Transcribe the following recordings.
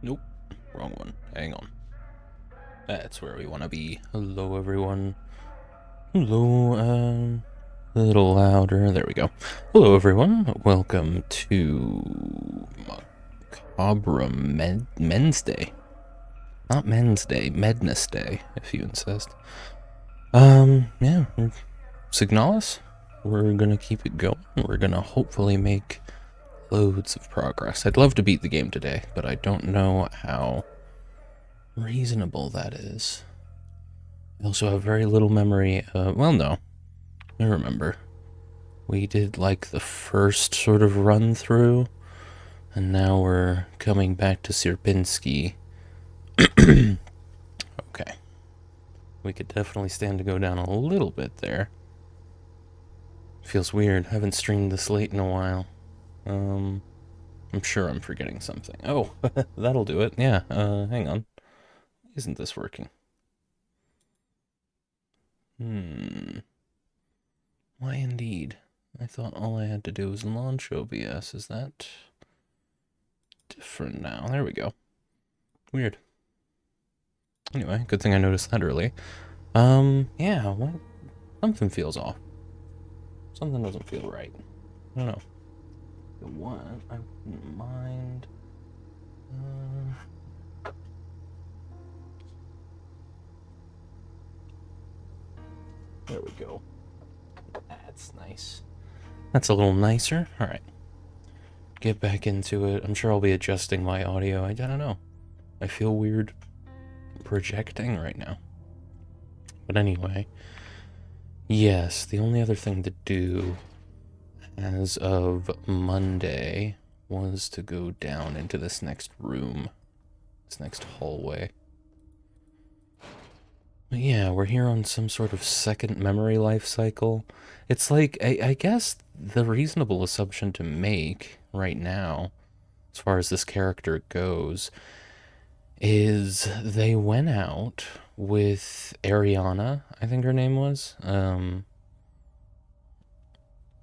Nope, wrong one. Hang on. That's where we want to be. Hello, everyone. Hello, a little louder. There we go. Hello, everyone. Welcome to Macabre Men's Day. Not Men's Day, Medness Day, if you insist. Yeah, Signalis. We're gonna keep it going. We're gonna hopefully make loads of progress. I'd love to beat the game today, but I don't know how reasonable that is. I also have very little memory. Well, no. I remember. We did like the first sort of run through, and now we're coming back to Sierpinski. Okay. We could definitely stand to go down a little bit there. Feels weird. Haven't streamed this late in a while. I'm sure I'm forgetting something. Oh, that'll do it. Yeah, hang on. Isn't this working? Why indeed? I thought all I had to do was launch OBS. Is that different now? There we go. Weird. Anyway, good thing I noticed that early. Yeah, what? Something feels off. Something doesn't feel right. I don't know. What? I wouldn't mind. There we go. That's nice. That's a little nicer. Alright. Get back into it. I'm sure I'll be adjusting my audio. I don't know. I feel weird projecting right now. But anyway. Yes, the only other thing to do as of Monday was to go down into this next room. This next hallway. But yeah, we're here on some sort of second memory life cycle. It's like, I guess the reasonable assumption to make right now, as far as this character goes, is they went out with Ariana, I think her name was.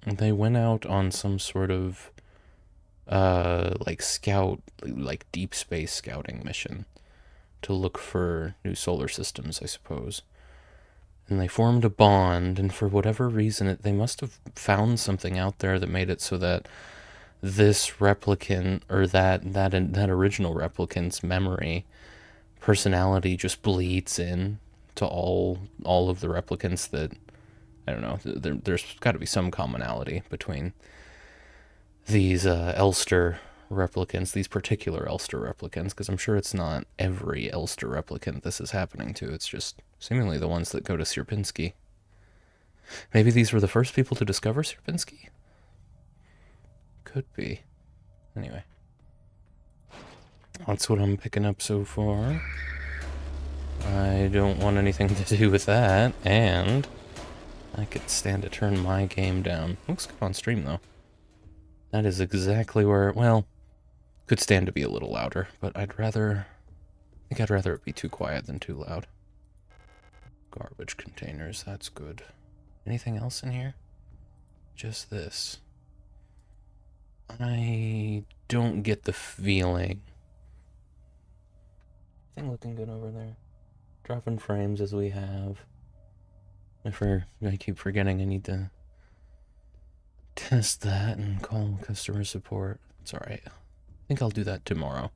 They went out on some sort of, like scout, like deep space scouting mission to look for new solar systems, I suppose. And they formed a bond, and for whatever reason, they must have found something out there that made it so that this replicant, or that original replicant's memory, personality just bleeds in to all of the replicants that, I don't know, there's got to be some commonality between these Elster replicants, these particular Elster replicants, because I'm sure it's not every Elster replicant this is happening to. It's just seemingly the ones that go to Sierpinski. Maybe these were the first people to discover Sierpinski? Could be. Anyway. That's what I'm picking up so far. I don't want anything to do with that, and I could stand to turn my game down. Looks good on stream, though. That is exactly where, well, Could stand to be a little louder, but I think I'd rather it be too quiet than too loud. Garbage containers, that's good. Anything else in here? Just this. I don't get the feeling. Thing looking good over there. Dropping frames as we have. I keep forgetting I need to test that and call customer support. It's alright. I think I'll do that tomorrow.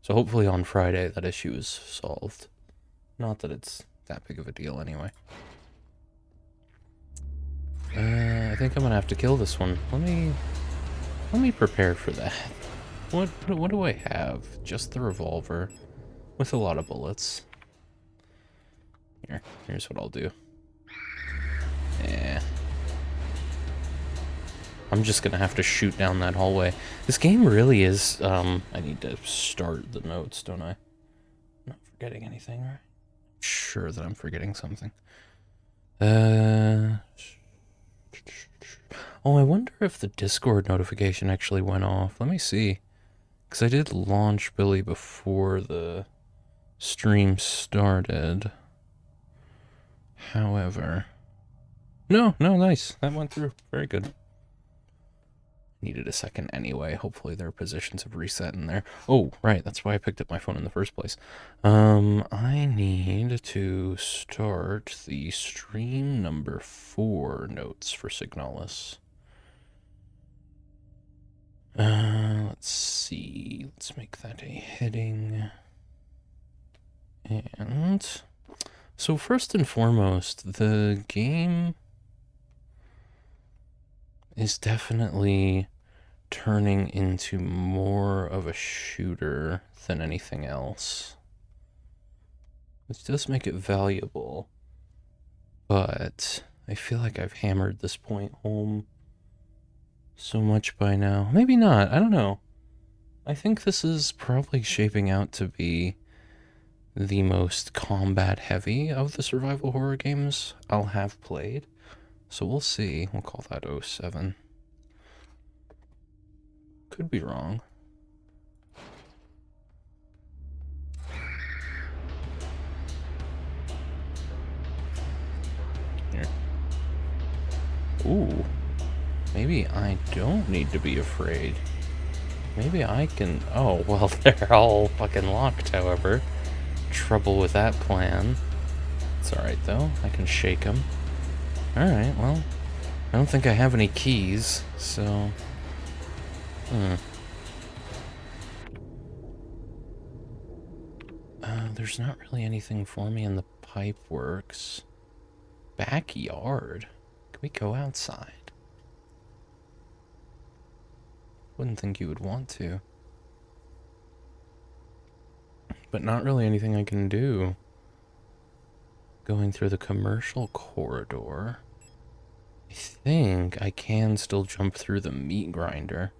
So hopefully on Friday that issue is solved. Not that it's that big of a deal anyway. I think I'm gonna have to kill this one. Let me prepare for that. What do I have? Just the revolver with a lot of bullets. Here's what I'll do. Yeah. I'm just gonna have to shoot down that hallway. This game really is, I need to start the notes, don't I? I'm not forgetting anything, right? I'm sure that I'm forgetting something. Oh, I wonder if the Discord notification actually went off. Let me see. Because I did launch Billy before the stream started. However... No, nice. That went through. Very good. Needed a second anyway. Hopefully their positions have reset in there. Oh, right. That's why I picked up my phone in the first place. I need to start the stream number 4 notes for Signalis. Let's see. Let's make that a heading. And... So first and foremost, the game is definitely turning into more of a shooter than anything else. Which does make it valuable, but I feel like I've hammered this point home so much by now. Maybe not, I don't know. I think this is probably shaping out to be the most combat heavy of the survival horror games I'll have played. So we'll see. We'll call that 07. Could be wrong. Here. Ooh. Maybe I don't need to be afraid. Maybe I can... Oh, well, they're all fucking locked, however. Trouble with that plan. It's alright, though. I can shake them. Alright, well... I don't think I have any keys, so... There's not really anything for me in the pipe works. Backyard? Can we go outside? Wouldn't think you would want to. But not really anything I can do. Going through the commercial corridor. I think I can still jump through the meat grinder.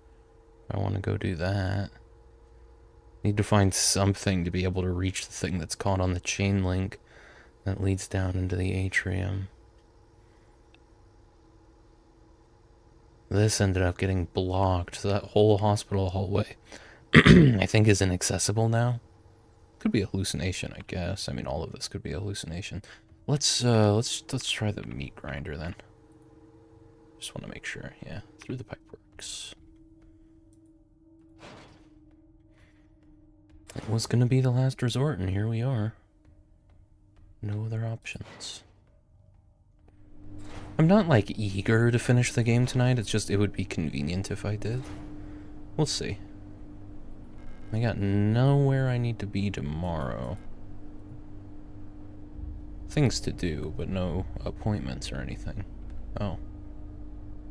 I want to go do that. Need to find something to be able to reach the thing that's caught on the chain link that leads down into the atrium. This ended up getting blocked, so that whole hospital hallway I think is inaccessible now. Could be a hallucination, I guess. I mean, all of this could be a hallucination. Let's try the meat grinder then. Just want to make sure. Yeah, through the pipeworks. It was gonna be the last resort, and here we are. No other options. I'm not, like, eager to finish the game tonight. It's just, it would be convenient if I did. We'll see. I got nowhere I need to be tomorrow. Things to do, but no appointments or anything. Oh.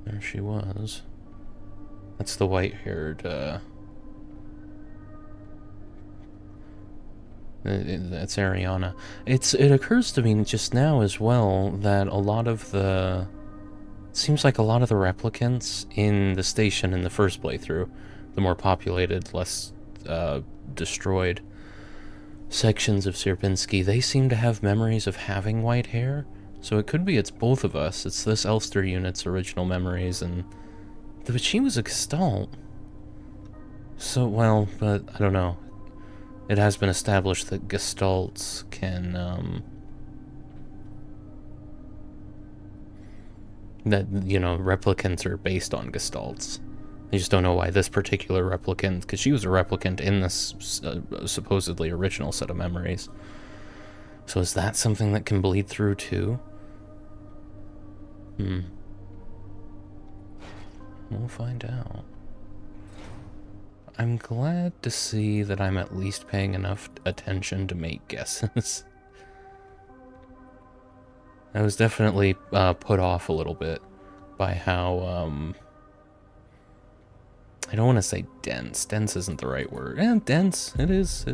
There she was. That's the white-haired, That's Ariana. It occurs to me just now as well that a lot of the... It seems like a lot of the replicants in the station in the first playthrough, the more populated, less destroyed sections of Sierpinski, they seem to have memories of having white hair. So it could be it's both of us. It's this Elster unit's original memories, but she was a Gestalt. So, well, but I don't know. It has been established that gestalts can, that, you know, replicants are based on gestalts. I just don't know why this particular replicant, because she was a replicant in this supposedly original set of memories. So is that something that can bleed through too? We'll find out. I'm glad to see that I'm at least paying enough attention to make guesses. I was definitely put off a little bit by how, I don't want to say dense. Dense isn't the right word. Dense. It is.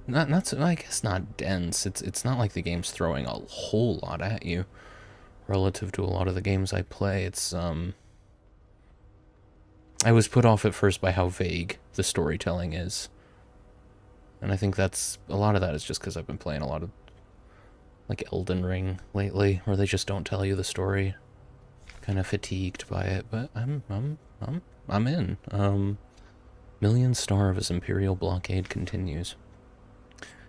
Not so, I guess not dense. It's not like the game's throwing a whole lot at you relative to a lot of the games I play. It's I was put off at first by how vague the storytelling is. And I think that's a lot of that is just because I've been playing a lot of like Elden Ring lately, where they just don't tell you the story. Kind of fatigued by it, but I'm in. Million starve as Imperial blockade continues.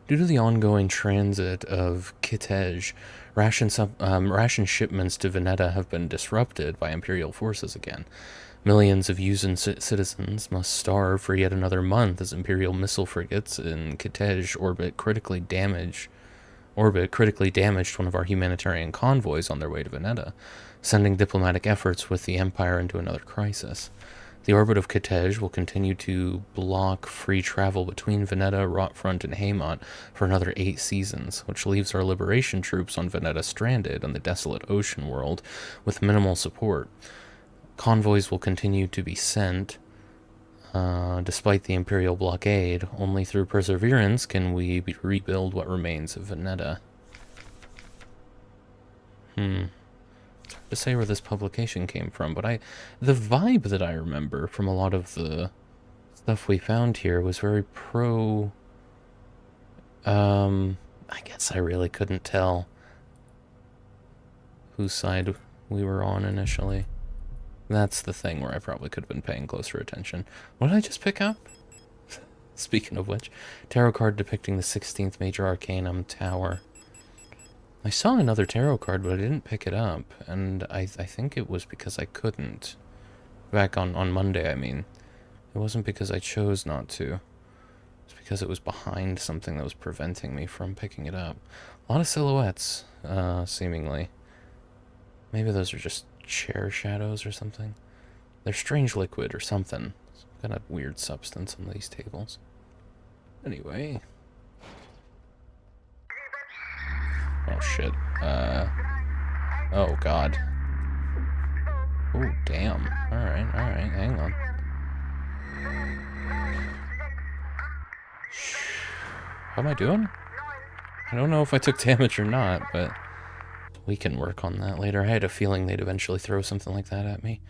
Due to the ongoing transit of Kitej, ration shipments to Veneta have been disrupted by Imperial forces again. Millions of Yuuzhan citizens must starve for yet another month as Imperial missile frigates in Kitej orbit critically damaged one of our humanitarian convoys on their way to Veneta, sending diplomatic efforts with the Empire into another crisis. The orbit of Kitej will continue to block free travel between Veneta, Rotfront, and Haymont for another 8 seasons, which leaves our liberation troops on Veneta stranded in the desolate ocean world with minimal support. Convoys will continue to be sent, despite the Imperial blockade. Only through perseverance can we rebuild what remains of Veneta. It's hard to say where this publication came from, but the vibe that I remember from a lot of the stuff we found here was very pro. I guess I really couldn't tell whose side we were on initially. That's the thing where I probably could have been paying closer attention. What did I just pick up? Speaking of which, tarot card depicting the 16th Major Arcanum Tower. I saw another tarot card, but I didn't pick it up, and I think it was because I couldn't. Back on Monday, I mean. It wasn't because I chose not to. It's because it was behind something that was preventing me from picking it up. A lot of silhouettes, seemingly. Maybe those are just chair shadows or something. They're strange liquid or something. Some kind of weird substance on these tables. Anyway. Oh shit. Oh god. Oh damn. Alright, hang on. How am I doing? I don't know if I took damage or not, but we can work on that later. I had a feeling they'd eventually throw something like that at me.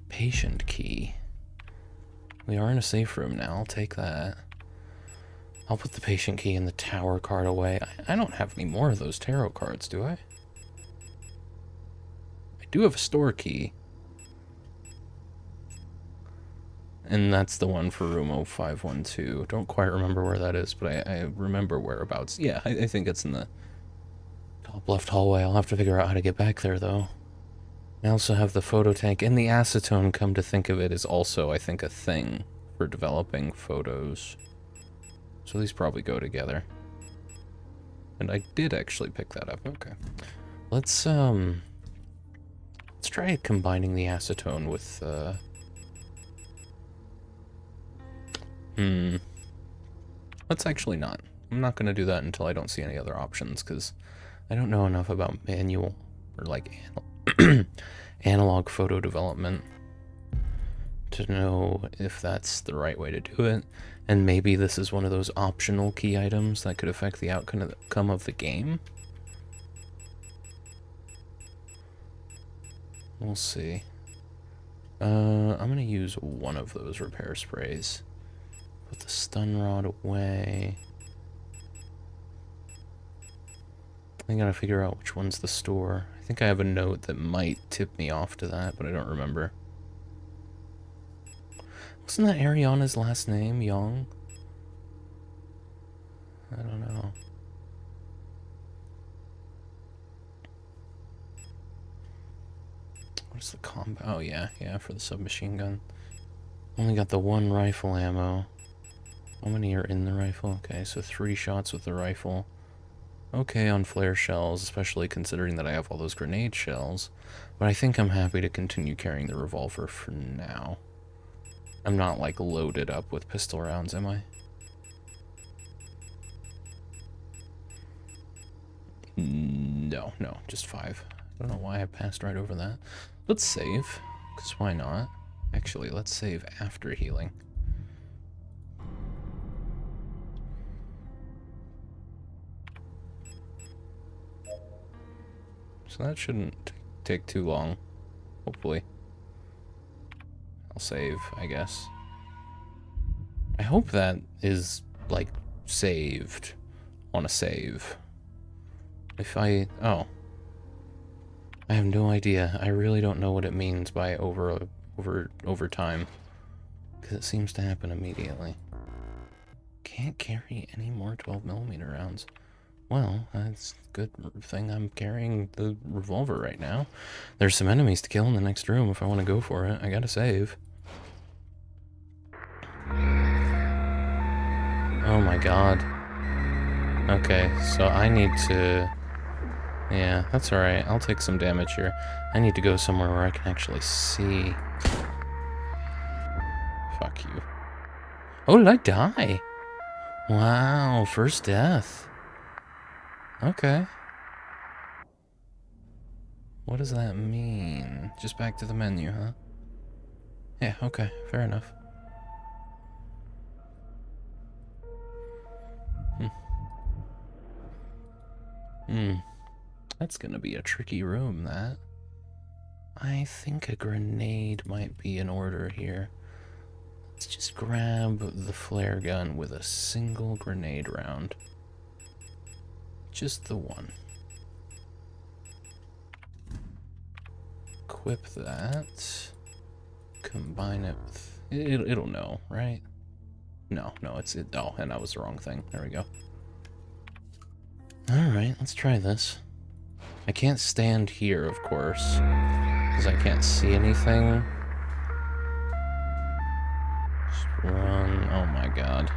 Patient key. We are in a safe room now. I'll take that. I'll put the patient key and the tower card away. I don't have any more of those tarot cards, do I? I do have a store key. And that's the one for room 0512. Don't quite remember where that is, but I remember whereabouts. Yeah, I think it's in the top left hallway. I'll have to figure out how to get back there, though. I also have the photo tank, and the acetone, come to think of it, is also, I think, a thing for developing photos. So these probably go together. And I did actually pick that up. Okay. Let's try combining the acetone with, let's actually not. I'm not going to do that until I don't see any other options, because I don't know enough about manual, or like, analog photo development to know if that's the right way to do it. And maybe this is one of those optional key items that could affect the outcome of the game. We'll see. I'm going to use one of those repair sprays. Put the stun rod away. I gotta figure out which one's the store. I think I have a note that might tip me off to that, but I don't remember. Wasn't that Ariana's last name, Young? I don't know. What's the combo? Oh, yeah, for the submachine gun. Only got the 1 rifle ammo. How many are in the rifle? Okay, so 3 shots with the rifle. Okay on flare shells, especially considering that I have all those grenade shells. But I think I'm happy to continue carrying the revolver for now. I'm not, like, loaded up with pistol rounds, am I? No, just 5. I don't know why I passed right over that. Let's save, because why not? Actually, let's save after healing. So that shouldn't take too long, hopefully. I'll save, I guess. I hope that is, like, saved on a save. If I... oh. I have no idea. I really don't know what it means by over time. Because it seems to happen immediately. Can't carry any more 12mm rounds. Well, that's a good thing I'm carrying the revolver right now. There's some enemies to kill in the next room if I want to go for it. I gotta save. Oh my god. Okay, so I need to... yeah, that's alright. I'll take some damage here. I need to go somewhere where I can actually see. Fuck you. Oh, did I die? Wow, first death. Okay. What does that mean? Just back to the menu, huh? Yeah, okay, fair enough. That's gonna be a tricky room, that. I think a grenade might be in order here. Let's just grab the flare gun with a single grenade round. Just the one. Equip that. Combine it with... it'll know, right? No, it's... oh, and that was the wrong thing. There we go. Alright, let's try this. I can't stand here, of course, because I can't see anything. Just run. Oh my god.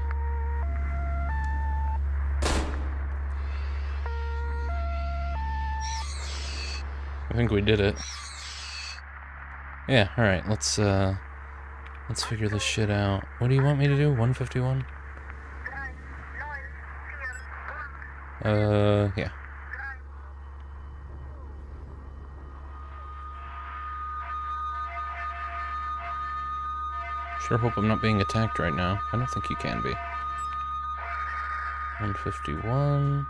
I think we did it. Yeah, alright, let's figure this shit out. What do you want me to do? 151? Yeah. Sure hope I'm not being attacked right now. I don't think you can be. 151.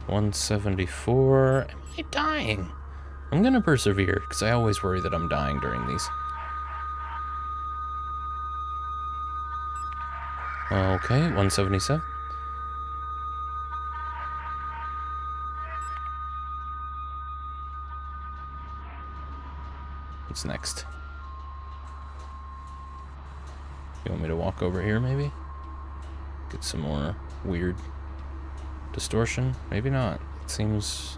174. Am I dying? I'm gonna persevere, because I always worry that I'm dying during these. Okay, 177. What's next? You want me to walk over here, maybe? Get some more weird distortion? Maybe not. It seems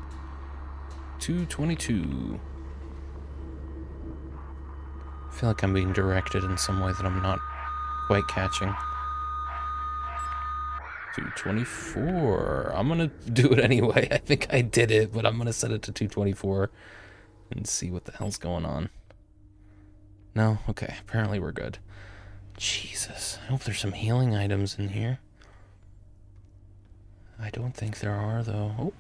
222. I feel like I'm being directed in some way that I'm not quite catching. 224. I'm gonna do it anyway. I think I did it, but I'm gonna set it to 224 and see what the hell's going on. No? Okay, apparently we're good. Jesus, I hope there's some healing items in here. I don't think there are, though. Oh.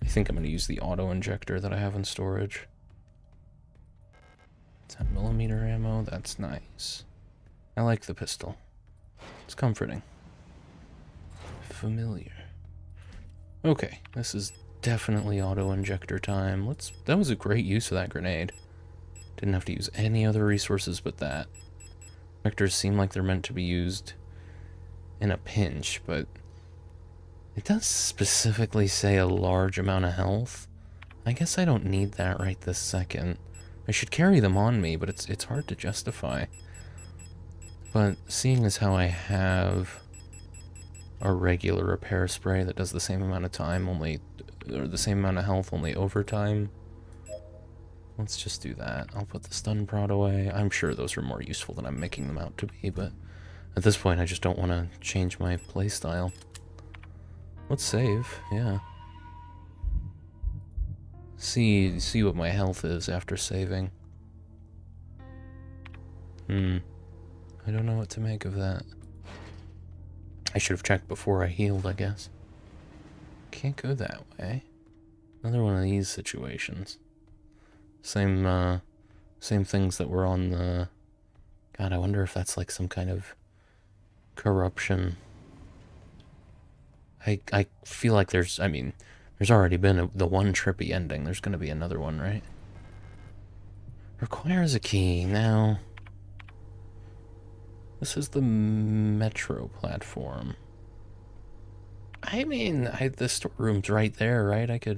I think I'm going to use the auto-injector that I have in storage. 10mm ammo, that's nice. I like the pistol. It's comforting. Familiar. Okay, this is definitely auto-injector time. That was a great use of that grenade. Didn't have to use any other resources but that. Vectors seem like they're meant to be used in a pinch, but it does specifically say a large amount of health. I guess I don't need that right this second. I should carry them on me, but it's hard to justify. But seeing as how I have a regular repair spray that does the same amount of time, only, or the same amount of health, only over time, let's just do that. I'll put the stun prod away. I'm sure those are more useful than I'm making them out to be, but at this point I just don't want to change my playstyle. Let's save, yeah. See what my health is after saving. I don't know what to make of that. I should have checked before I healed, I guess. Can't go that way. Another one of these situations. Same things that were on the... God, I wonder if that's like some kind of corruption. I feel like there's, I mean, there's already been the one trippy ending. There's gonna be another one, right? Requires a key. Now, this is the metro platform. I mean, the storeroom's right there, right? I could,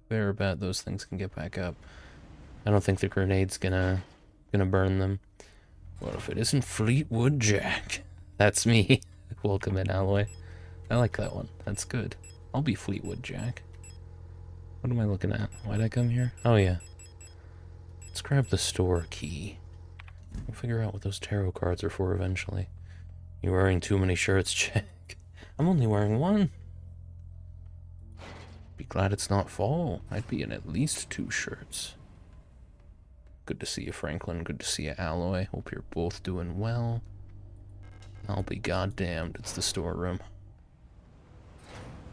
fair bet those things can get back up. I don't think the grenade's gonna burn them. What if it isn't Fleetwood Jack? That's me. Welcome in, Alloy. I like that one. That's good. I'll be Fleetwood Jack. What am I looking at? Why'd I come here? Oh, yeah. Let's grab the store key. We'll figure out what those tarot cards are for eventually. You're wearing too many shirts, Jack. I'm only wearing one. Be glad it's not fall. I'd be in at least 2 shirts. Good to see you, Franklin. Good to see you, Alloy. Hope you're both doing well. I'll be goddamned. It's the storeroom.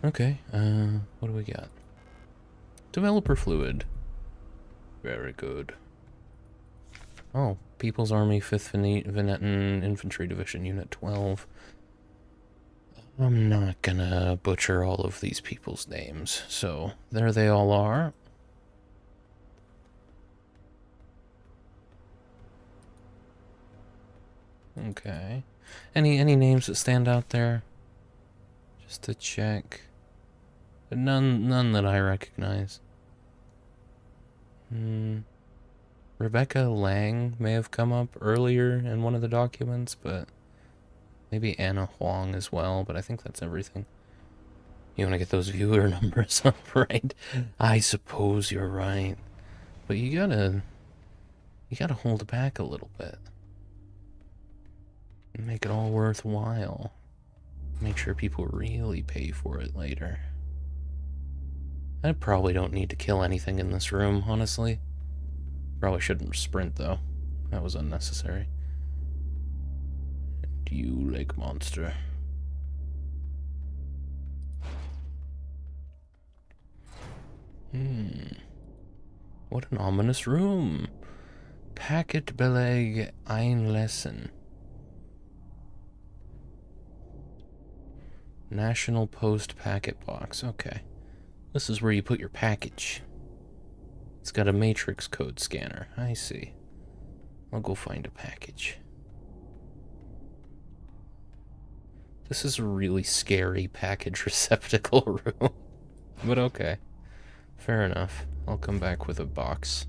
Okay, what do we got? Developer fluid. Very good. Oh, People's Army 5th Veneton Infantry Division, Unit 12. I'm not gonna butcher all of these people's names, so there they all are. Okay. Any names that stand out there? Just to check. None that I recognize. Rebecca Lang may have come up earlier in one of the documents, but maybe Anna Huang as well, but I think that's everything. You want to get those viewer numbers up, right? I suppose you're right. But you gotta hold back a little bit. Make it all worthwhile. Make sure people really pay for it later. I probably don't need to kill anything in this room, honestly. Probably shouldn't sprint, though. That was unnecessary. And you, lake monster. What an ominous room. Packet beleg einlesen. National Post packet box. Okay. This is where you put your package. It's got a matrix code scanner. I see. I'll go find a package. This is a really scary package receptacle room. But okay. Fair enough. I'll come back with a box.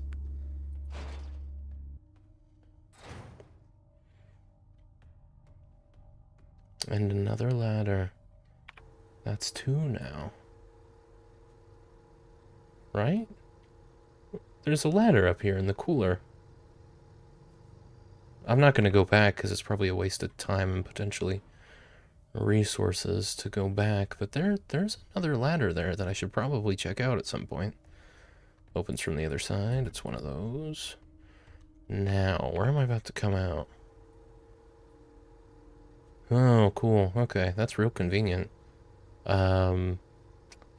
And another ladder. That's 2 now. Right? There's a ladder up here in the cooler. I'm not going to go back because it's probably a waste of time and potentially resources to go back, but there's another ladder there that I should probably check out at some point. Opens from the other side. It's one of those. Now, where am I about to come out? Oh, cool. Okay, that's real convenient.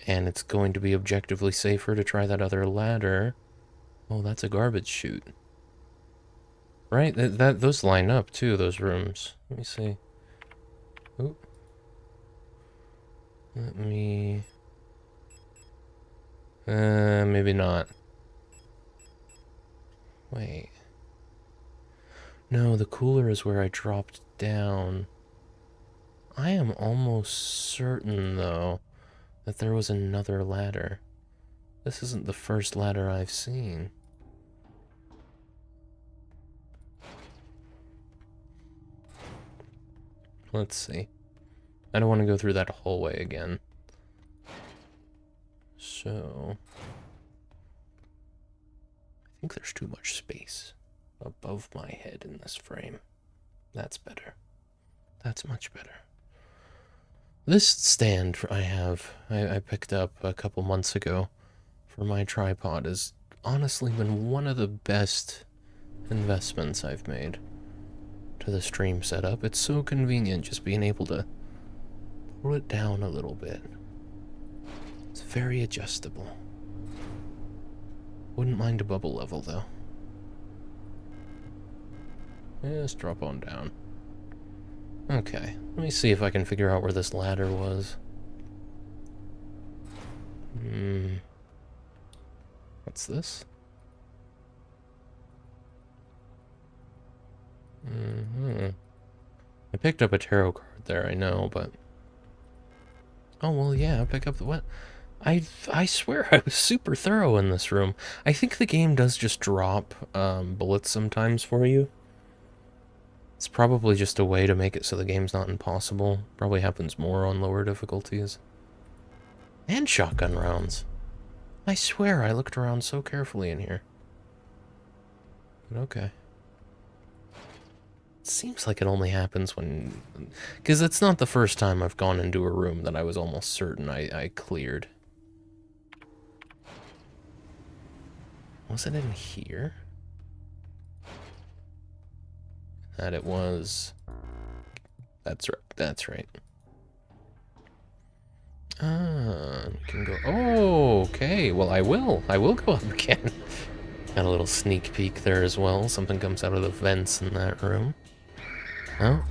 And it's going to be objectively safer to try that other ladder. Oh, that's a garbage chute. Right? Those line up, too, those rooms. Let me see. Oop. Let me... maybe not. Wait. No, the cooler is where I dropped down. I am almost certain, though, that there was another ladder. This isn't the first ladder I've seen. Let's see. I don't want to go through that hallway again. So... I think there's too much space above my head in this frame. That's better. That's much better. This stand I picked up a couple months ago for my tripod has honestly been one of the best investments I've made to the stream setup. It's so convenient just being able to pull it down a little bit. It's very adjustable. Wouldn't mind a bubble level though. Just drop on down. Okay, let me see if I can figure out where this ladder was. What's this? I picked up a tarot card there, I know, but... Oh, well, yeah, pick up the what? I swear I was super thorough in this room. I think the game does just drop bullets sometimes for you. It's probably just a way to make it so the game's not impossible. Probably happens more on lower difficulties. And shotgun rounds. I swear I looked around so carefully in here. But okay. It seems like it only happens when... Because it's not the first time I've gone into a room that I was almost certain I cleared. Was it in here? That it was. That's right. That's right. You can go. Oh, okay. Well, I will. I will go up again. Got a little sneak peek there as well. Something comes out of the vents in that room. Oh.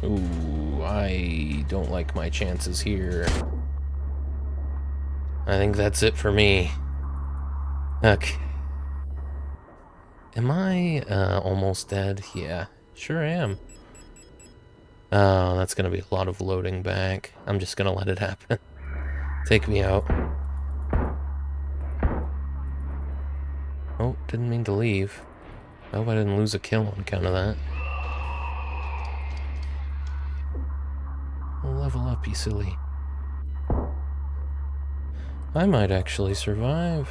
Ooh, I don't like my chances here. I think that's it for me. Okay. Am I almost dead? Yeah, sure am. Oh, that's gonna be a lot of loading back. I'm just gonna let it happen. Take me out. Oh, didn't mean to leave. I hope I didn't lose a kill on account of that. Well, level up, you silly. I might actually survive.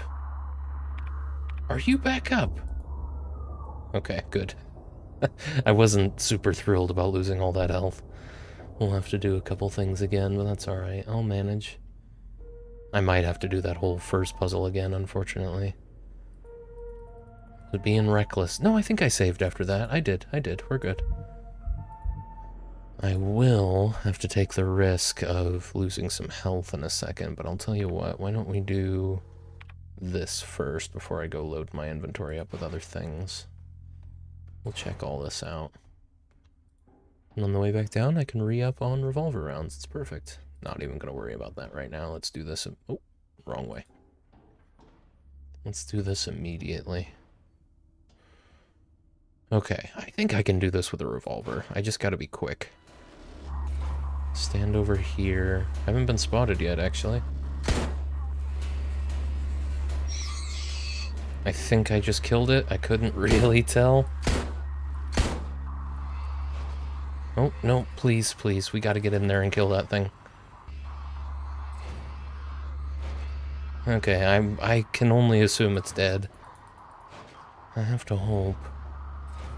Are you back up? Okay, good. I wasn't super thrilled about losing all that health. We'll have to do a couple things again, but that's alright. I'll manage. I might have to do that whole first puzzle again, unfortunately. But being reckless... No, I think I saved after that. I did. We're good. I will have to take the risk of losing some health in a second, but I'll tell you what, why don't we do this first before I go load my inventory up with other things. We'll check all this out. And on the way back down, I can re-up on revolver rounds. It's perfect. Not even going to worry about that right now. Let's do this... Oh, wrong way. Let's do this immediately. Okay, I think I can do this with a revolver. I just gotta be quick. Stand over here. I haven't been spotted yet, actually. I think I just killed it. I couldn't really tell. Oh, no, please, please. We gotta get in there and kill that thing. Okay, I can only assume it's dead. I have to hope.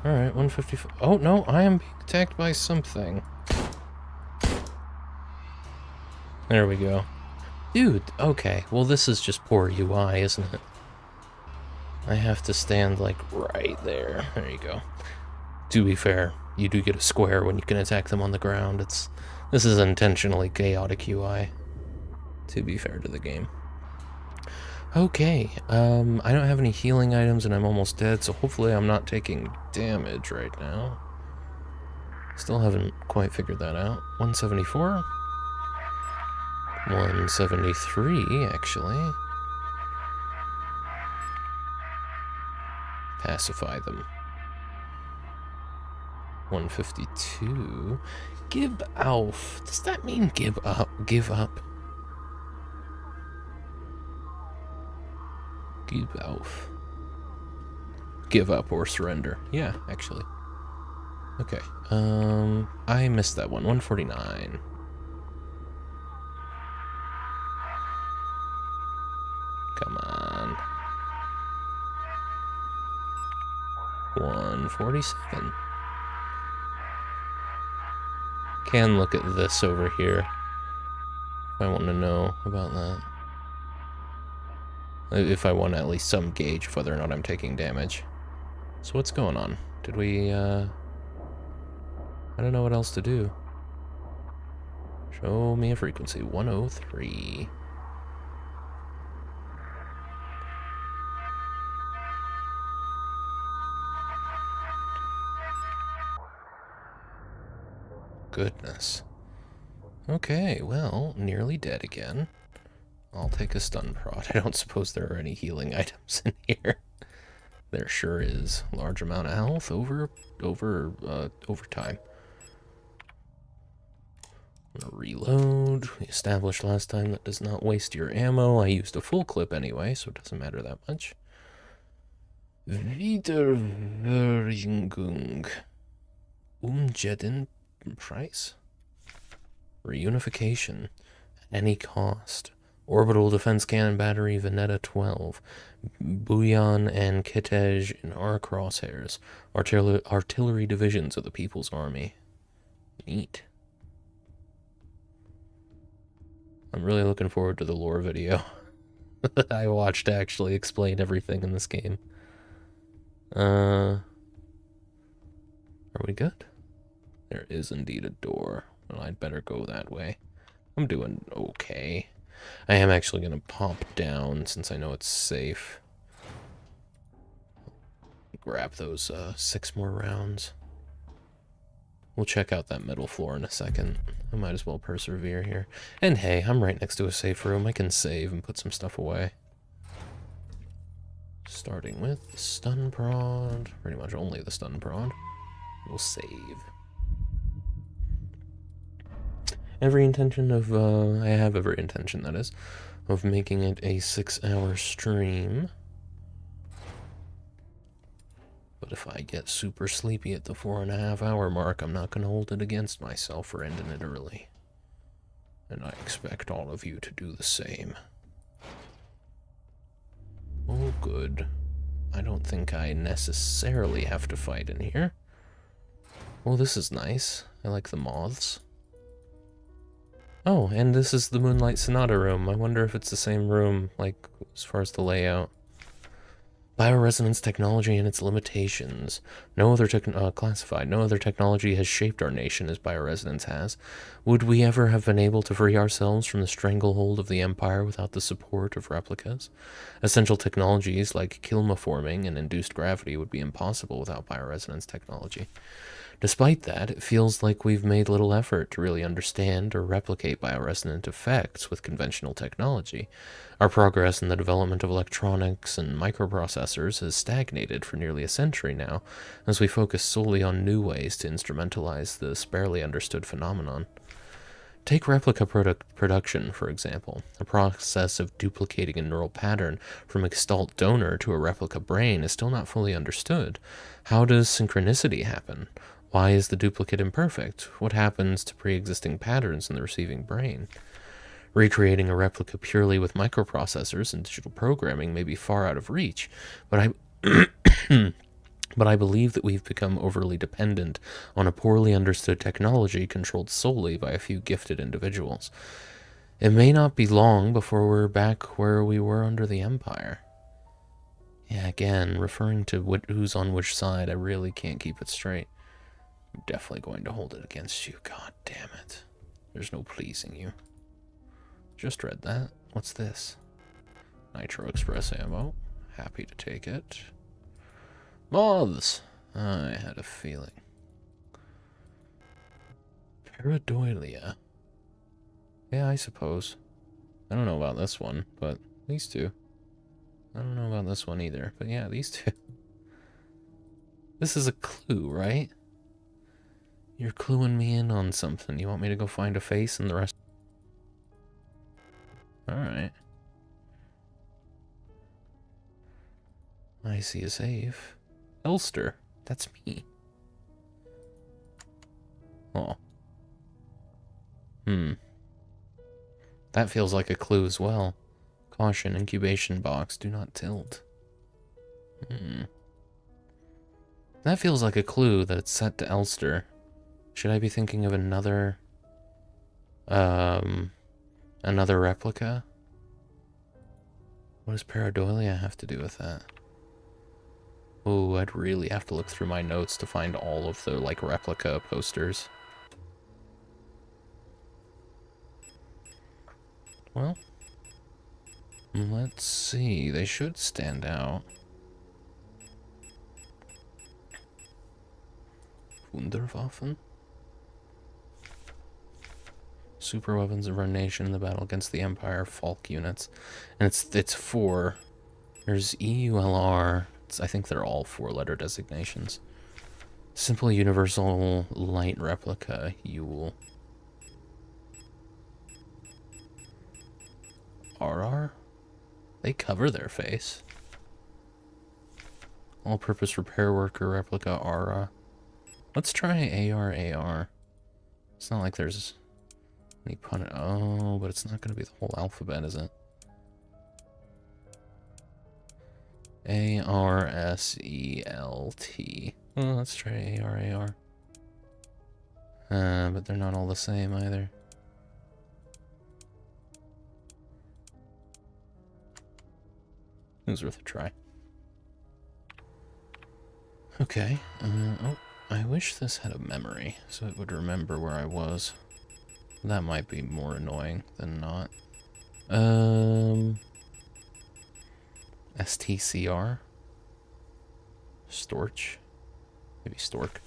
Alright, 154. Oh, no, I am being attacked by something. There we go. Dude, okay. Well, this is just poor UI, isn't it? I have to stand, like, right there. There you go. To be fair, you do get a square when you can attack them on the ground. This is intentionally chaotic UI. To be fair to the game. Okay, I don't have any healing items and I'm almost dead, so hopefully I'm not taking damage right now. Still haven't quite figured that out. 174? 173, actually. Pacify them. 152. Gib auf. Does that mean give up? Give up? Gib auf. Give up or surrender. Yeah, actually. Okay. I missed that one. 149. Come on. 147. Can look at this over here if I want to know about that. If I want at least some gauge of whether or not I'm taking damage. So what's going on? Did we, I don't know what else to do. Show me a frequency. 103. Goodness. Okay, well, nearly dead again. I'll take a stun prod. I don't suppose there are any healing items in here. There sure is. Large amount of health over time. I'm gonna reload. We established last time that does not waste your ammo. I used a full clip anyway, so it doesn't matter that much. Wiedervereinigung. Umjedden price? Reunification. At any cost. Orbital Defense Cannon Battery Veneta 12. Buyan and Kitej in our crosshairs. Artillery divisions of the People's Army. Neat. I'm really looking forward to the lore video that I watched to actually explain everything in this game. Are we good? There is indeed a door. Well, I'd better go that way. I'm doing okay. I am actually going to pop down since I know it's safe. Grab those 6 more rounds. We'll check out that middle floor in a second. I might as well persevere here. And hey, I'm right next to a safe room. I can save and put some stuff away. Starting with the stun prod. Pretty much only the stun prod. We'll save. Every intention of, I have every intention, that is, of making it a 6-hour stream. But if I get super sleepy at the 4.5-hour mark, I'm not going to hold it against myself for ending it early. And I expect all of you to do the same. Oh, good. I don't think I necessarily have to fight in here. Oh, this is nice. I like the moths. Oh, and this is the Moonlight Sonata room. I wonder if it's the same room, like, as far as the layout. Bioresonance technology and its limitations. No other classified. No other technology has shaped our nation as bioresonance has. Would we ever have been able to free ourselves from the stranglehold of the Empire without the support of replicas? Essential technologies like kilma-forming and induced gravity would be impossible without bioresonance technology. Despite that, it feels like we've made little effort to really understand or replicate bioresonant effects with conventional technology. Our progress in the development of electronics and microprocessors has stagnated for nearly a century now, as we focus solely on new ways to instrumentalize this barely understood phenomenon. Take replica production, for example. A process of duplicating a neural pattern from a gestalt donor to a replica brain is still not fully understood. How does synchronicity happen? Why is the duplicate imperfect? What happens to pre-existing patterns in the receiving brain? Recreating a replica purely with microprocessors and digital programming may be far out of reach, but I believe that we've become overly dependent on a poorly understood technology controlled solely by a few gifted individuals. It may not be long before we're back where we were under the Empire. Yeah, again, referring to who's on which side, I really can't keep it straight. I'm definitely going to hold it against you. God damn it. There's no pleasing you. Just read that. What's this? Nitro Express ammo. Happy to take it. Moths! I had a feeling. Pareidolia. Yeah, I suppose. I don't know about this one, but these two. I don't know about this one either, but yeah, these two. This is a clue, right? You're cluing me in on something. You want me to go find a face and the rest? Alright. I see a save. Elster. That's me. Oh. That feels like a clue as well. Caution, incubation box, do not tilt. That feels like a clue that it's set to Elster. Should I be thinking of another replica? What does pareidolia have to do with that? Oh, I'd really have to look through my notes to find all of the, like, replica posters. Well, let's see. They should stand out. Wunderwaffen? Super weapons of our nation in the battle against the Empire, Falk units. And it's 4. There's EULR. I think they're all 4-letter designations. Simple universal light replica, Yule. RR? They cover their face. All-purpose repair worker replica, ARA. Let's try ARAR. It's not like there's any pun. Oh, but it's not going to be the whole alphabet, is it? ARSELT. Well, let's try ARAR. But they're not all the same either. It was worth a try. Okay. Oh, I wish this had a memory, so it would remember where I was. That might be more annoying than not. STCR? Storch? Maybe Stork.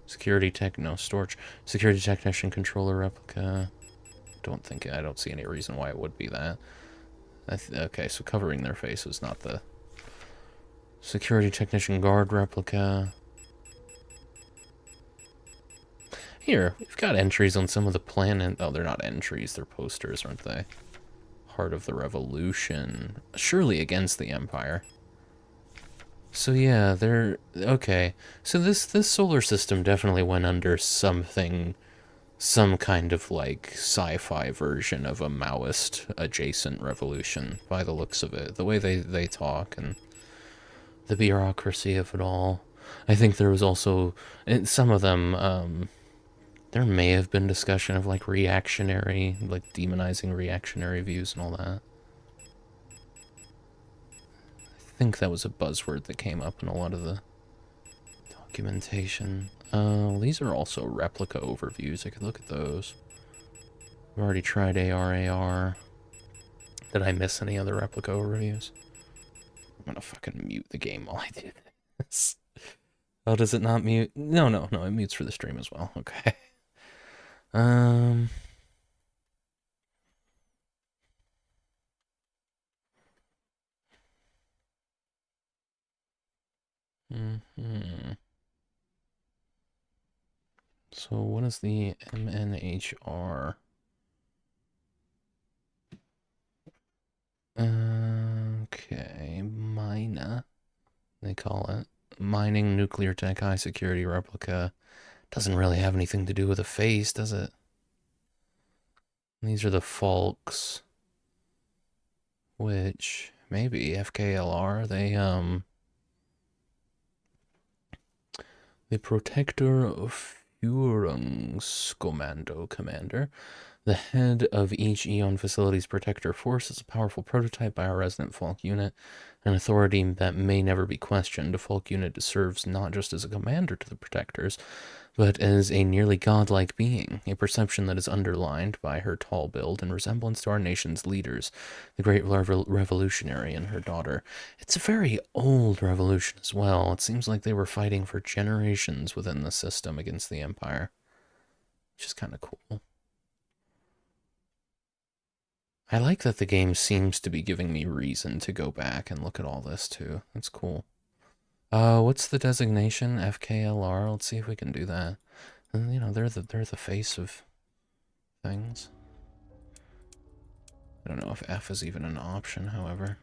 Security tech, no, Storch. Security technician controller replica. I don't see any reason why it would be that. Okay, so covering their face is not the... Security technician guard replica. Here, we've got entries on some of the planet. Oh, they're not entries, they're posters, aren't they? Heart of the Revolution. Surely against the Empire. So yeah, they're... Okay. So this solar system definitely went under something... Some kind of, like, sci-fi version of a Maoist-adjacent revolution, by the looks of it. The way they talk and the bureaucracy of it all. I think there was also... In some of them, there may have been discussion of, like, reactionary, like, demonizing reactionary views and all that. I think that was a buzzword that came up in a lot of the documentation. These are also replica overviews. I could look at those. I've already tried ARAR. Did I miss any other replica overviews? I'm gonna fucking mute the game while I do this. Oh, does it not mute? No, it mutes for the stream as well. Okay. So what is the MNHR? Okay, MINA, they call it. Mining nuclear tech high security replica. Doesn't really have anything to do with a face, does it? These are the Falks. Which, maybe, FKLR, the Protector of Führungskommando Commander. The head of each Eon Facilities Protector Force is a powerful prototype by our resident Falk unit, an authority that may never be questioned. A Falk unit serves not just as a commander to the Protectors, but as a nearly godlike being, a perception that is underlined by her tall build and resemblance to our nation's leaders, the great revolutionary and her daughter. It's a very old revolution as well. It seems like they were fighting for generations within the system against the Empire, which is kind of cool. I like that the game seems to be giving me reason to go back and look at all this too. That's cool. What's the designation? FKLR? Let's see if we can do that. And, you know, they're the face of things. I don't know if F is even an option, however.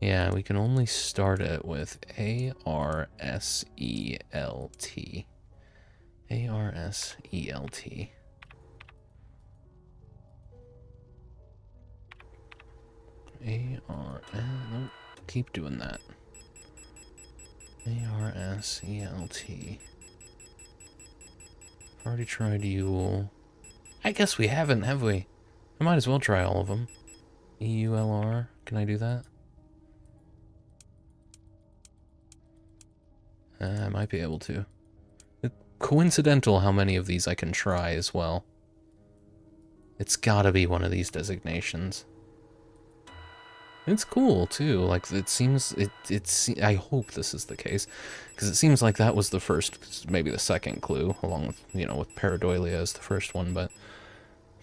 Yeah, we can only start it with A-R-S-E-L-T. A-R-S-E-L-T. Nope, keep doing that. A-R-S-E-L-T. I've already tried Yule. I guess we haven't, have we? I might as well try all of them. E-U-L-R, can I do that? I might be able to. It's coincidental how many of these I can try as well. It's gotta be one of these designations. It's cool too. Like it seems, I hope this is the case, because it seems like that was the first, maybe the second clue, along with with pareidolia as the first one. But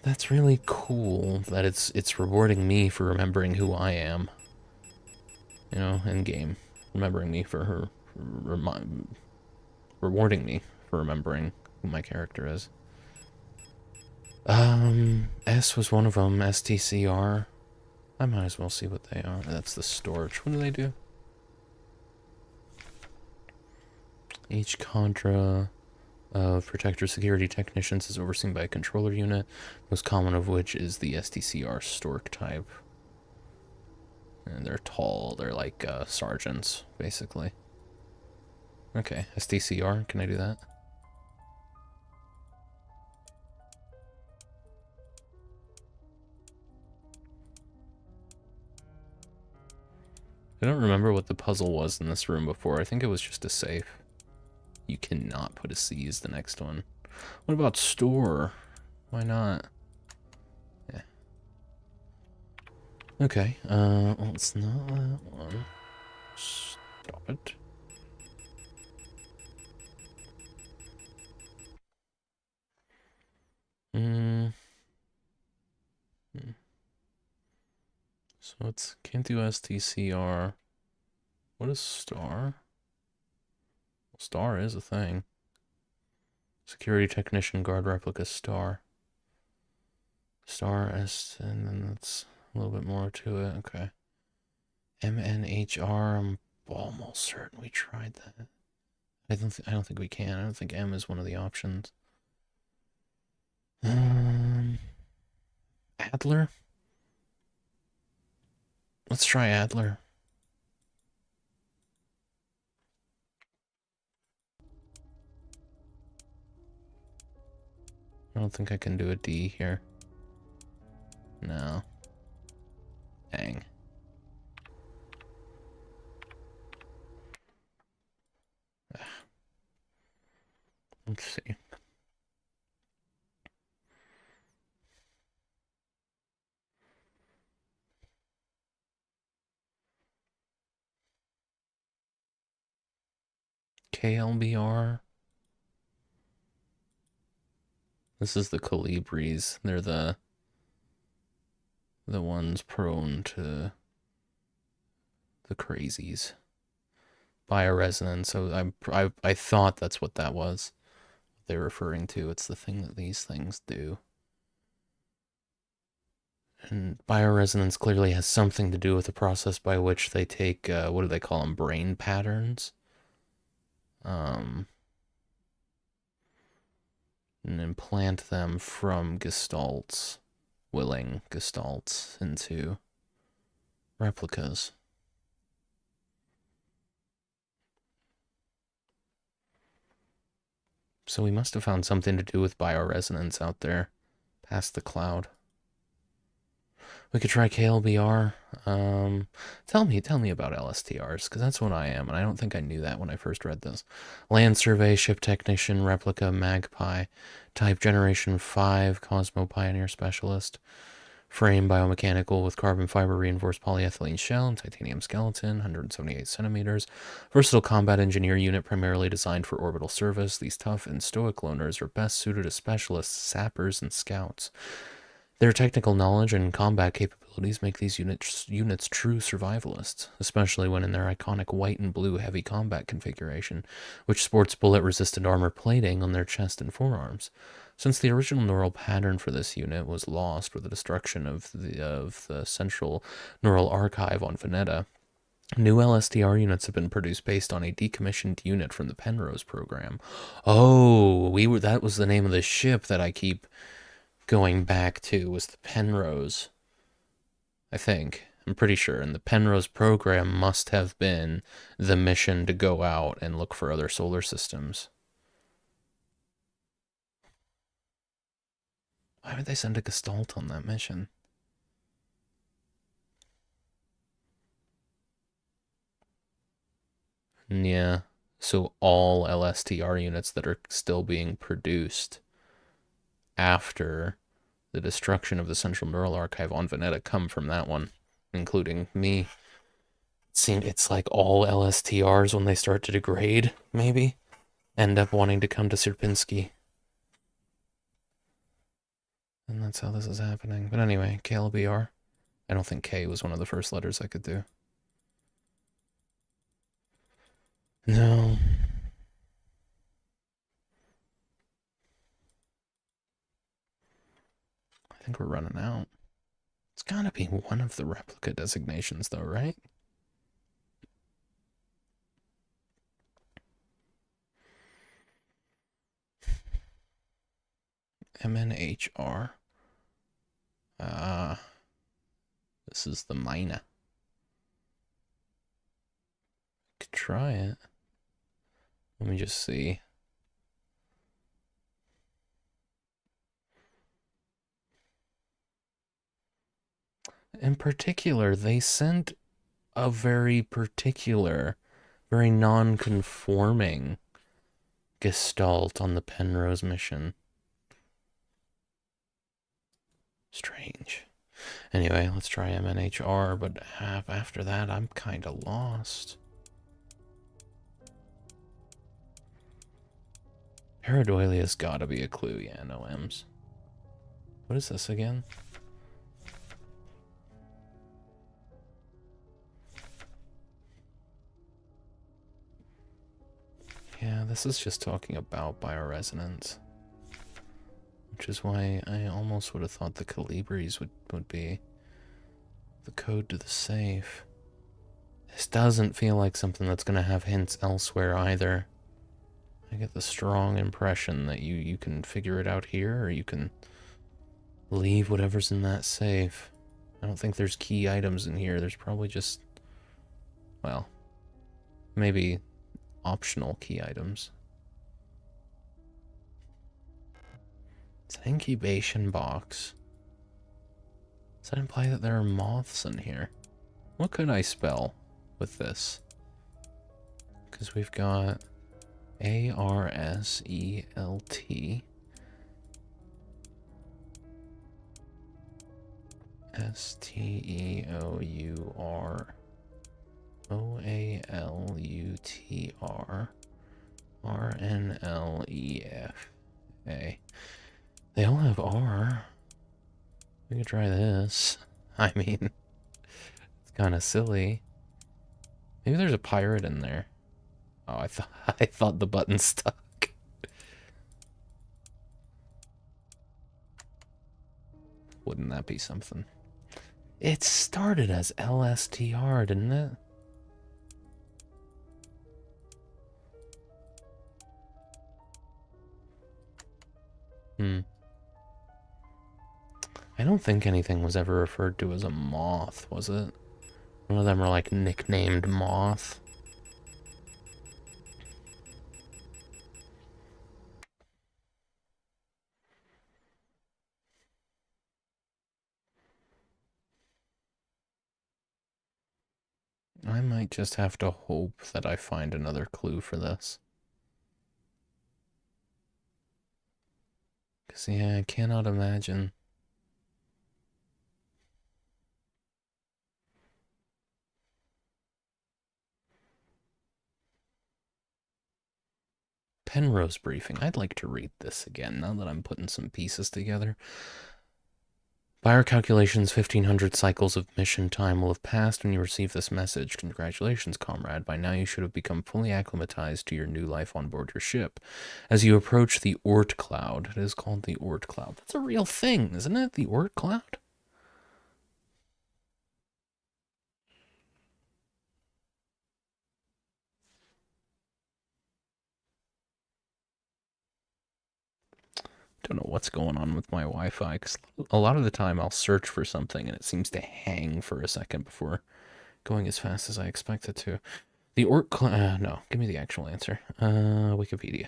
that's really cool that it's rewarding me for remembering who I am. In game, remembering me for her, rewarding me for remembering who my character is. S was one of them. STCR. I might as well see what they are. That's the storage. What do they do? Each cadre of protector security technicians is overseen by a controller unit, most common of which is the STCR stork type. And they're tall. They're like sergeants, basically. Okay, STCR. Can I do that? I don't remember what the puzzle was in this room before. I think it was just a safe. You cannot put a C as the next one. What about store? Why not? Yeah. Okay, well, it's not that one. Stop it. So it's can't do STCR. What is star? Well, star is a thing. Security technician guard replica star. Star S, and then that's a little bit more to it. Okay. MNHR. I'm almost certain we tried that. I don't think we can. I don't think M is one of the options. Adler. Let's try Adler. I don't think I can do a D here. No. Dang. Let's see. KLBR. This is the Colibris. They're the ones prone to the crazies. Bioresonance. So I thought that's what that was. They're referring to. It's the thing that these things do. And bioresonance clearly has something to do with the process by which they take, what do they call them, brain patterns? And implant them from gestalts, willing gestalts, into replicas. So we must have found something to do with bioresonance out there, past the cloud. We could try KLBR. Tell me about LSTRs, because that's what I am, and I don't think I knew that when I first read this. Land Survey, Ship Technician, Replica, Magpie, Type Generation 5, Cosmo Pioneer Specialist, Frame Biomechanical with carbon fiber reinforced polyethylene shell and titanium skeleton, 178 centimeters. Versatile combat engineer unit primarily designed for orbital service. These tough and stoic loners are best suited as specialists, sappers, and scouts. Their technical knowledge and combat capability abilities make these units true survivalists, especially when in their iconic white and blue heavy combat configuration, which sports bullet-resistant armor plating on their chest and forearms. Since the original neural pattern for this unit was lost with the destruction of the central neural archive on Veneta, new LSTR units have been produced based on a decommissioned unit from the Penrose program. Oh, that was the name of the ship that I keep going back to, was the Penrose. I think. I'm pretty sure. And the Penrose program must have been the mission to go out and look for other solar systems. Why would they send a Gestalt on that mission? Yeah. So all LSTR units that are still being produced after the destruction of the Central Neural Archive on Veneta come from that one, including me. It's like all LSTRs, when they start to degrade, maybe, end up wanting to come to Sierpinski. And that's how this is happening. But anyway, KLBR. I don't think K was one of the first letters I could do. No. I think we're running out. It's gotta be one of the replica designations, though, right? MNHR. This is the Mina. Could try it. Let me just see. In particular, they sent a very particular, very non-conforming Gestalt on the Penrose mission. Strange. Anyway, let's try MNHR, but after that, I'm kind of lost. Pareidoilia's gotta be a clue. Yeah, no M's. What is this again? Yeah, this is just talking about bioresonance. Which is why I almost would have thought the Calibris would be the code to the safe. This doesn't feel like something that's going to have hints elsewhere either. I get the strong impression that you can figure it out here, or you can leave whatever's in that safe. I don't think there's key items in here. There's probably just, well, maybe optional key items. It's an incubation box. Does that imply that there are moths in here? What could I spell with this? Because we've got ARSELT, STEOUR, OALUTR, RNLEFA. They all have R. We could try this. I mean, it's kind of silly. Maybe there's a pirate in there. Oh, I thought the button stuck. Wouldn't that be something? It started as LSTR, didn't it? I don't think anything was ever referred to as a moth, was it? None of them are like nicknamed moth. I might just have to hope that I find another clue for this. Because, yeah, I cannot imagine. Penrose briefing. I'd like to read this again now that I'm putting some pieces together. By our calculations, 1,500 cycles of mission time will have passed when you receive this message. Congratulations, comrade. By now you should have become fully acclimatized to your new life on board your ship. As you approach the Oort Cloud, it is called the Oort Cloud. That's a real thing, isn't it? The Oort Cloud? Don't know what's going on with my Wi-Fi, because a lot of the time I'll search for something and it seems to hang for a second before going as fast as I expect it to. The Oort Cloud... no, give me the actual answer. Wikipedia.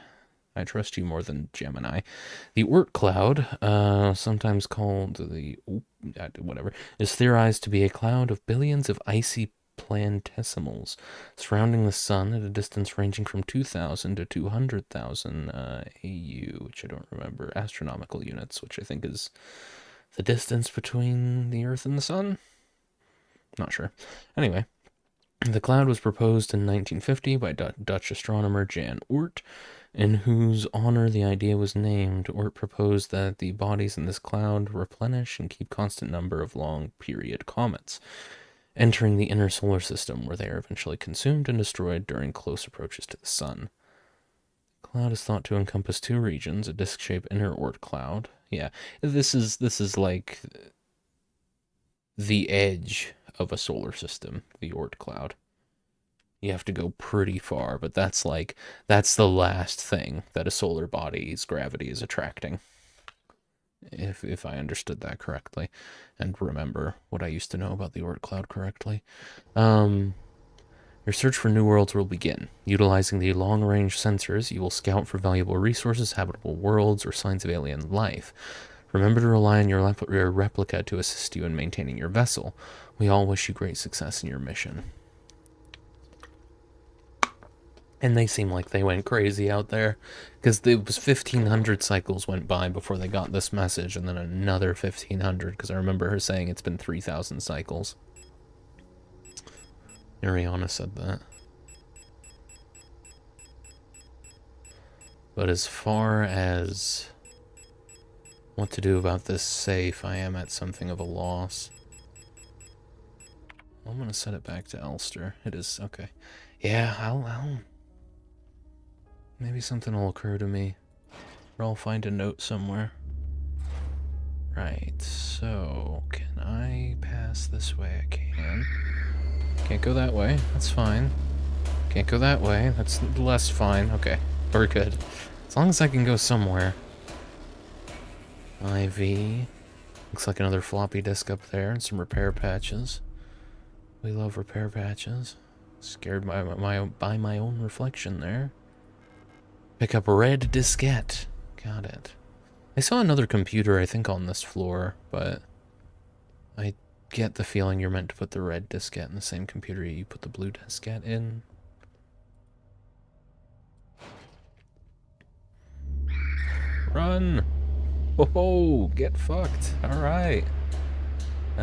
I trust you more than Gemini. The Oort Cloud, sometimes called the... whatever, is theorized to be a cloud of billions of icy planetesimals surrounding the sun at a distance ranging from 2,000 to 200,000 AU, which I don't remember, astronomical units, which I think is the distance between the Earth and the sun? Not sure. Anyway, the cloud was proposed in 1950 by Dutch astronomer Jan Oort, in whose honor the idea was named. Oort proposed that the bodies in this cloud replenish and keep constant number of long-period comets, entering the inner solar system, where they are eventually consumed and destroyed during close approaches to the sun. The cloud is thought to encompass two regions, a disc-shaped inner Oort cloud. Yeah, this is like the edge of a solar system, the Oort cloud. You have to go pretty far, but that's the last thing that a solar body's gravity is attracting. If I understood that correctly, and remember what I used to know about the Oort cloud correctly. Your search for new worlds will begin. Utilizing the long-range sensors, you will scout for valuable resources, habitable worlds, or signs of alien life. Remember to rely on your replica to assist you in maintaining your vessel. We all wish you great success in your mission. And they seem like they went crazy out there, because it was 1,500 cycles went by before they got this message, and then another 1,500, because I remember her saying it's been 3,000 cycles. Ariana said that. But as far as what to do about this safe, I am at something of a loss. I'm gonna set it back to Elster. It is, okay. Yeah, I'll maybe something will occur to me, or I'll find a note somewhere. Right, so can I pass this way? I can. Can't go that way, that's fine. Can't go that way, that's less fine. Okay, we're good. As long as I can go somewhere. IV. Looks like another floppy disk up there, and some repair patches. We love repair patches. Scared by my own reflection there. Pick up red diskette. Got it. I saw another computer, I think, on this floor, but I get the feeling you're meant to put the red diskette in the same computer you put the blue diskette in. Run! Whoa, get fucked. Alright. I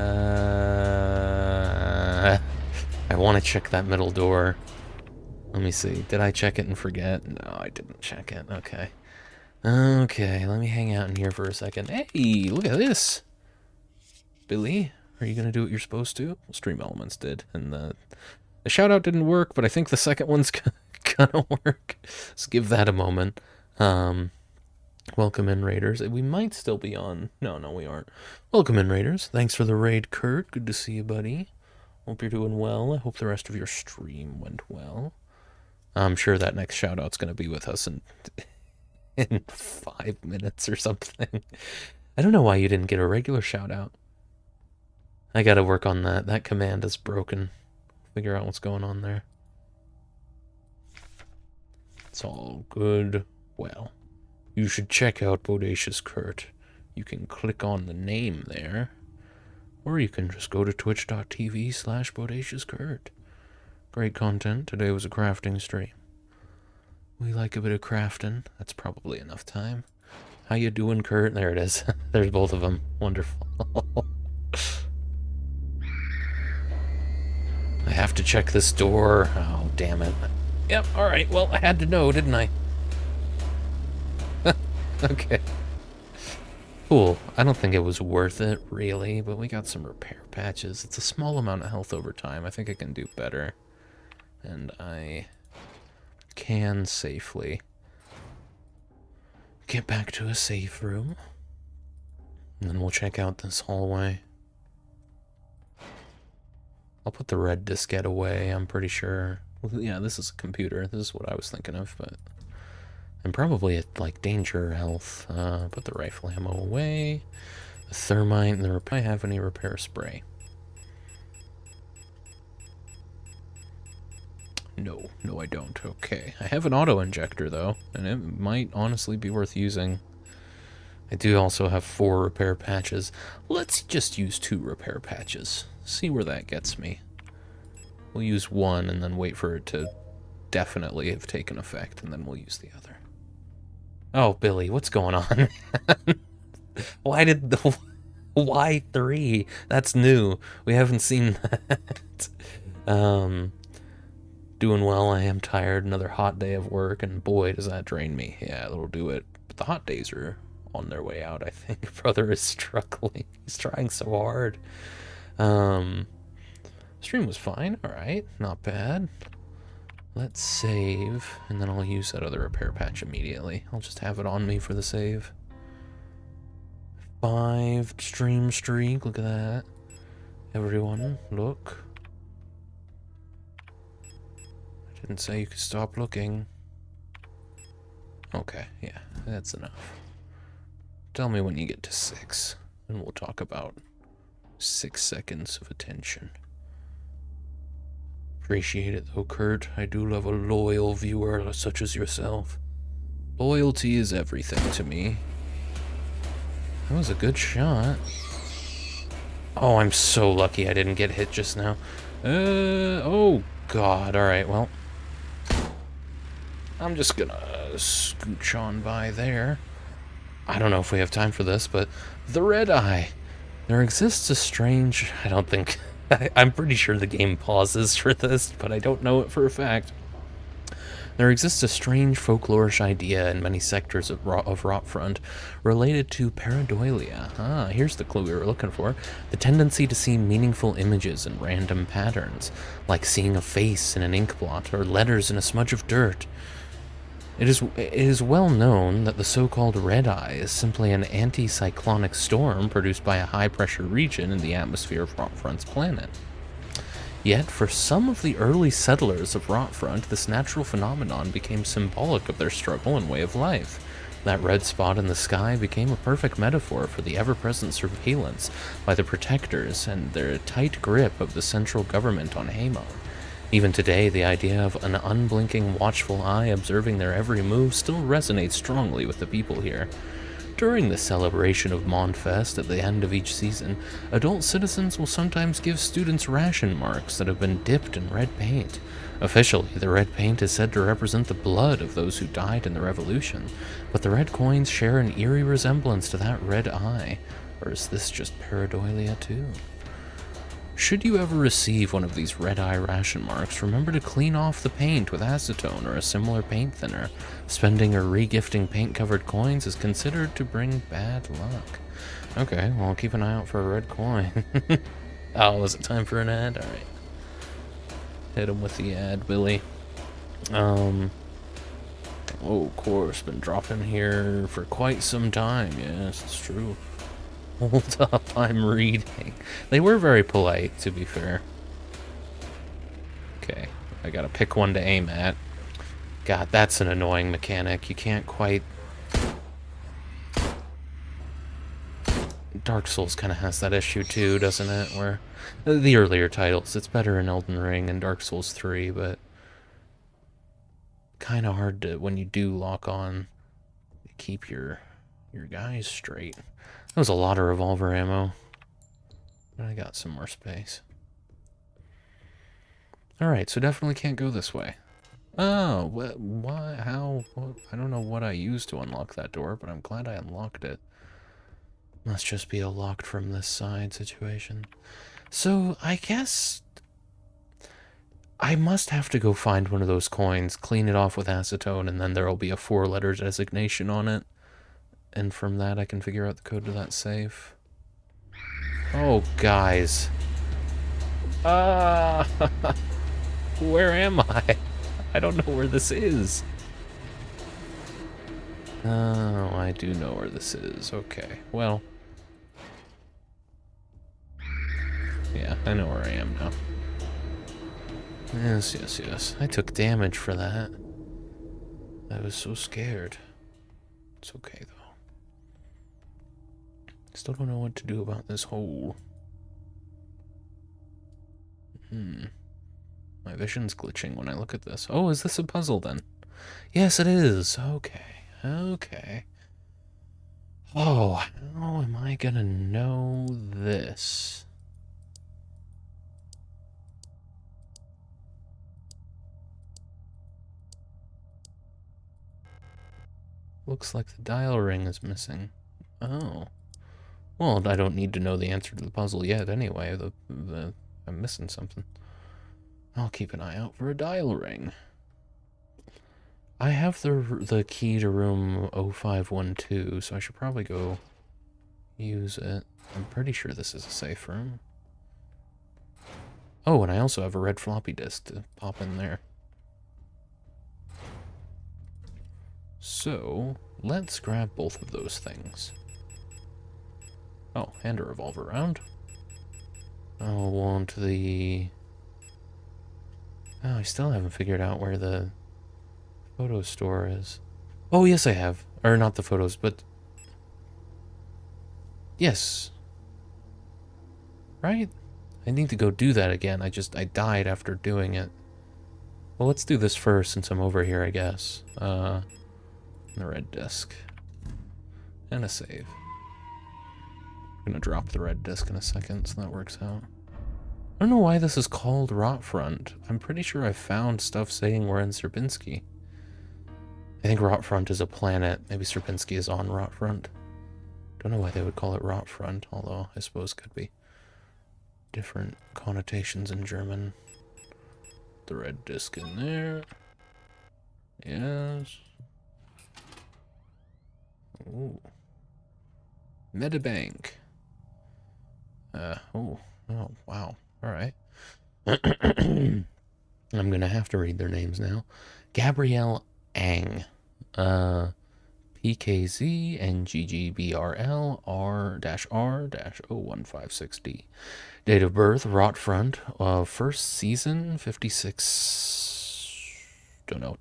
want to check that middle door. Let me see. Did I check it and forget? No, I didn't check it. Okay. Okay, let me hang out in here for a second. Hey, look at this. Billy, are you going to do what you're supposed to? Well, Stream Elements did. And the shout-out didn't work, but I think the second one's gonna work. Let's give that a moment. Welcome in, Raiders. We might still be on. No, we aren't. Welcome in, Raiders. Thanks for the raid, Kurt. Good to see you, buddy. Hope you're doing well. I hope the rest of your stream went well. I'm sure that next shout-out's going to be with us in 5 minutes or something. I don't know why you didn't get a regular shout-out. I got to work on that. That command is broken. Figure out what's going on there. It's all good. Well, you should check out Bodacious Kurt. You can click on the name there. Or you can just go to twitch.tv/BodaciousKurt. Great content. Today was a crafting stream. We like a bit of crafting. That's probably enough time. How you doing, Kurt? There it is. There's both of them. Wonderful. I have to check this door. Oh, damn it. Yep, alright. Well, I had to know, didn't I? Okay. Cool. I don't think it was worth it, really, but we got some repair patches. It's a small amount of health over time. I think I can do better. And I can safely get back to a safe room. And then we'll check out this hallway. I'll put the red diskette away, I'm pretty sure. Well, yeah, this is a computer. This is what I was thinking of, but... And probably at, like, danger health. Put the rifle ammo away. The thermite and the repair... I have any repair spray? No, I don't. Okay. I have an auto-injector, though, and it might honestly be worth using. I do also have 4 repair patches. Let's just use 2 repair patches. See where that gets me. We'll use 1 and then wait for it to definitely have taken effect, and then we'll use the other. Oh, Billy, what's going on? Why did the... Why 3? That's new. We haven't seen that. Doing well. I am tired. Another hot day of work, and boy, does that drain me. Yeah, it'll do it. But the hot days are on their way out, I think. Brother is struggling. He's trying so hard. Stream was fine. Alright, not bad. Let's save, and then I'll use that other repair patch immediately. I'll just have it on me for the save. 5 stream streak, look at that. Everyone, look. I didn't say you could stop looking. Okay, yeah, that's enough. Tell me when you get to 6, and we'll talk about 6 seconds of attention. Appreciate it though, Kurt. I do love a loyal viewer such as yourself. Loyalty is everything to me. That was a good shot. Oh, I'm so lucky I didn't get hit just now. Oh god, alright, well. I'm just gonna scooch on by there. I don't know if we have time for this, but the red eye. There exists a strange... I don't think... I'm pretty sure the game pauses for this, but I don't know it for a fact. There exists a strange folklorish idea in many sectors of Rotfront related to pareidolia. Ah, here's the clue we were looking for. The tendency to see meaningful images in random patterns, like seeing a face in an ink blot or letters in a smudge of dirt. It is well known that the so-called red eye is simply an anticyclonic storm produced by a high-pressure region in the atmosphere of Rotfront's planet. Yet, for some of the early settlers of Rotfront, this natural phenomenon became symbolic of their struggle and way of life. That red spot in the sky became a perfect metaphor for the ever-present surveillance by the protectors and their tight grip of the central government on Hamo. Even today, the idea of an unblinking, watchful eye observing their every move still resonates strongly with the people here. During the celebration of Monfest at the end of each season, adult citizens will sometimes give students ration marks that have been dipped in red paint. Officially, the red paint is said to represent the blood of those who died in the Revolution, but the red coins share an eerie resemblance to that red eye. Or is this just pareidolia too? Should you ever receive one of these red-eye ration marks, remember to clean off the paint with acetone or a similar paint thinner. Spending or re-gifting paint-covered coins is considered to bring bad luck. Okay, well, keep an eye out for a red coin. Oh, is it time for an ad? Alright. Hit him with the ad, Billy. Oh, of course, been dropping here for quite some time. Yes, it's true. Hold up, I'm reading. They were very polite, to be fair. Okay, I gotta pick one to aim at. God, that's an annoying mechanic. You can't quite... Dark Souls kind of has that issue too, doesn't it? Where the earlier titles, it's better in Elden Ring and Dark Souls 3, but kind of hard to, when you do lock on, keep your guys straight. That was a lot of revolver ammo. But I got some more space. Alright, so definitely can't go this way. Oh, why, how, what, I don't know what I used to unlock that door, but I'm glad I unlocked it. Must just be a locked from this side situation. So, I guess I must have to go find one of those coins, clean it off with acetone, and then there'll be a 4-letter designation on it. and from that I can figure out the code to that safe. Oh, guys. Ah! Where am I? I don't know where this is. Oh, I do know where this is. Okay, well. Yeah, I know where I am now. Yes, yes, yes. I took damage for that. I was so scared. It's okay, though. Still don't know what to do about this hole. My vision's glitching when I look at this. Oh, is this a puzzle, then? Yes, it is. Okay, okay. Oh, how am I gonna know this? Looks like the dial ring is missing. Oh. Well, I don't need to know the answer to the puzzle yet anyway. I'm missing something. I'll keep an eye out for a dial ring. I have the key to room 0512, so I should probably go use it. I'm pretty sure this is a safe room. Oh, and I also have a red floppy disk to pop in there. So, let's grab both of those things. Oh, and a revolver round. I'll want the... Oh, I still haven't figured out where the photo store is. Oh, yes, I have. Or not the photos, but... Yes. Right? I need to go do that again. I died after doing it. Well, let's do this first since I'm over here, I guess. The red disc. And a save. I'm gonna drop the red disc in a second, so that works out. I don't know why this is called Rotfront. I'm pretty sure I found stuff saying we're in Sierpinski. I think Rotfront is a planet. Maybe Sierpinski is on Rotfront. Don't know why they would call it Rotfront, although I suppose could be different connotations in German. The red disc in there. Yes. Ooh. Medibank. Oh, wow. Alright. I'm gonna have to read their names now. Gabrielle Ang. PKZ NGGBRL R-R-0-156D. Date of birth, Rotfront. First season, 56... Don't know,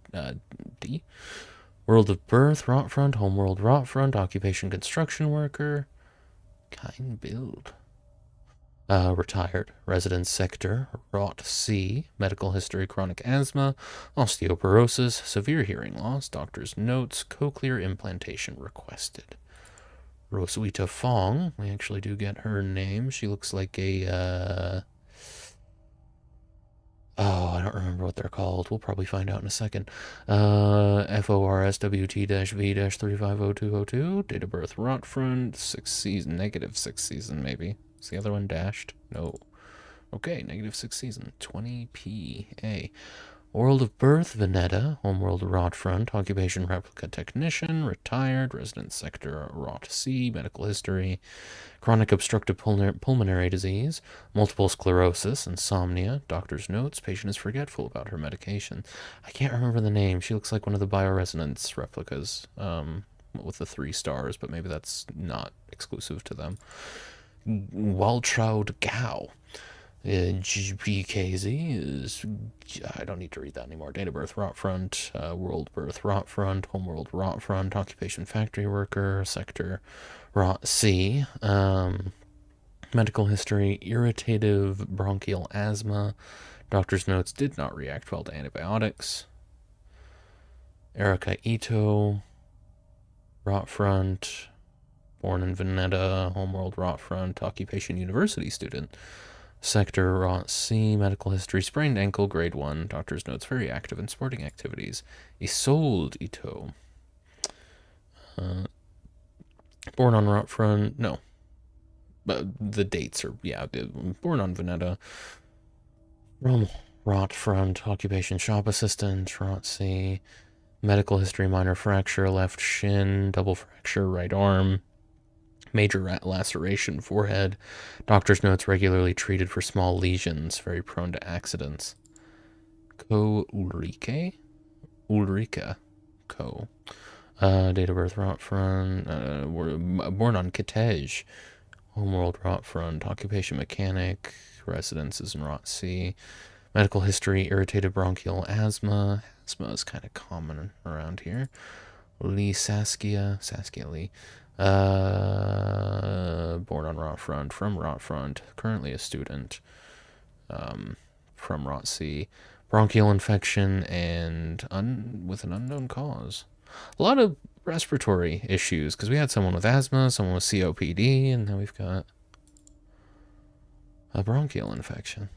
D. World of birth, Rotfront. Homeworld, Rotfront. Occupation, construction worker. Kind build. Retired. Residence sector, Rot C. Medical history, chronic asthma, osteoporosis, severe hearing loss, doctor's notes, cochlear implantation requested. Roswitha Fong. We actually do get her name. She looks like a, oh, I don't remember what they're called. We'll probably find out in a second. FORSWT-V-3502002. Date of birth, Rotfront. 6 season, -6 season, maybe. Is the other one dashed? No. Okay, -6 season. 20PA. World of birth, Veneta. Homeworld, Rotfront. Occupation, replica technician. Retired. Residence sector, Rot C. Medical history. Chronic obstructive pulmonary disease. Multiple sclerosis. Insomnia. Doctor's notes. Patient is forgetful about her medication. I can't remember the name. She looks like one of the bioresonance replicas. With the 3 stars, but maybe that's not exclusive to them. Waltraud Gao. GPKZ is... I don't need to read that anymore. Date of birth, Rotfront. World birth, Rotfront. Homeworld, Rotfront. Occupation, factory worker. Sector, Rot C. Medical history, irritative bronchial asthma. Doctor's notes, did not react well to antibiotics. Erica Ito. Rotfront. Born in Veneta, Homeworld, Rotfront, Occupation, University student. Sector, Rot C, medical history, sprained ankle, grade 1. Doctor's notes, very active in sporting activities. Isolde Ito. Born on Rotfront, no. But the dates are, yeah, born on Veneta. From Rotfront, Occupation, shop assistant, Rot C. Medical history, minor fracture, left shin, double fracture, right arm, major laceration, forehead. Doctor's notes, regularly treated for small lesions, very prone to accidents. Co Ulrike? Ulrika. Co. Date of birth, Rotfront. Born on Kitej. Homeworld, Rotfront. Occupation, mechanic. Residences in Rotsea. Medical history, irritated bronchial asthma. Asthma is kind of common around here. Lee Saskia Lee. Born on Rotfront, from Rotfront, currently a student from Rotsea. Bronchial infection and with an unknown cause. A lot of respiratory issues, because we had someone with asthma, someone with COPD, and now we've got a bronchial infection.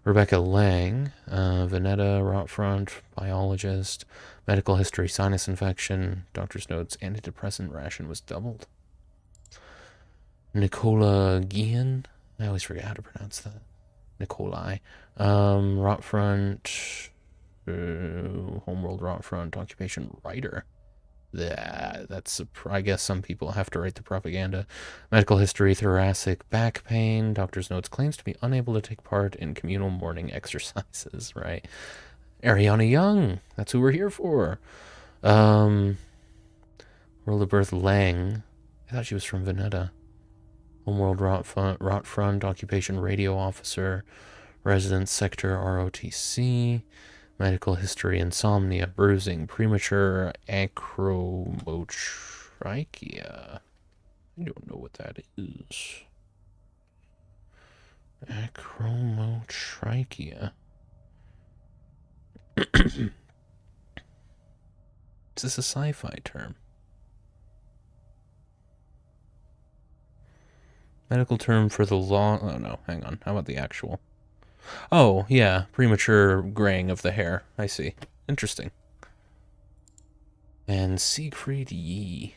Rebecca Lang, Veneta, Rotfront, biologist, medical history, sinus infection, doctor's notes, antidepressant ration was doubled. Nicola Guillen, I always forget how to pronounce that. Nikolai, Rotfront, Homeworld, Rotfront, occupation, writer. That's I guess some people have to write the propaganda. Medical history, thoracic back pain. Doctor's notes, claims to be unable to take part in communal morning exercises. Right, Ariana Young. That's who we're here for. World of birth, Lang. I thought she was from Veneta. Homeworld, Rotfront, occupation, radio officer, residence sector, ROTC. Medical history, insomnia, bruising, premature acromotrachea. I don't know what that is. Acromotrachea. Is this a sci-fi term? Medical term for the law. Oh no, hang on. How about the actual? Oh, yeah, premature graying of the hair. I see. Interesting. And Siegfried Yee.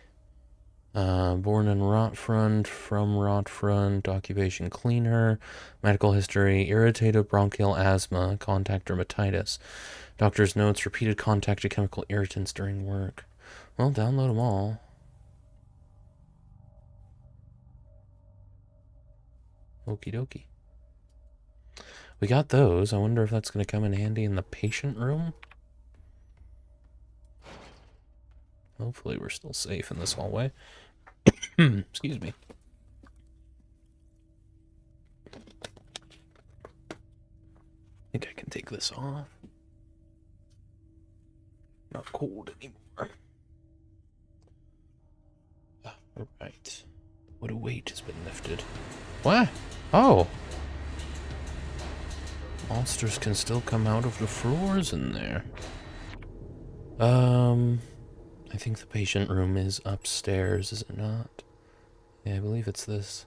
Born in Rotfront, from Rotfront, occupation cleaner, medical history, irritated bronchial asthma, contact dermatitis. Doctor's notes, repeated contact to chemical irritants during work. Well, download them all. Okie dokie. We got those. I wonder if that's going to come in handy in the patient room. Hopefully we're still safe in this hallway. Excuse me. I think I can take this off. Not cold anymore. Alright. What a weight has been lifted. What? Oh! Monsters can still come out of the floors in there. I think the patient room is upstairs, is it not? Yeah, I believe it's this.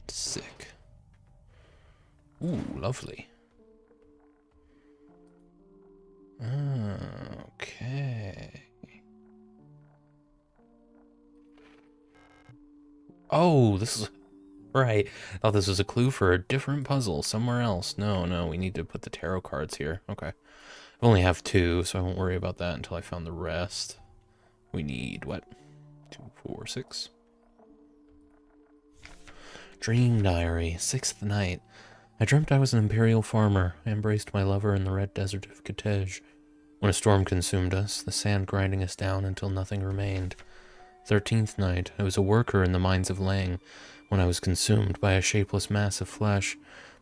Sick. Ooh, lovely. Okay. Oh, this is... Right. I thought this was a clue for a different puzzle somewhere else. No, we need to put the tarot cards here. Okay. I only have 2, so I won't worry about that until I found the rest. We need, what? 2, 4, 6. Dream diary, 6th night. I dreamt I was an imperial farmer. I embraced my lover in the red desert of Kitej. When a storm consumed us, the sand grinding us down until nothing remained. 13th night, I was a worker in the mines of Lang, when I was consumed by a shapeless mass of flesh,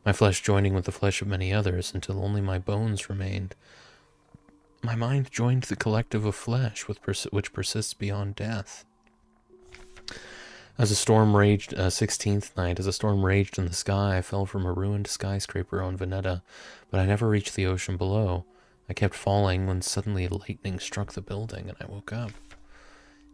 my flesh joining with the flesh of many others until only my bones remained. My mind joined the collective of flesh which persists beyond death. As a storm raged, 16th night, as a storm raged in the sky, I fell from a ruined skyscraper on Veneta, but I never reached the ocean below. I kept falling when suddenly lightning struck the building and I woke up.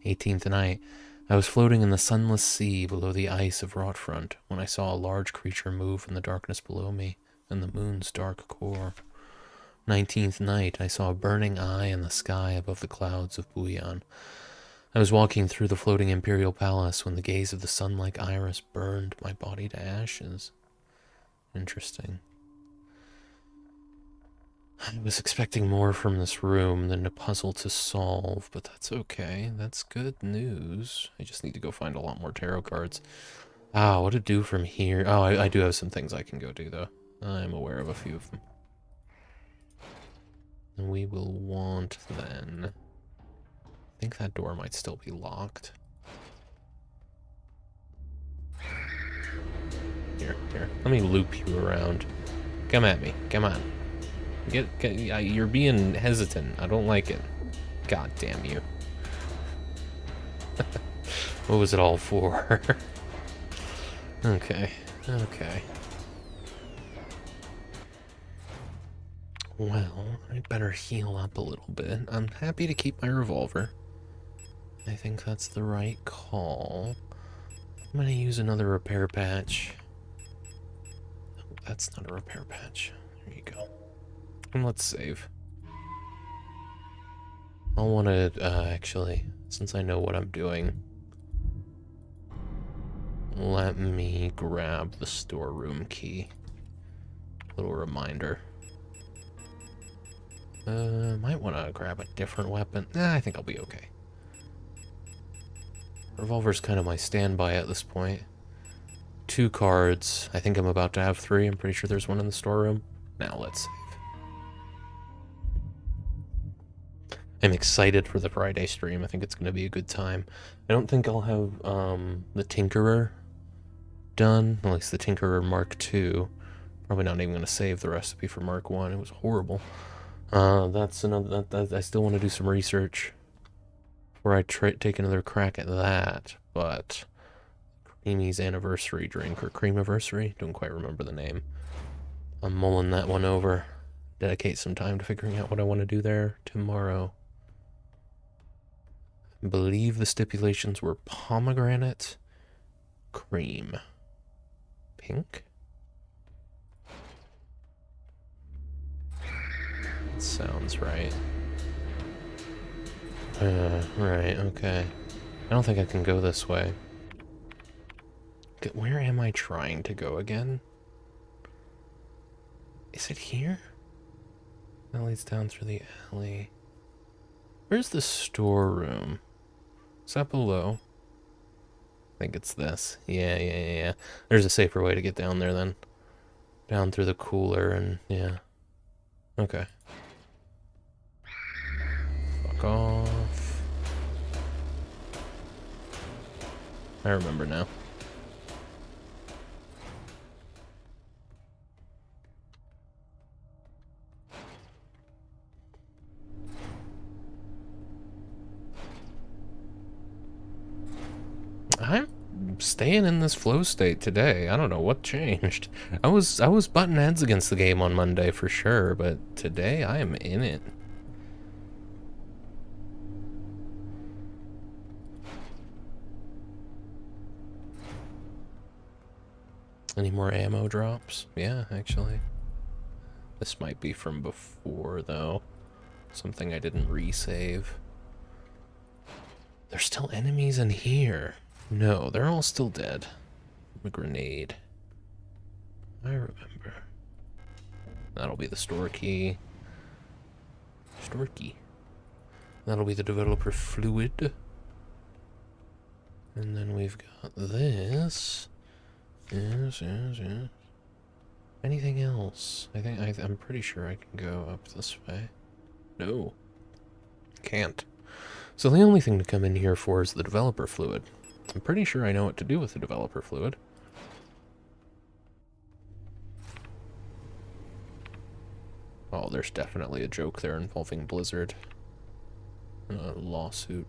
18th night, I was floating in the sunless sea below the ice of Rotfront when I saw a large creature move in the darkness below me and the moon's dark core. 19th night, I saw a burning eye in the sky above the clouds of Buyan. I was walking through the floating Imperial Palace when the gaze of the sun-like iris burned my body to ashes. Interesting. I was expecting more from this room than a puzzle to solve, but that's okay. That's good news. I just need to go find a lot more tarot cards. Ah, what to do from here? Oh, I do have some things I can go do, though. I'm aware of a few of them. And we will want, then... I think that door might still be locked. Here. Let me loop you around. Come at me. Come on. You're being hesitant. I don't like it. God damn you. What was it all for? Okay. Well, I better heal up a little bit. I'm happy to keep my revolver. I think that's the right call. I'm gonna use another repair patch. Oh, that's not a repair patch. There you go. And let's save. I'll want to, actually, since I know what I'm doing, let me grab the storeroom key. Little reminder. Might want to grab a different weapon. Nah, I think I'll be okay. Revolver's kind of my standby at this point. 2 cards. I think I'm about to have 3. I'm pretty sure there's one in the storeroom. Now let's save. I'm excited for the Friday stream. I think it's going to be a good time. I don't think I'll have the Tinkerer done. At least the Tinkerer Mark II. Probably not even going to save the recipe for Mark 1. It was horrible. That's another. I still want to do some research before I take another crack at that. But Creamy's anniversary drink, or Creamiversary, don't quite remember the name. I'm mulling that one over. Dedicate some time to figuring out what I want to do there tomorrow. I believe the stipulations were pomegranate, cream, pink. That sounds right. Right, okay. I don't think I can go this way. Where am I trying to go again? Is it here? That leads down through the alley. Where's the storeroom? Is that below? I think it's this. Yeah. There's a safer way to get down there then. Down through the cooler and yeah. Okay. Fuck off. I remember now. I'm staying in this flow state today. I don't know what changed. I was butting heads against the game on Monday for sure, but today I am in it. Any more ammo drops? Yeah, actually. This might be from before, though. Something I didn't resave. There's still enemies in here. No, they're all still dead. A grenade. I remember. That'll be the store key. Store key. That'll be the developer fluid. And then we've got this. Yes. Anything else? I'm pretty sure I can go up this way. No. Can't. So the only thing to come in here for is the developer fluid. I'm pretty sure I know what to do with the developer fluid. Oh, there's definitely a joke there involving Blizzard. A lawsuit.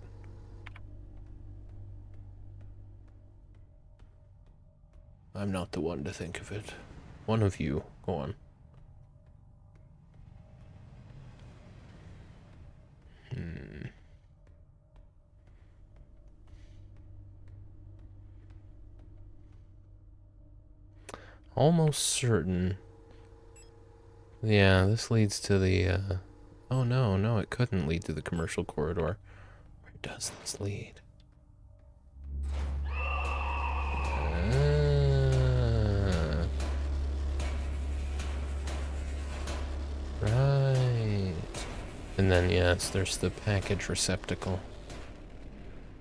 I'm not the one to think of it. One of you. Go on. Almost certain. Yeah, this leads to the, oh no, it couldn't lead to the commercial corridor. does this lead? Right. And then, yes, there's the package receptacle.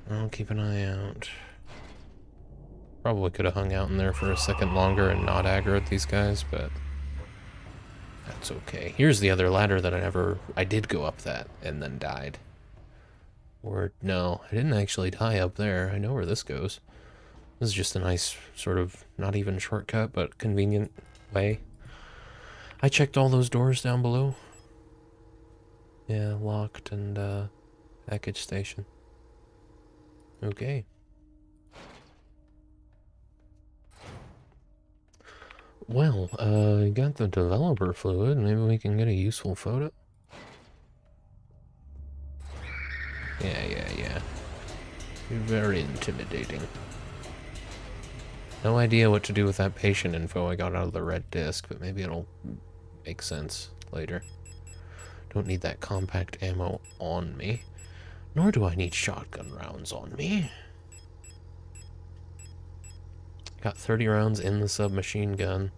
I'll keep an eye out. Probably could have hung out in there for a second longer and not aggroed these guys, but that's okay. Here's the other ladder that I did go up that and then died. Or, no, I didn't actually die up there. I know where this goes. This is just a nice sort of, not even shortcut, but convenient way. I checked all those doors down below. Yeah, locked and, package station. Okay. Well, got the developer fluid. Maybe we can get a useful photo. Yeah. You're very intimidating. No idea what to do with that patient info I got out of the red disc, but maybe it'll make sense later. Don't need that compact ammo on me. Nor do I need shotgun rounds on me. Got 30 rounds in the submachine gun.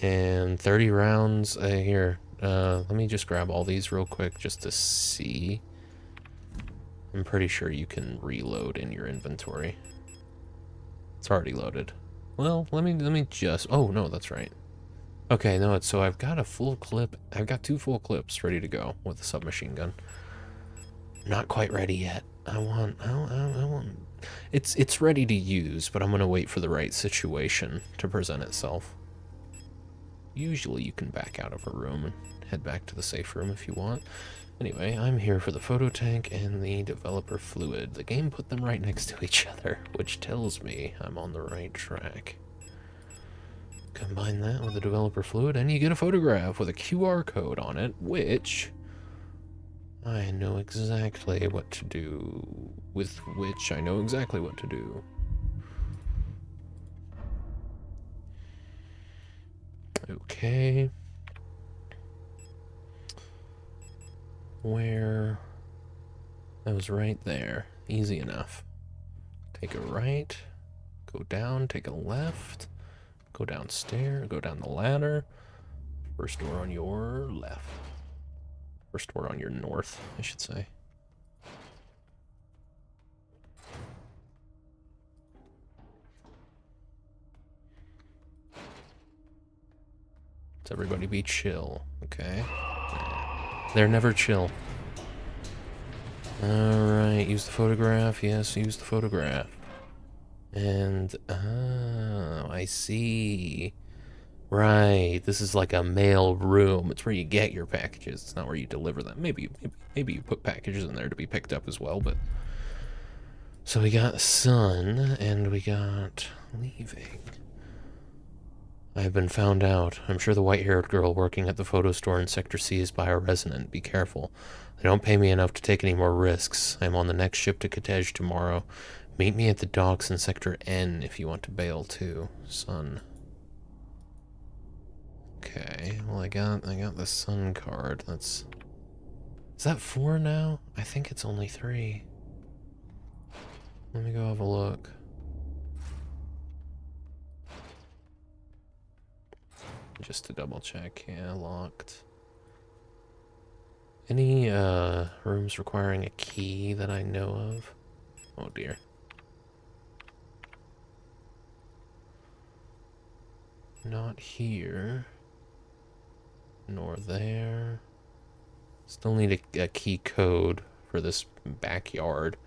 And 30 rounds here. Let me just grab all these real quick just to see. I'm pretty sure you can reload in your inventory. It's already loaded. Well, let me just... Oh, no, that's right. Okay, no, so I've got a full clip. I've got 2 full clips ready to go with the submachine gun. Not quite ready yet. I want... It's ready to use, but I'm gonna wait for the right situation to present itself. Usually you can back out of a room and head back to the safe room if you want. Anyway, I'm here for the photo tank and the developer fluid. The game put them right next to each other, which tells me I'm on the right track. Combine that with the developer fluid and you get a photograph with a QR code on it, which I know exactly what to do. With which I know exactly what to do. Okay. Where? That was right there. Easy enough. Take a right. Go down. Take a left. Go downstairs. Go down the ladder. First door on your left. First door on your north, I should say. Let's everybody be chill, okay? They're never chill. Alright, use the photograph. Yes, use the photograph. And, oh, I see. Right, this is like a mail room. It's where you get your packages. It's not where you deliver them. Maybe you put packages in there to be picked up as well, but... So we got son, and we got leaving. I have been found out. I'm sure the white-haired girl working at the photo store in Sector C is bioresonant. Be careful. They don't pay me enough to take any more risks. I'm on the next ship to Kitej tomorrow. Meet me at the docks in Sector N if you want to bail too, son. Okay, well I got the sun card. Is that 4 now? I think it's only 3. Let me go have a look. Just to double check. Yeah, locked. Any rooms requiring a key that I know of? Oh dear. Not here. Nor there. Still need a key code for this backyard.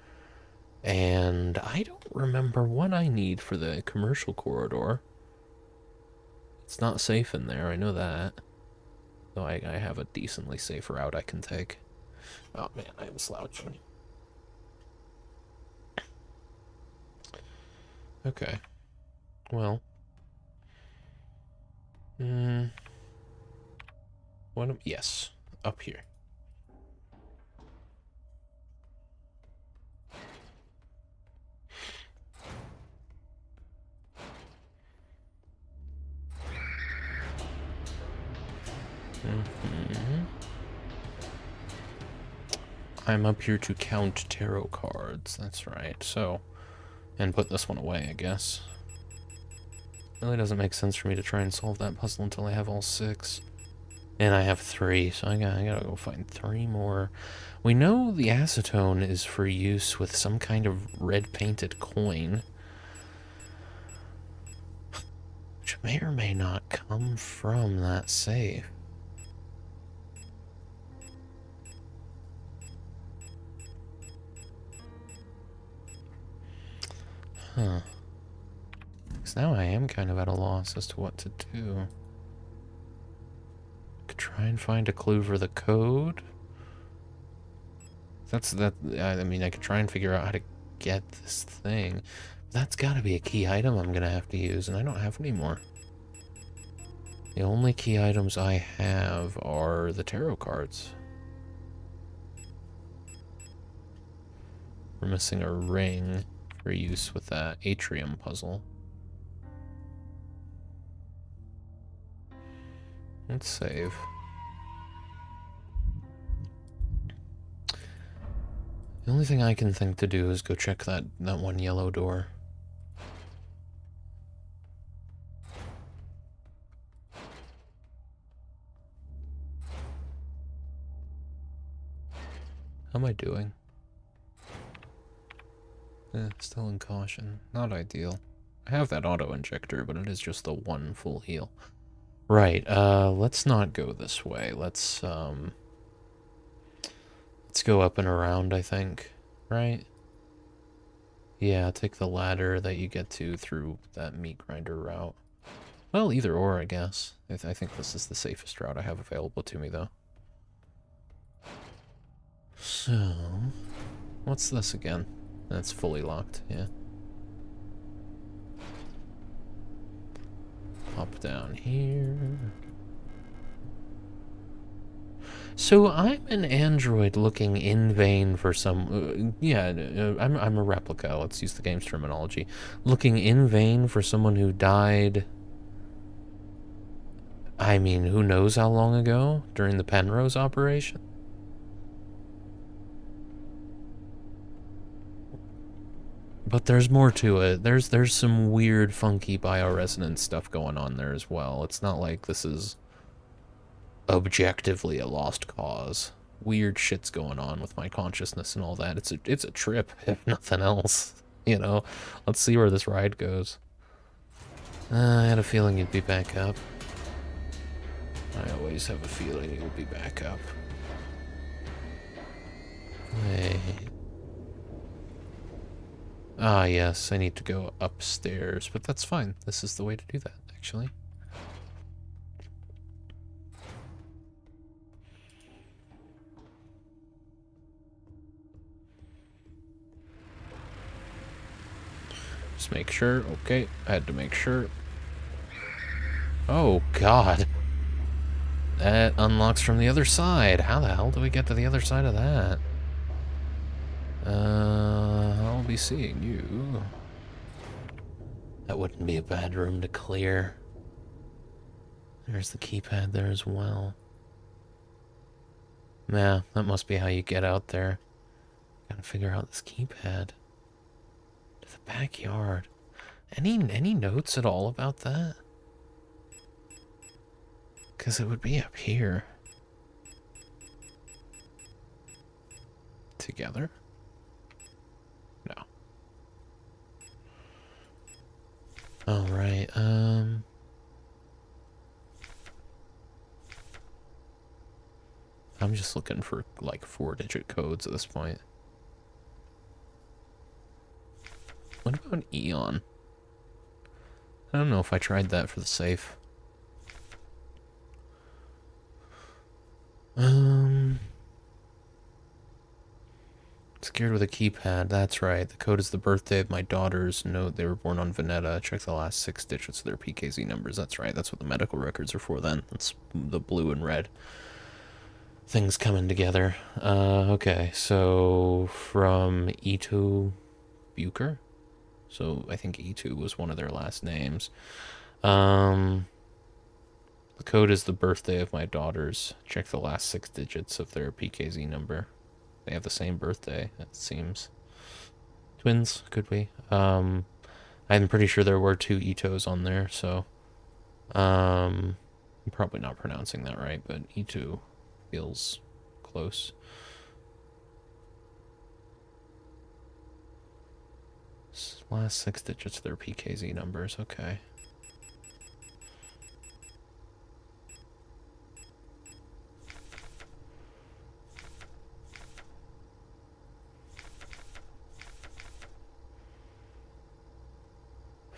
And I don't remember what I need for the commercial corridor. It's not safe in there, I know that. Though I have a decently safe route I can take. Oh man, I am slouching. Okay. Well. Yes, up here. I'm up here to count tarot cards. That's right. So, and put this one away, I guess. Really doesn't make sense for me to try and solve that puzzle until I have all 6. And I have 3, so I gotta go find 3 more. We know the acetone is for use with some kind of red painted coin, which may or may not come from that safe. Huh. Because now I am kind of at a loss as to what to do. Could try and find a clue for the code. I mean, I could try and figure out how to get this thing. That's gotta be a key item I'm gonna have to use, and I don't have any more. The only key items I have are the tarot cards. We're missing a ring for use with that atrium puzzle. Let's save. The only thing I can think to do is go check that one yellow door. How am I doing? Still in caution. Not ideal. I have that auto injector, but it is just the one full heal. Right, let's not go this way. Let's go up and around, I think. Right? Yeah, take the ladder that you get to through that meat grinder route. Well, either or, I guess. I think this is the safest route I have available to me, though. So, what's this again? That's fully locked, yeah. Hop down here. So I'm an android looking in vain for some... I'm a replica, let's use the game's terminology. Looking in vain for someone who died... I mean, who knows how long ago? During the Penrose operation? But there's more to it. There's some weird, funky bioresonance stuff going on there as well. It's not like this is objectively a lost cause. Weird shit's going on with my consciousness and all that. It's a trip, if nothing else. You know? Let's see where this ride goes. I had a feeling you'd be back up. I always have a feeling you'll be back up. Wait. Ah, yes, I need to go upstairs, but that's fine. This is the way to do that, actually. Just make sure. Okay, I had to make sure. Oh, God. That unlocks from the other side. How the hell do we get to the other side of that? I'll be seeing you. That wouldn't be a bad room to clear. There's the keypad there as well. Yeah, that must be how you get out there. Gotta figure out this keypad. To the backyard. Any notes at all about that? Because it would be up here. Together? No. Alright, I'm just looking for, like, 4-digit codes at this point. What about Eon? I don't know if I tried that for the safe. Scared with a keypad, that's right. The code is the birthday of my daughters. Note they were born on Veneta. Check the last 6 digits of their PKZ numbers. That's right, that's what the medical records are for then. That's the blue and red things coming together. Okay, so from E2 Bucher? So I think E2 was one of their last names. The code is the birthday of my daughters. Check the last 6 digits of their PKZ number. They have the same birthday, it seems. Twins, could be. I'm pretty sure there were 2 Itos on there, so I'm probably not pronouncing that right, but Ito feels close. Last 6 digits of their PKZ numbers, okay.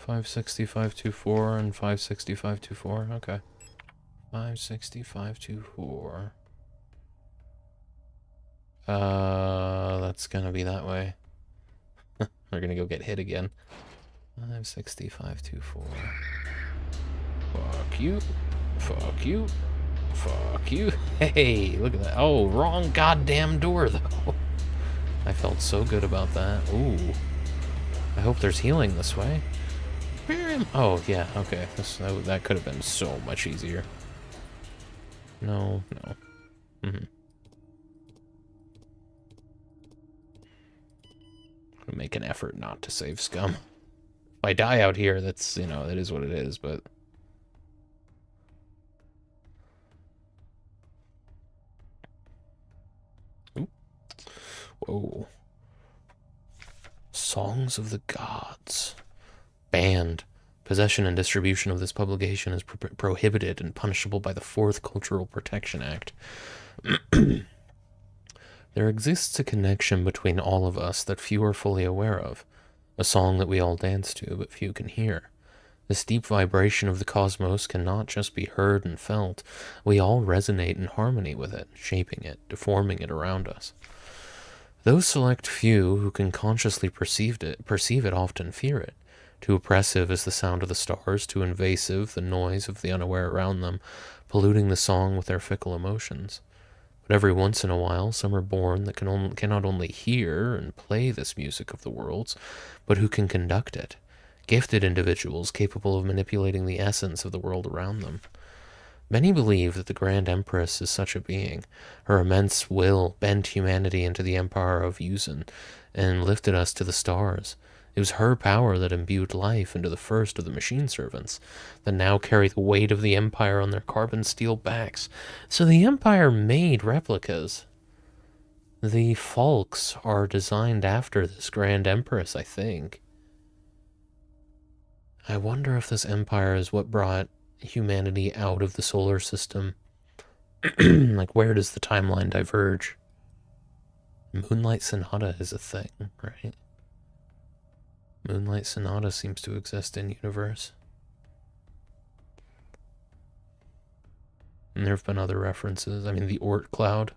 $56524 and $56524, okay. $56524. That's gonna be that way. We're gonna go get hit again. 56524. Fuck you. Fuck you. Fuck you. Hey, look at that. Oh, wrong goddamn door, though. I felt so good about that. Ooh. I hope there's healing this way. Oh, yeah, okay. That could have been so much easier. No, no. Mm-hmm. I'm gonna make an effort not to save scum. If I die out here, that's, you know, that is what it is, but... Ooh. Whoa. Songs of the Gods. Banned. Possession and distribution of this publication is prohibited and punishable by the 4th Cultural Protection Act. There exists a connection between all of us that few are fully aware of. A song that we all dance to, but few can hear. This deep vibration of the cosmos cannot just be heard and felt. We all resonate in harmony with it, shaping it, deforming it around us. Those select few who can consciously perceive it often fear it. Too oppressive is the sound of the stars, too invasive the noise of the unaware around them, polluting the song with their fickle emotions. But every once in a while, some are born that cannot only hear and play this music of the worlds, but who can conduct it. Gifted individuals capable of manipulating the essence of the world around them. Many believe that the Grand Empress is such a being. Her immense will bent humanity into the empire of Yuzan and lifted us to the stars. It was her power that imbued life into the first of the machine servants, that now carry the weight of the Empire on their carbon steel backs. So the Empire made replicas. The Falks are designed after this Grand Empress, I think. I wonder if this Empire is what brought humanity out of the solar system. Like, where does the timeline diverge? Moonlight Sonata is a thing, right? Moonlight Sonata seems to exist in universe. And there have been other references. I mean, the Oort Cloud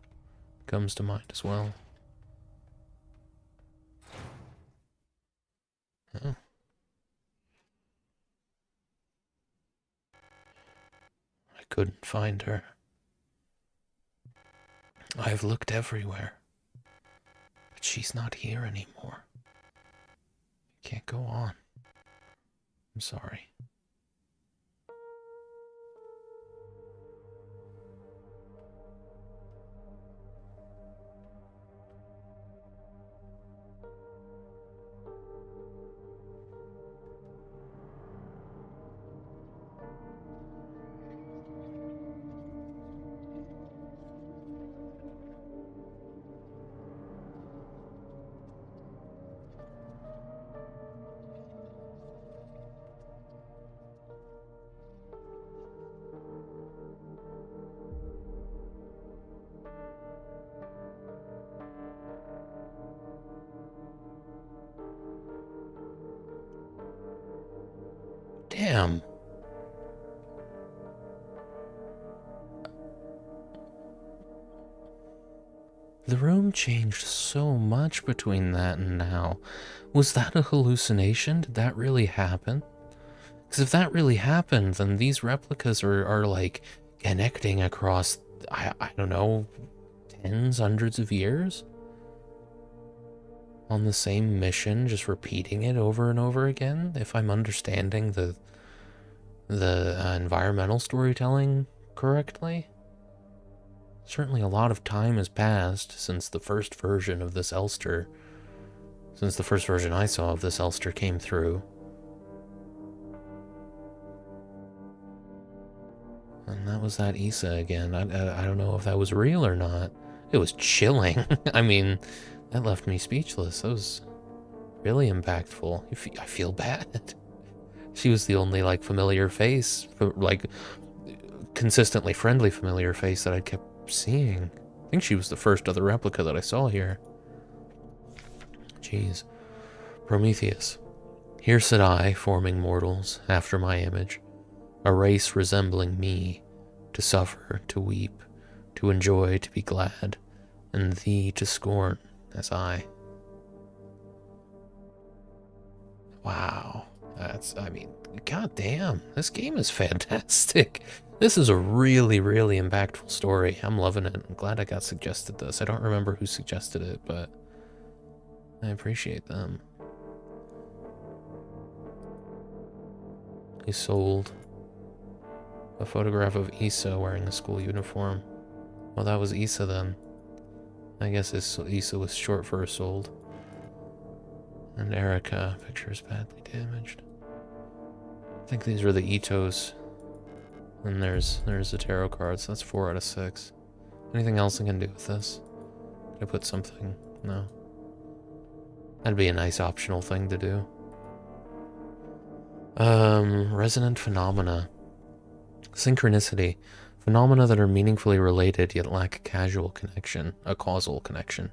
comes to mind as well. Oh. I couldn't find her. I've looked everywhere. But she's not here anymore. Can't go on. I'm sorry. Damn. The room changed so much between that and now. Was that a hallucination? Did that really happen? Because if that really happened, then these replicas are like connecting across, I don't know, tens, hundreds of years? On the same mission, just repeating it over and over again, if I'm understanding the environmental storytelling correctly. Certainly a lot of time has passed since the first version of this Elster, since the first version I saw of this Elster came through. And that was that Issa again. I don't know if that was real or not. It was chilling. I mean, that left me speechless. That was really impactful. I feel bad. She was the only, like, familiar face, like, consistently friendly familiar face that I kept seeing. I think she was the first other replica that I saw here. Jeez. Prometheus. Here sit I, forming mortals, after my image, a race resembling me, to suffer, to weep, to enjoy, to be glad, and thee to scorn, as I. Wow. I mean, goddamn, this game is fantastic. This is a really, really impactful story. I'm loving it. I'm glad I got suggested this. I don't remember who suggested it, but I appreciate them. He sold a photograph of Issa wearing a school uniform. Well, that was Issa then. I guess Issa was short for sold. And Erica, picture is badly damaged. I think these are the Itos. And there's the tarot cards. That's 4 out of 6. Anything else I can do with this? Can I put something? No. That'd be a nice optional thing to do. Resonant phenomena. Synchronicity. Phenomena that are meaningfully related yet lack a causal connection.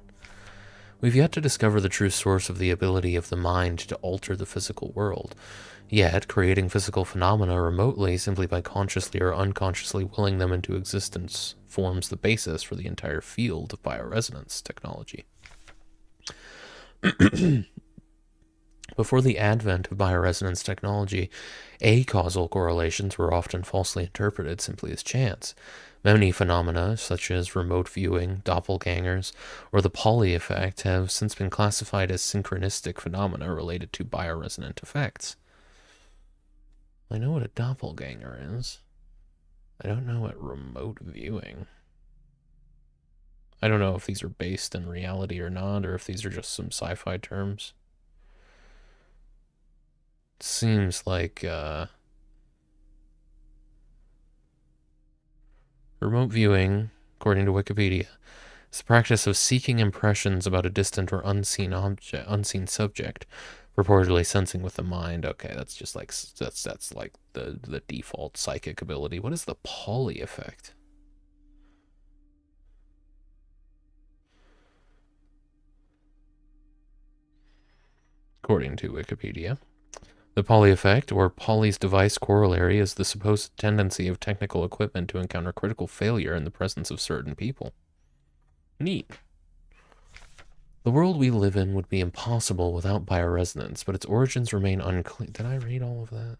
We've yet to discover the true source of the ability of the mind to alter the physical world. Yet, creating physical phenomena remotely simply by consciously or unconsciously willing them into existence forms the basis for the entire field of bioresonance technology. Before the advent of bioresonance technology, acausal correlations were often falsely interpreted simply as chance. Many phenomena, such as remote viewing, doppelgangers, or the Pauli effect, have since been classified as synchronistic phenomena related to bioresonant effects. I know what a doppelganger is. I don't know what remote viewing. I don't know if these are based in reality or not, or if these are just some sci-fi terms. It seems like, remote viewing, according to Wikipedia, is the practice of seeking impressions about a distant or unseen subject, purportedly sensing with the mind. Okay, that's just like that's like the default psychic ability. What is the Pauli effect? According to Wikipedia, the Pauli effect, or Pauli's device corollary, is the supposed tendency of technical equipment to encounter critical failure in the presence of certain people. Neat. The world we live in would be impossible without bioresonance, but its origins remain unclear. Did I read all of that?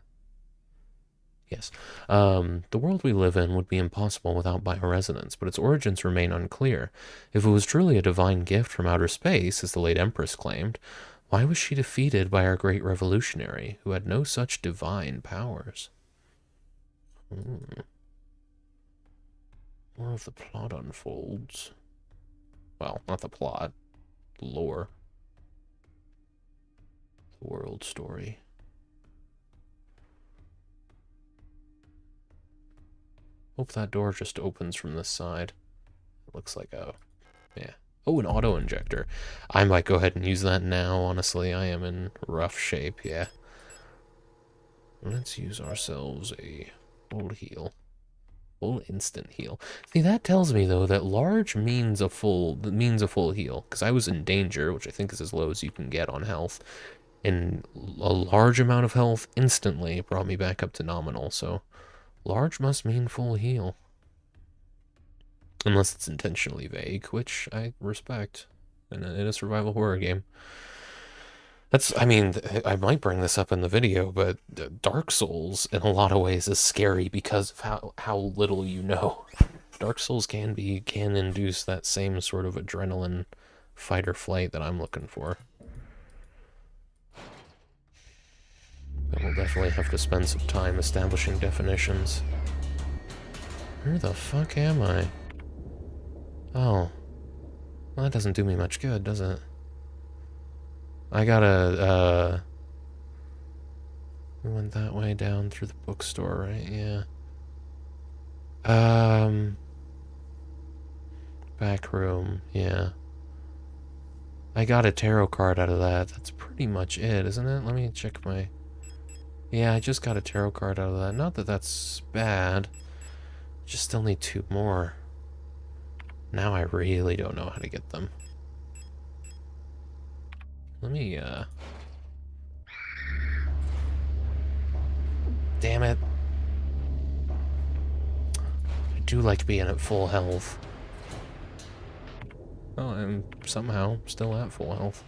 Yes. The world we live in would be impossible without bioresonance, but its origins remain unclear. If it was truly a divine gift from outer space, as the late Empress claimed, why was she defeated by our great revolutionary, who had no such divine powers? More of the plot unfolds. Well, not the plot. The lore. The world story. Hope that door just opens from this side. It looks like a... yeah. Oh, an auto-injector. I might go ahead and use that now, honestly. I am in rough shape, yeah. Let's use ourselves a full heal. Full instant heal. See, that tells me, though, that large means a full heal. Because I was in danger, which I think is as low as you can get on health. And a large amount of health instantly brought me back up to nominal, so... large must mean full heal. Unless it's intentionally vague, which I respect in a survival horror game. I mean, I might bring this up in the video, but Dark Souls, in a lot of ways, is scary because of how little you know. Dark Souls can induce that same sort of adrenaline fight or flight that I'm looking for. But we'll definitely have to spend some time establishing definitions. Where the fuck am I? Oh. Well, that doesn't do me much good, does it? I gotta, we went that way down through the bookstore, right? Yeah. Back room, yeah. I got a tarot card out of that. That's pretty much it, isn't it? Let me check my... Yeah, I just got a tarot card out of that. Not that that's bad. Just still need 2 more. Now I really don't know how to get them. Let me, Damn it. I do like being at full health. Oh, I'm somehow still at full health.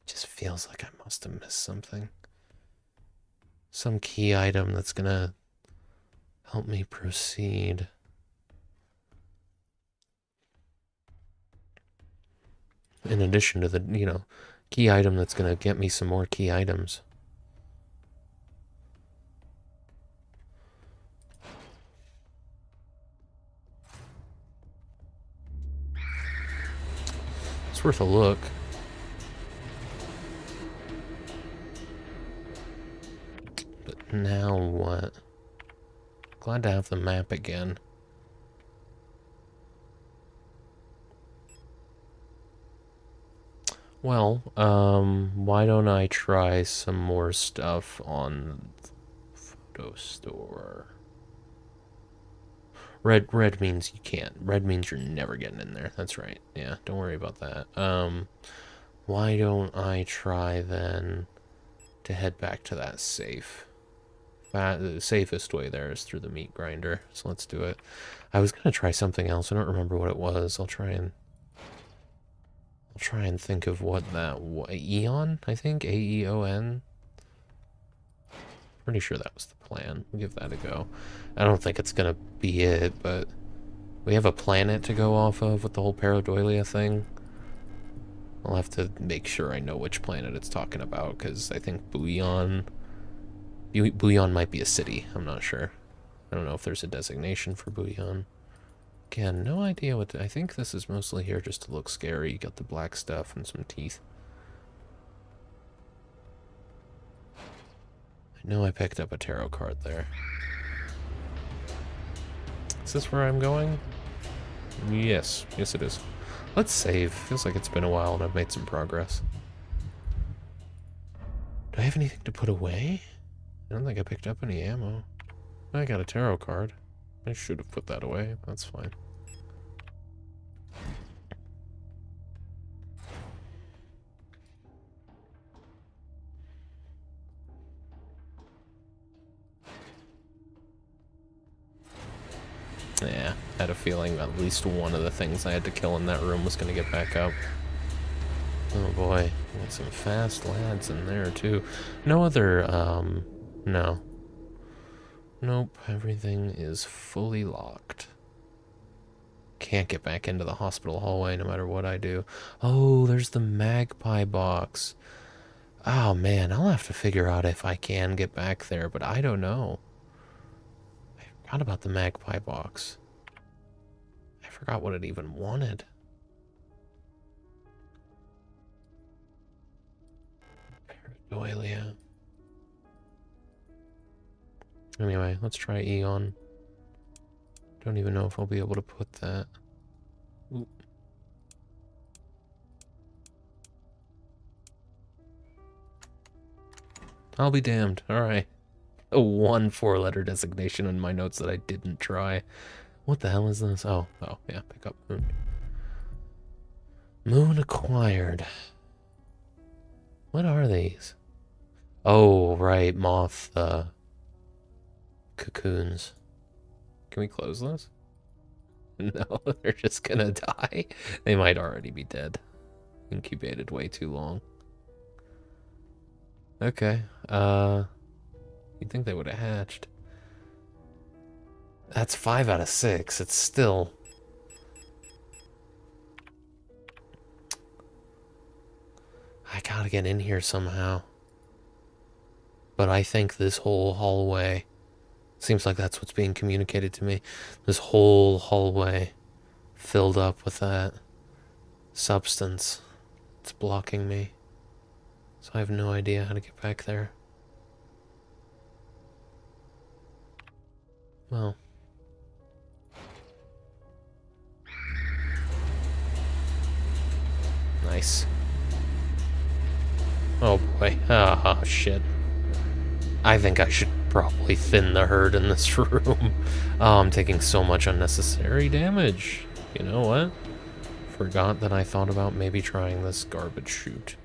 Just feels like I must have missed something. Some key item that's gonna help me proceed. In addition to the, key item that's gonna get me some more key items. It's worth a look. But now what? Glad to have the map again. Well, why don't I try some more stuff on the photo store? Red means you can't. Red means you're never getting in there. That's right. Yeah, don't worry about that. Why don't I try then to head back to that safe? The safest way there is through the meat grinder, so let's do it. I was gonna try something else. I don't remember what it was. I'll try and think of what that was. Eon, I think? A-E-O-N? Pretty sure that was the plan. We'll give that a go. I don't think it's gonna be it, but we have a planet to go off of with the whole pareidolia thing. I'll have to make sure I know which planet it's talking about, because I think Bouillon might be a city. I'm not sure. I don't know if there's a designation for Bouillon. Again, no idea what I think this is mostly here just to look scary. You got the black stuff and some teeth. I know I picked up a tarot card there. Is this where I'm going? Yes. Yes, it is. Let's save. Feels like it's been a while and I've made some progress. Do I have anything to put away? I don't think I picked up any ammo. I got a tarot card. I should have put that away. That's fine. Yeah, I had a feeling at least one of the things I had to kill in that room was going to get back up. Oh boy, got some fast lads in there too. No other, no. Nope, everything is fully locked. Can't get back into the hospital hallway no matter what I do. Oh, there's the magpie box. Oh man, I'll have to figure out if I can get back there, but I don't know. I forgot about the magpie box. I forgot what it even wanted. Pareidolia. Anyway, let's try Eon. Don't even know if I'll be able to put that. Ooh. I'll be damned. Alright. A 1 4-letter designation in my notes that I didn't try. What the hell is this? Oh, yeah, pick up moon. Moon acquired. What are these? Oh, right, moth, cocoons. Can we close this? No, they're just gonna die. They might already be dead. Incubated way too long. Okay, you'd think they would have hatched. That's 5 out of 6. It's still... I gotta get in here somehow. But I think this whole hallway Seems like that's what's being communicated to me. This whole hallway filled up with that substance. It's blocking me. So I have no idea how to get back there. Well. Nice. Oh boy. Ah, shit. I think I should probably thin the herd in this room. Oh, I'm taking so much unnecessary damage. You know what? Forgot that I thought about maybe trying this garbage chute.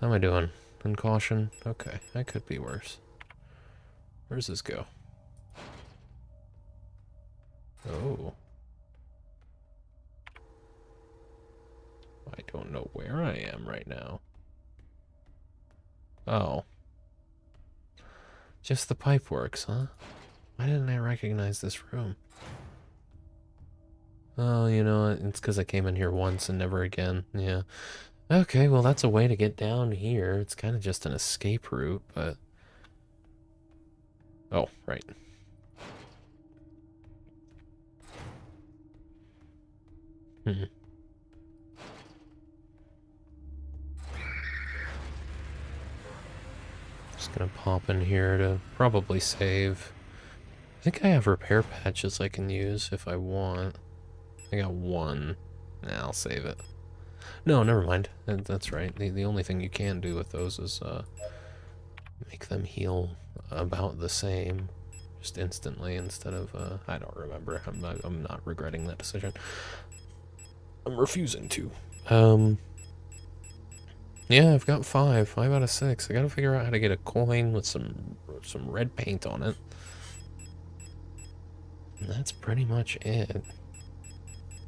How am I doing? In caution? Okay, that could be worse. Where does this go? Oh. I don't know where I am right now. Oh. Just the pipe works, huh? Why didn't I recognize this room? Oh, you know, it's because I came in here once and never again. Yeah. Okay, well, that's a way to get down here. It's kind of just an escape route, but... Oh, right. Hmm. Just gonna pop in here to probably save. I think I have repair patches I can use if I want. I got one. Nah, I'll save it. No, never mind. That's right. The only thing you can do with those is make them heal about the same, just instantly instead of I don't remember. I'm not regretting that decision. I'm refusing to. Yeah, I've got 5 out of 6. I gotta figure out how to get a coin with some red paint on it. And that's pretty much it.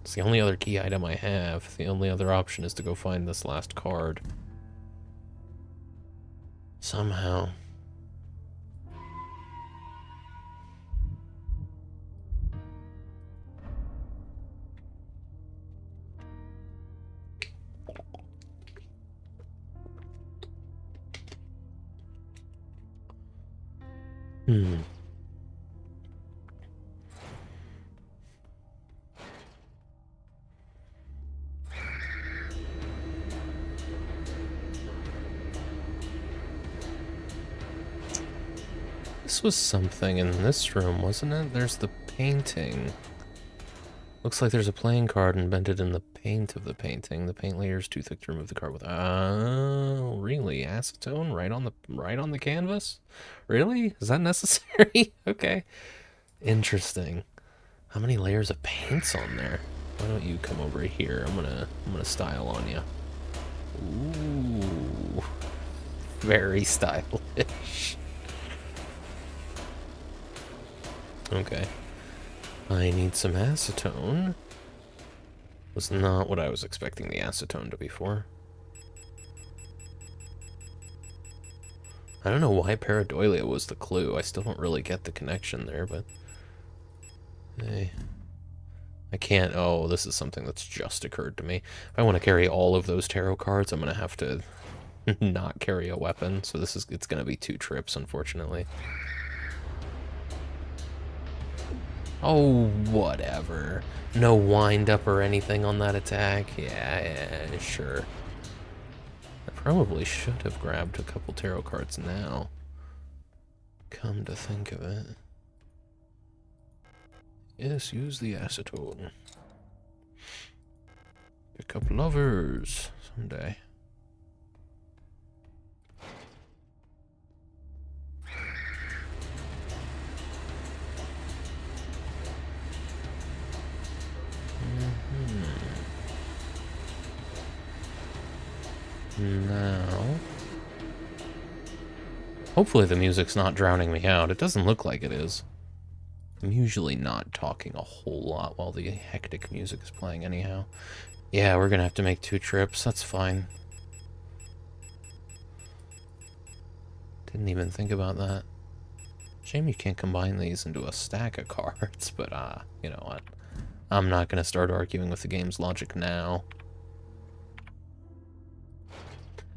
It's the only other key item I have. The only other option is to go find this last card. Somehow. This was something in this room, wasn't it? There's the painting. Looks like there's a playing card embedded in the paint of the painting. The paint layer is too thick to remove the card with. Oh, really? Acetone right on the canvas? Really? Is that necessary? Okay. Interesting. How many layers of paint's on there? Why don't you come over here? I'm gonna style on you. Ooh. Very stylish. Okay. I need some acetone. Was not what I was expecting the acetone to be for. I don't know why pareidolia was the clue. I still don't really get the connection there, but... Hey. I can't... Oh, this is something that's just occurred to me. If I want to carry all of those tarot cards, I'm going to have to not carry a weapon. So it's going to be 2 trips, unfortunately. Oh, whatever. No wind up or anything on that attack? Yeah, sure. I probably should have grabbed a couple tarot cards now. Come to think of it. Yes, use the acetone. Pick up lovers someday. Now... Hopefully the music's not drowning me out. It doesn't look like it is. I'm usually not talking a whole lot while the hectic music is playing anyhow. Yeah, we're gonna have to make 2 trips. That's fine. Didn't even think about that. Shame you can't combine these into a stack of cards, but you know what? I'm not gonna start arguing with the game's logic now.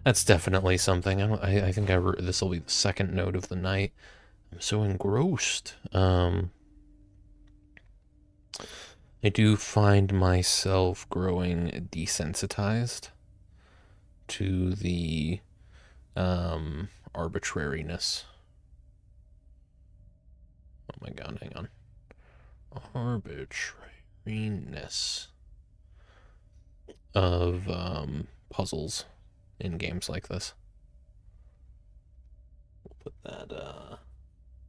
That's definitely something. I think this will be the second note of the night. I'm so engrossed. I do find myself growing desensitized to the arbitrariness. Oh my god, hang on. Arbitrariness of puzzles in games like this. We'll put that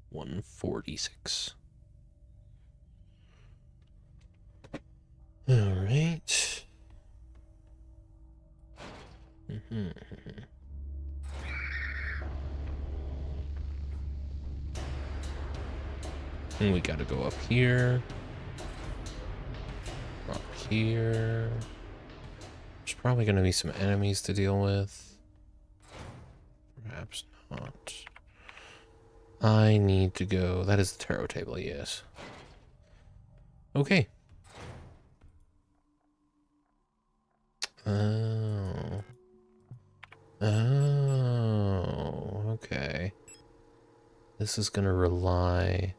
146. All right. And we gotta go up here. Up here. There's probably gonna be some enemies to deal with. Perhaps not. I need to go. That is the tarot table, yes. Okay. Oh. Oh, okay. This is gonna rely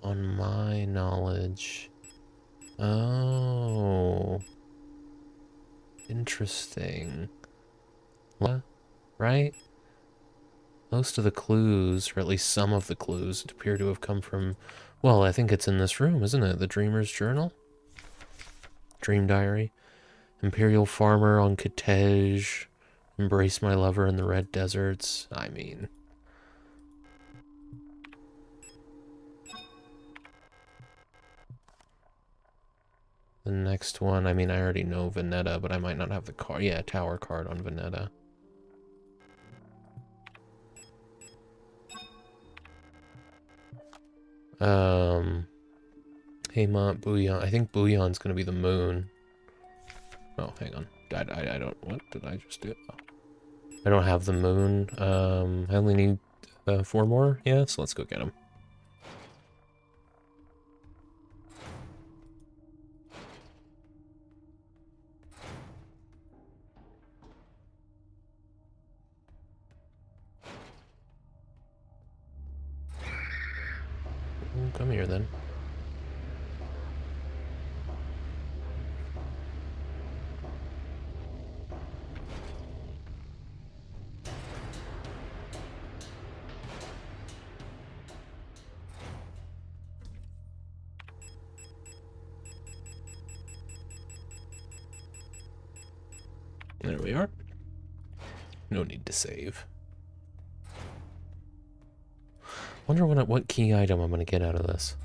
on my knowledge. Oh. Interesting. What? Right? Most of the clues, or at least some of the clues, appear to have come from... Well, I think it's in this room, isn't it? The Dreamer's Journal? Dream Diary. Imperial Farmer on Kitej. Embrace my lover in the Red Deserts. I mean... The next one, I mean, I already know Veneta, but I might not have the card. Yeah, tower card on Veneta. Haymont, Bouillon. I think Bouillon's gonna be the moon. Oh, hang on. I don't... What did I just do? Oh. I don't have the moon. I only need 4 more. Yeah, so let's go get them. Come here, then. There we are. No need to save. Wonder what key item I'm gonna get out of this.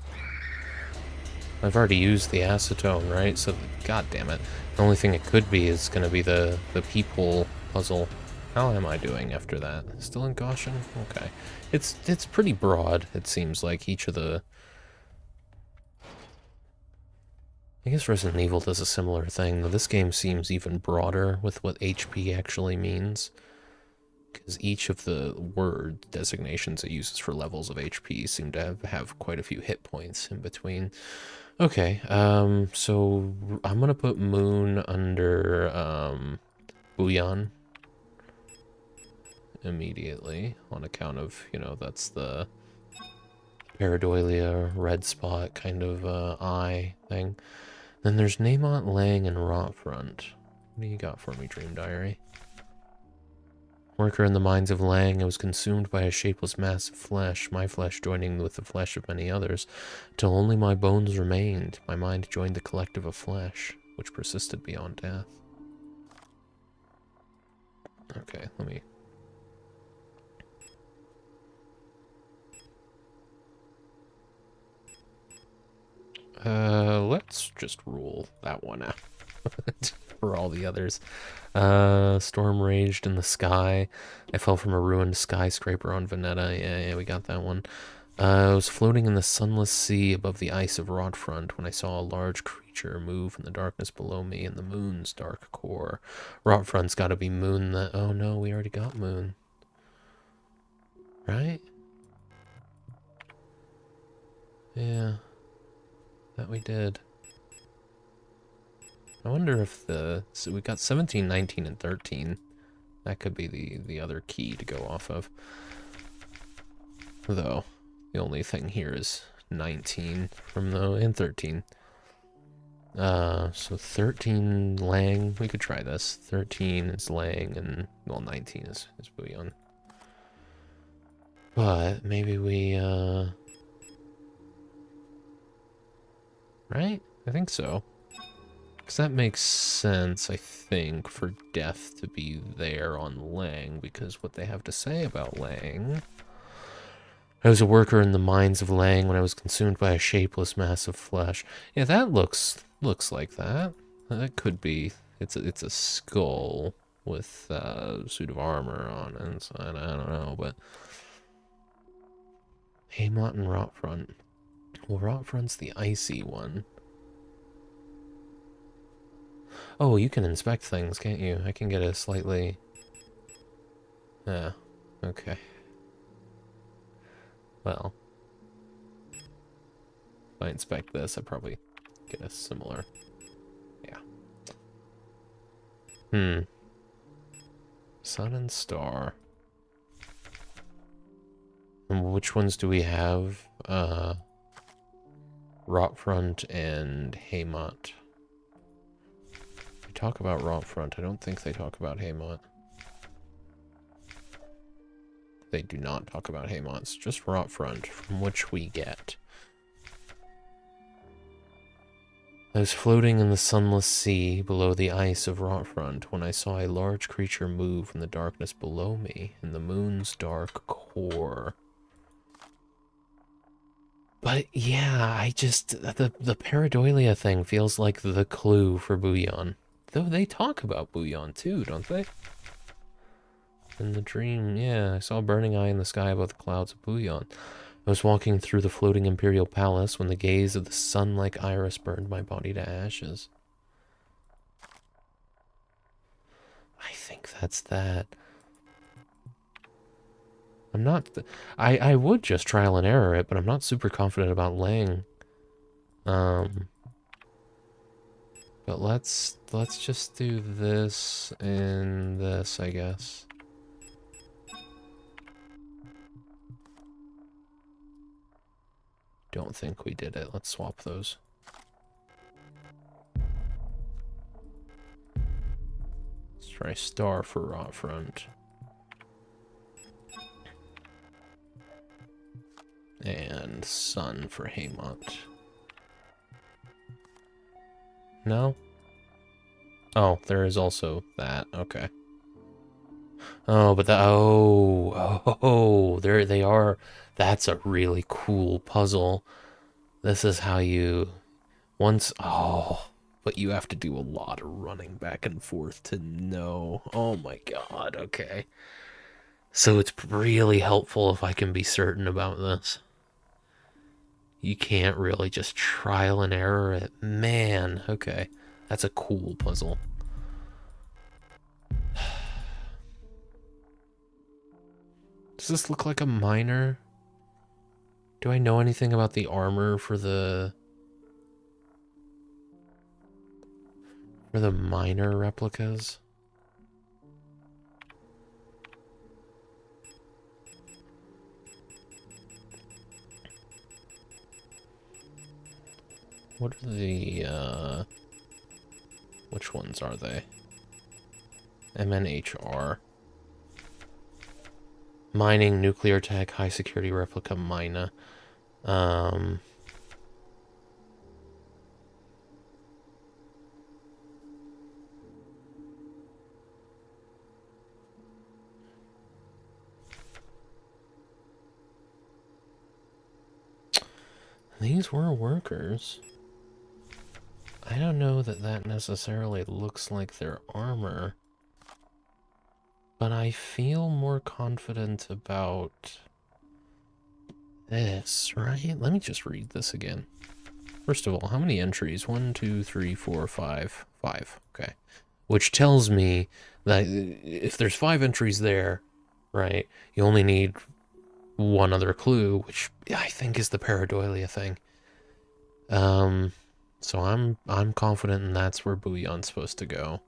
I've already used the acetone, right? So, god damn it. The only thing it could be is gonna be the peephole puzzle. How am I doing after that? Still in caution? Okay. It's pretty broad, it seems like each of the... I guess Resident Evil does a similar thing, though this game seems even broader with what HP actually means. Because each of the word designations it uses for levels of HP seem to have quite a few hit points in between. Okay, so I'm gonna put Moon under Bouillon immediately on account of, you know, that's the pareidolia, red spot kind of eye thing. Then there's Naemont, Lang, and Rotfront. What do you got for me, Dream Diary? Worker in the mines of Lang, I was consumed by a shapeless mass of flesh, my flesh joining with the flesh of many others, till only my bones remained. My mind joined the collective of flesh, which persisted beyond death. Okay, let me... let's just rule that one out for all the others. Storm raged in the sky. I fell from a ruined skyscraper on Veneta. Yeah, we got that one. I was floating in the sunless sea above the ice of Rotfront when I saw a large creature move in the darkness below me in the moon's dark core. Rotfront's gotta be moon that... Oh no, we already got moon. Right? Yeah. That we did. I wonder if the... So we got 17, 19, and 13. That could be the other key to go off of. though. The only thing here is 19 from the, and 13. So 13 Lang, we could try this. 13 is Lang, and, well, 19 is Bouillon. But maybe we, right? I think so. Because that makes sense, I think, for Death to be there on Lang, because what they have to say about Lang... I was a worker in the mines of Lang when I was consumed by a shapeless mass of flesh. Yeah, that looks like that. That could be. It's a skull with a suit of armor on it. So I don't know, but Haymont and Rotfront. Well, Rotfront's the icy one. Oh, you can inspect things, can't you? I can get a slightly... Yeah, okay. Well, if I inspect this, I probably get a similar... Yeah. Sun and Star. And which ones do we have? Rotfront and Haymont. We talk about Rotfront. I don't think they talk about Haymont. They do not talk about Haymont. It's just Rotfront, from which we get. I was floating in the sunless sea below the ice of Rotfront when I saw a large creature move from the darkness below me in the moon's dark core. But yeah, I just... The pareidolia thing feels like the clue for Bouillon. Though they talk about Bouillon too, don't they? In the dream, yeah, I saw a burning eye in the sky above the clouds of Bouillon. I was walking through the floating imperial palace when the gaze of the sun-like iris burned my body to ashes. I think that's that. I'm not... I would just trial and error it, but I'm not super confident about Lang. But let's just do this and this, I guess. Don't think we did it. Let's swap those. Let's try Star for Rotfront. And Sun for Haymont. No? Oh, there is also that. Okay. Oh, but there they are. That's a really cool puzzle. This is how you... but you have to do a lot of running back and forth to know. Oh my god, okay. So it's really helpful if I can be certain about this. You can't really just trial and error it. Man, okay. That's a cool puzzle. Does this look like a miner? Do I know anything about the armor for the miner replicas? What are the, which ones are they? MNHR. Mining, nuclear tech, high security replica, mina. These were workers. I don't know that that necessarily looks like their armor. But I feel more confident about this, right? Let me just read this again. First of all, how many entries? 1, 2, 3, 4, 5. 5, okay. Which tells me that if there's 5 entries there, right, you only need one other clue, which I think is the pareidolia thing. So I'm confident and that's where Bouillon's supposed to go.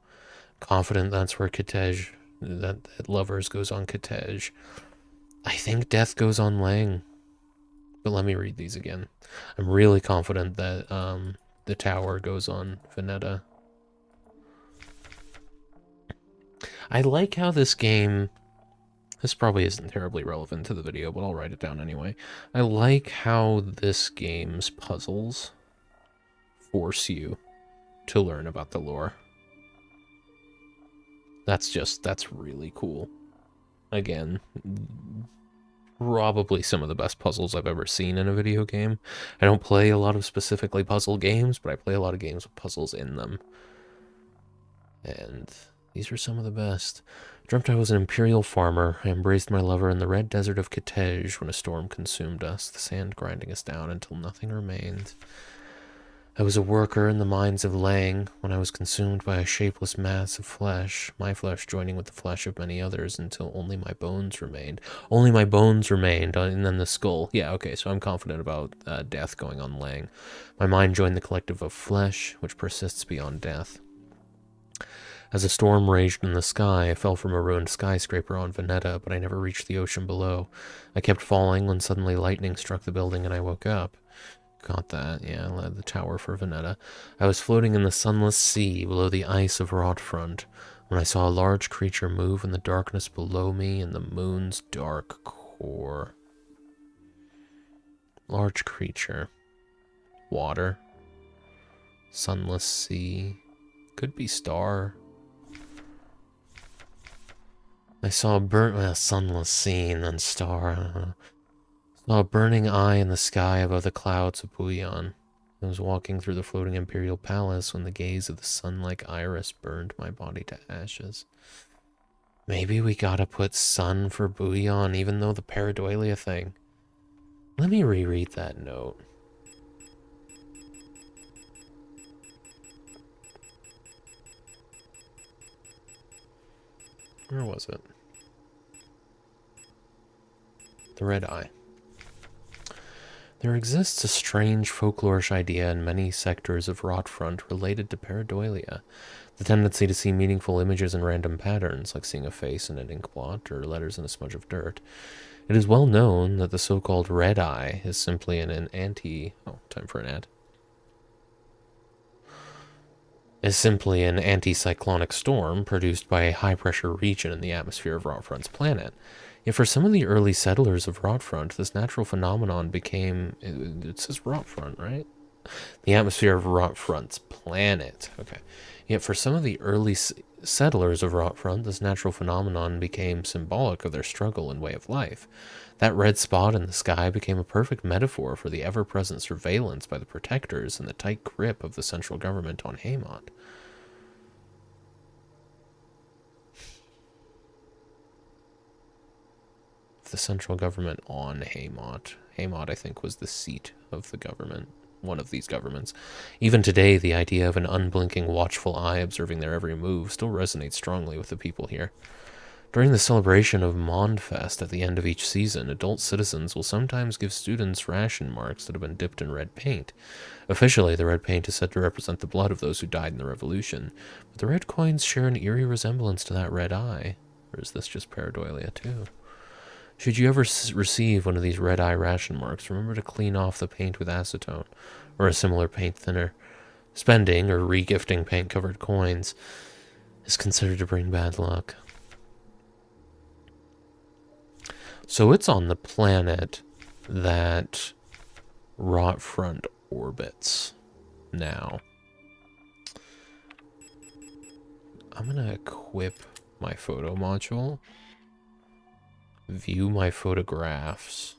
Confident that's where Kitej, that Lovers goes on Kitej. I think death goes on Lang. But let me read these again. I'm really confident that the tower goes on Veneta. I like how this game... This probably isn't terribly relevant to the video, but I'll write it down anyway. I like how this game's puzzles force you to learn about the lore. That's really cool. Again, probably some of the best puzzles I've ever seen in a video game. I don't play a lot of specifically puzzle games, but I play a lot of games with puzzles in them. And these are some of the best. Dreamt I was an imperial farmer. I embraced my lover in the red desert of Kitej when a storm consumed us, the sand grinding us down until nothing remained. I was a worker in the mines of Lang when I was consumed by a shapeless mass of flesh, my flesh joining with the flesh of many others until only my bones remained. Only my bones remained, and then the skull. Yeah, okay, so I'm confident about death going on Lang. My mind joined the collective of flesh, which persists beyond death. As a storm raged in the sky, I fell from a ruined skyscraper on Veneta, but I never reached the ocean below. I kept falling when suddenly lightning struck the building and I woke up. Got that, yeah, the tower for Veneta. I was floating in the sunless sea below the ice of Rodfront when I saw a large creature move in the darkness below me in the moon's dark core. Large creature. Water. Sunless sea. Could be star. I saw a sunless sea and then star. Saw a burning eye in the sky above the clouds of Buyan. I was walking through the floating imperial palace when the gaze of the sun-like iris burned my body to ashes. Maybe we gotta put sun for Buyan, even though the pareidolia thing. Let me reread that note. Where was it? The red eye. There exists a strange folklorish idea in many sectors of Rotfront related to pareidolia, the tendency to see meaningful images in random patterns, like seeing a face in an ink blot or letters in a smudge of dirt. It is well known that the so-called red eye is simply an anticyclonic storm produced by a high-pressure region in the atmosphere of Rotfront's planet. Yet for some of the early settlers of Rotfront, this natural phenomenon became... It says Rotfront, right? The atmosphere of Rotfront's planet. Okay. Yet for some of the early settlers of Rotfront, this natural phenomenon became symbolic of their struggle and way of life. That red spot in the sky became a perfect metaphor for the ever-present surveillance by the protectors and the tight grip of the central government on Haymont. The central government on Haymont. Haymont, I think, was the seat of the government, one of these governments. Even today, the idea of an unblinking, watchful eye observing their every move still resonates strongly with the people here. During the celebration of Mondfest at the end of each season, adult citizens will sometimes give students ration marks that have been dipped in red paint. Officially, the red paint is said to represent the blood of those who died in the revolution, but the red coins share an eerie resemblance to that red eye. Or is this just pareidolia too? Should you ever receive one of these red eye ration marks, remember to clean off the paint with acetone or a similar paint thinner. Spending or regifting paint-covered coins is considered to bring bad luck. So it's on the planet that Rotfront orbits now. I'm going to equip my photo module. View my photographs.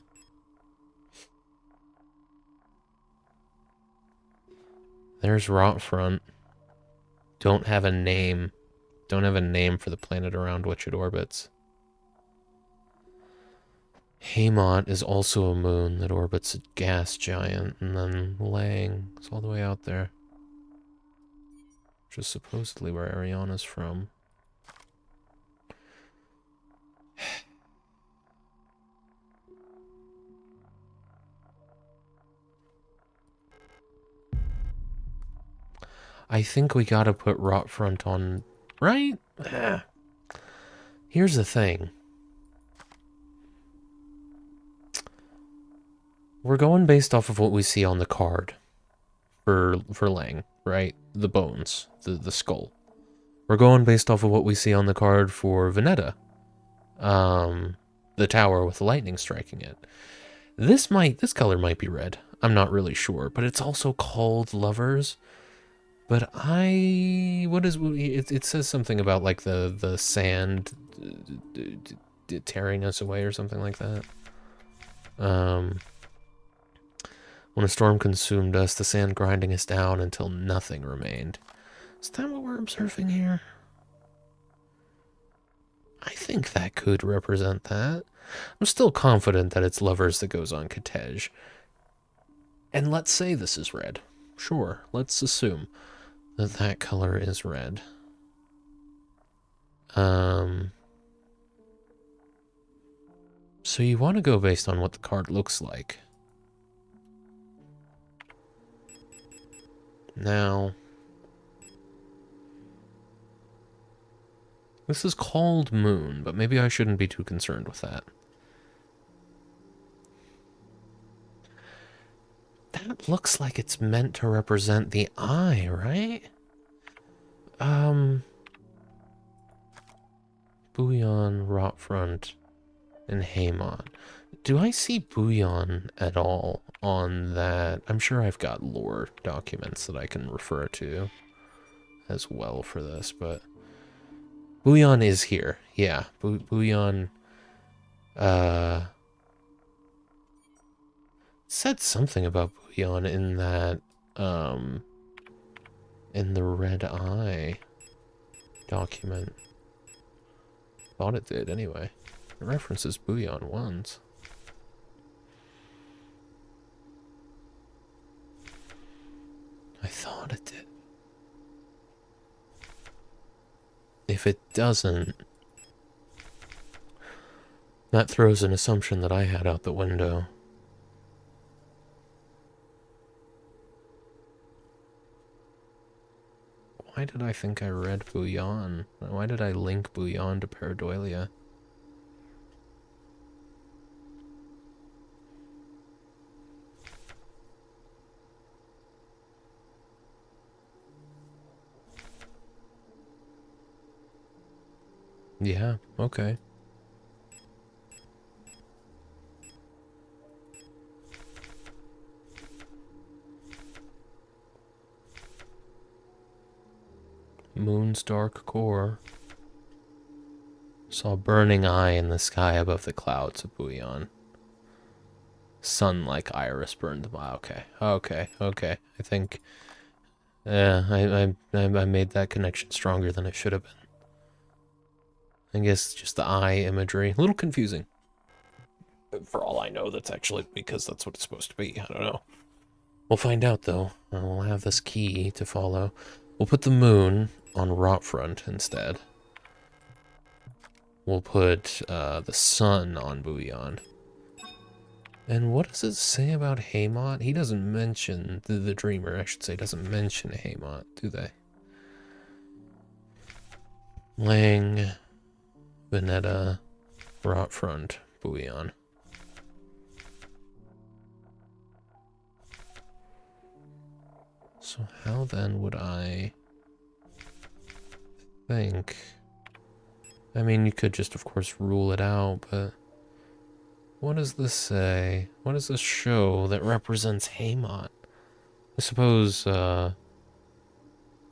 There's Rotfront. Don't have a name. Don't have a name for the planet around which it orbits. Haymont is also a moon that orbits a gas giant, and then Lang is all the way out there. Which is supposedly where Ariana's from. I think we gotta put Rotfront on, right? Here's the thing. we're going based off of what we see on the card for Lang, right? The bones, the skull. We're going based off of what we see on the card for Veneta. The tower with the lightning striking it. This color might be red. I'm not really sure, but it's also called Lovers. But it says something about like the sand tearing us away or something like that. When a storm consumed us, the sand grinding us down until nothing remained. Is that what we're observing here? I think that could represent that. I'm still confident that it's Lovers that goes on Kitej. And let's say this is red. Sure, let's assume that color is red. So you want to go based on what the card looks like. Now, this is called Moon, but maybe I shouldn't be too concerned with that. That looks like it's meant to represent the eye, right? Bouillon, Rotfront, and Haemon. Do I see Bouillon at all on that? I'm sure I've got lore documents that I can refer to as well for this, but Bouillon is here. Yeah, Bouillon said something about Bouillon in that in the Red Eye document. Thought it did anyway. It references Bouillon once. I thought it did. If it doesn't, that throws an assumption that I had out the window. Why did I think I read Bouillon? Why did I link Bouillon to Pareidolia? Yeah, okay. Moon's dark core. Saw a burning eye in the sky above the clouds of Bouillon. Sun like iris burned them. Okay. I think I made that connection stronger than it should have been. I guess just the eye imagery. A little confusing. For all I know, that's actually because that's what it's supposed to be. I don't know. We'll find out, though. We'll have this key to follow. We'll put the moon on Rotfront instead. We'll put the sun on Bouillon. And what does it say about Haemot? He doesn't mention, the dreamer, I should say, doesn't mention Haemot, do they? Lang, Veneta, Rotfront, Bouillon. So how then would I think? I mean, you could just, of course, rule it out, but what does this say? What does this show that represents Haemot? I suppose, the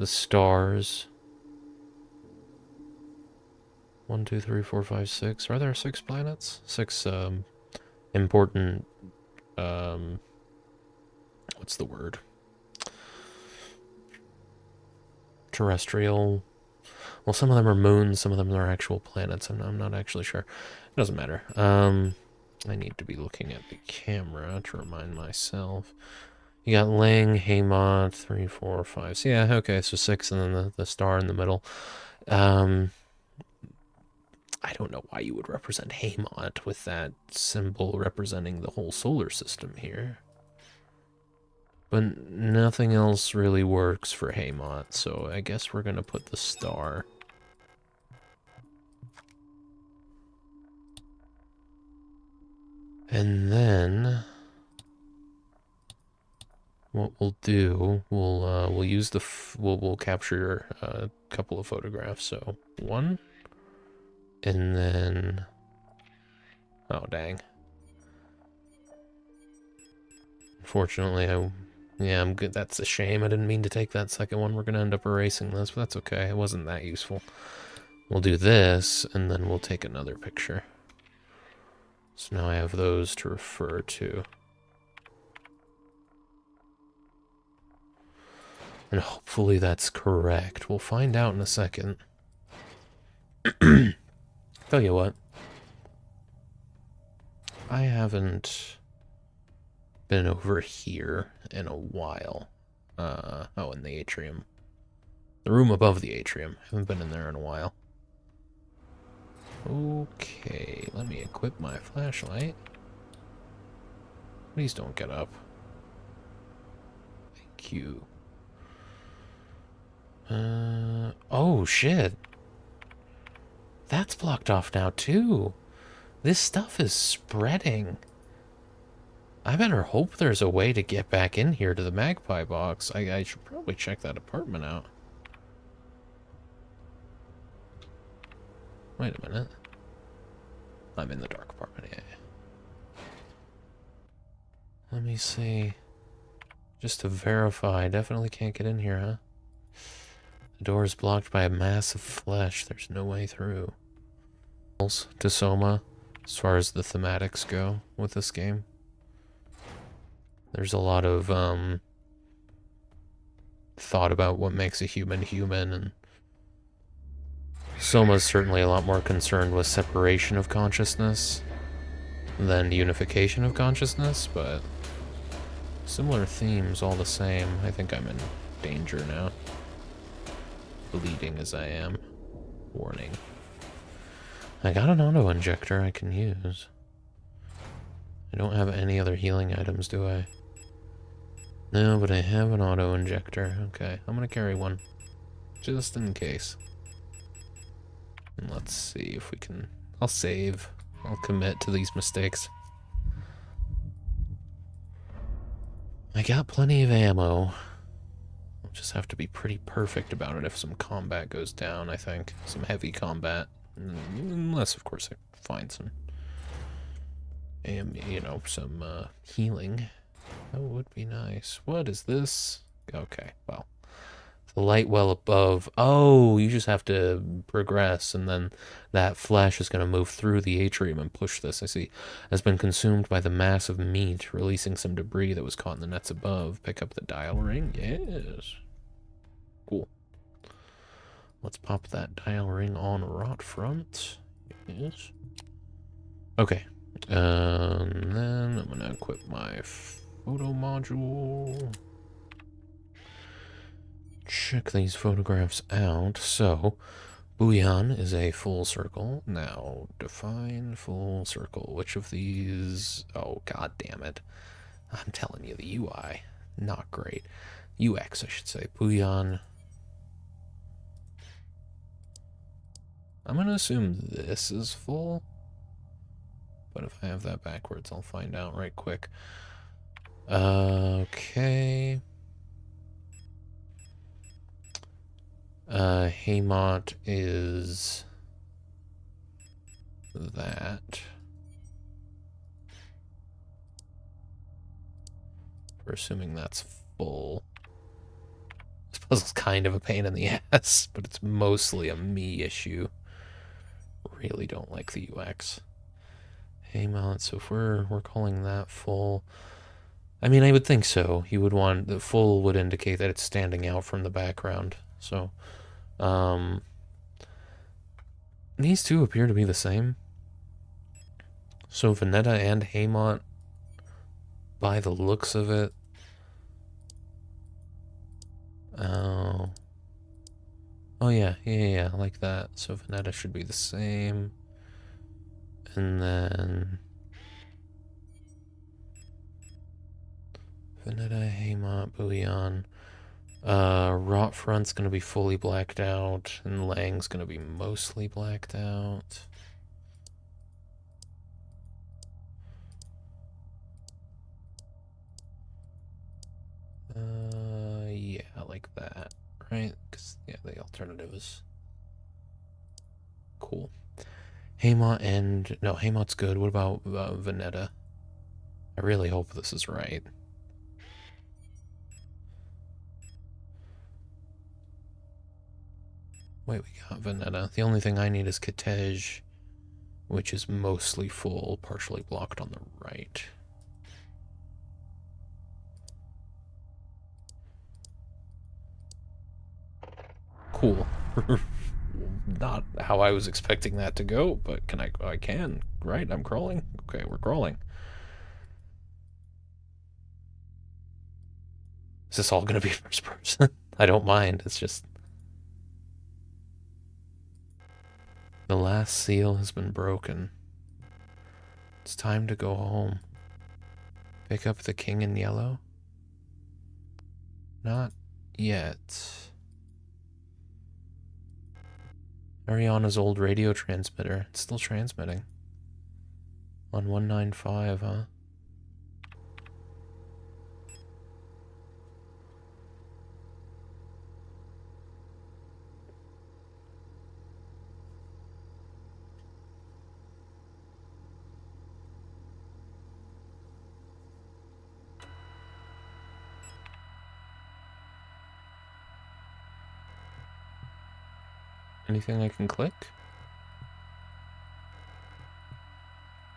stars. 1, 2, 3, 4, 5, 6. Are there 6 planets? 6, important, what's the word? Terrestrial. Well, some of them are moons, some of them are actual planets. I'm not actually sure. It doesn't matter. I need to be looking at the camera to remind myself. You got Lang, Haemot, 3, 4, 5. So yeah, okay, so 6 and then the star in the middle. I don't know why you would represent Haemot with that symbol representing the whole solar system here. But nothing else really works for Haemot, so I guess we're gonna put the star. And then what we'll do, we'll use the we'll capture a couple of photographs. So one, and then oh dang. Unfortunately, yeah, I'm good. That's a shame. I didn't mean to take that second one. We're gonna end up erasing this, but that's okay. It wasn't that useful. We'll do this, and then we'll take another picture. So now I have those to refer to. And hopefully that's correct. We'll find out in a second. Tell you what. I haven't been over here in a while. Oh, in the atrium. The room above the atrium. Haven't been in there in a while. Okay, let me equip my flashlight. Please don't get up. Thank you. Oh shit. That's blocked off now too. This stuff is spreading. I better hope there's a way to get back in here to the magpie box. I should probably check that apartment out. Wait a minute. I'm in the dark apartment, yeah. Let me see. Just to verify, I definitely can't get in here, huh? The door is blocked by a mass of flesh. There's no way through. To Soma, as far as the thematics go with this game. There's a lot of thought about what makes a human human, and Soma's certainly a lot more concerned with separation of consciousness than unification of consciousness, but similar themes all the same. I think I'm in danger now. Bleeding as I am. Warning. I got an auto-injector I can use. I don't have any other healing items, do I? No, but I have an auto-injector. Okay, I'm gonna carry one. Just in case. And let's see if we can... I'll save. I'll commit to these mistakes. I got plenty of ammo. I'll just have to be pretty perfect about it if some combat goes down, I think. Some heavy combat. Unless, of course, I find some... you know, some healing. That would be nice. What is this? Okay, well. The light well above. Oh, you just have to progress, and then that flash is going to move through the atrium and push this. I see. Has been consumed by the mass of meat, releasing some debris that was caught in the nets above. Pick up the dial ring. Yes. Cool. Let's pop that dial ring on rot front. Yes. Okay. And then I'm going to equip my photo module. Check these photographs out. So, Bouillon is a full circle. Now, define full circle. Which of these... Oh, god damn it. I'm telling you, the UI, not great. UX, I should say. Bouillon. I'm going to assume this is full. But if I have that backwards, I'll find out right quick. Okay. Haymont is that. We're assuming that's full. This puzzle's kind of a pain in the ass, but it's mostly a me issue. Really don't like the UX. Haymont, so if we're calling that full. I mean, I would think so. You would want the full would indicate that it's standing out from the background. So, these two appear to be the same. So Veneta and Haymont, by the looks of it. Oh. Oh yeah, yeah, like that. So Veneta should be the same. And then Veneta, Haymont, Bouillon. Rot Front's gonna be fully blacked out, and Lang's gonna be mostly blacked out. Yeah, like that, right? Because, yeah, the alternative is cool. Haymont and... No, Haymont's good. What about Veneta? I really hope this is right. Wait, we got Veneta. The only thing I need is Kitej, which is mostly full, partially blocked on the right. Cool. Not how I was expecting that to go, but can I can, right? I'm crawling. Okay, we're crawling. Is this all gonna be first person? I don't mind. It's just the last seal has been broken. It's time to go home. Pick up the king in yellow? Not yet. Ariana's old radio transmitter. It's still transmitting. On 195, huh? Anything I can click?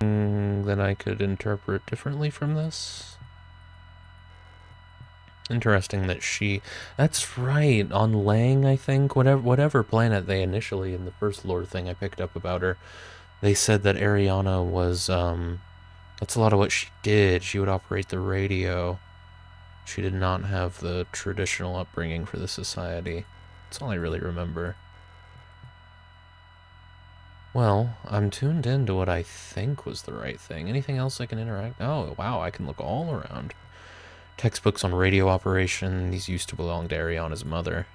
That I could interpret differently from this? Interesting that she... That's right, on Lang, I think, whatever planet they initially, in the first lore thing I picked up about her, they said that Ariana was, that's a lot of what she did. She would operate the radio. She did not have the traditional upbringing for the society. That's all I really remember. Well, I'm tuned in to what I think was the right thing. Anything else I can interact? Oh, wow, I can look all around. Textbooks on radio operation. These used to belong to Ariana's mother.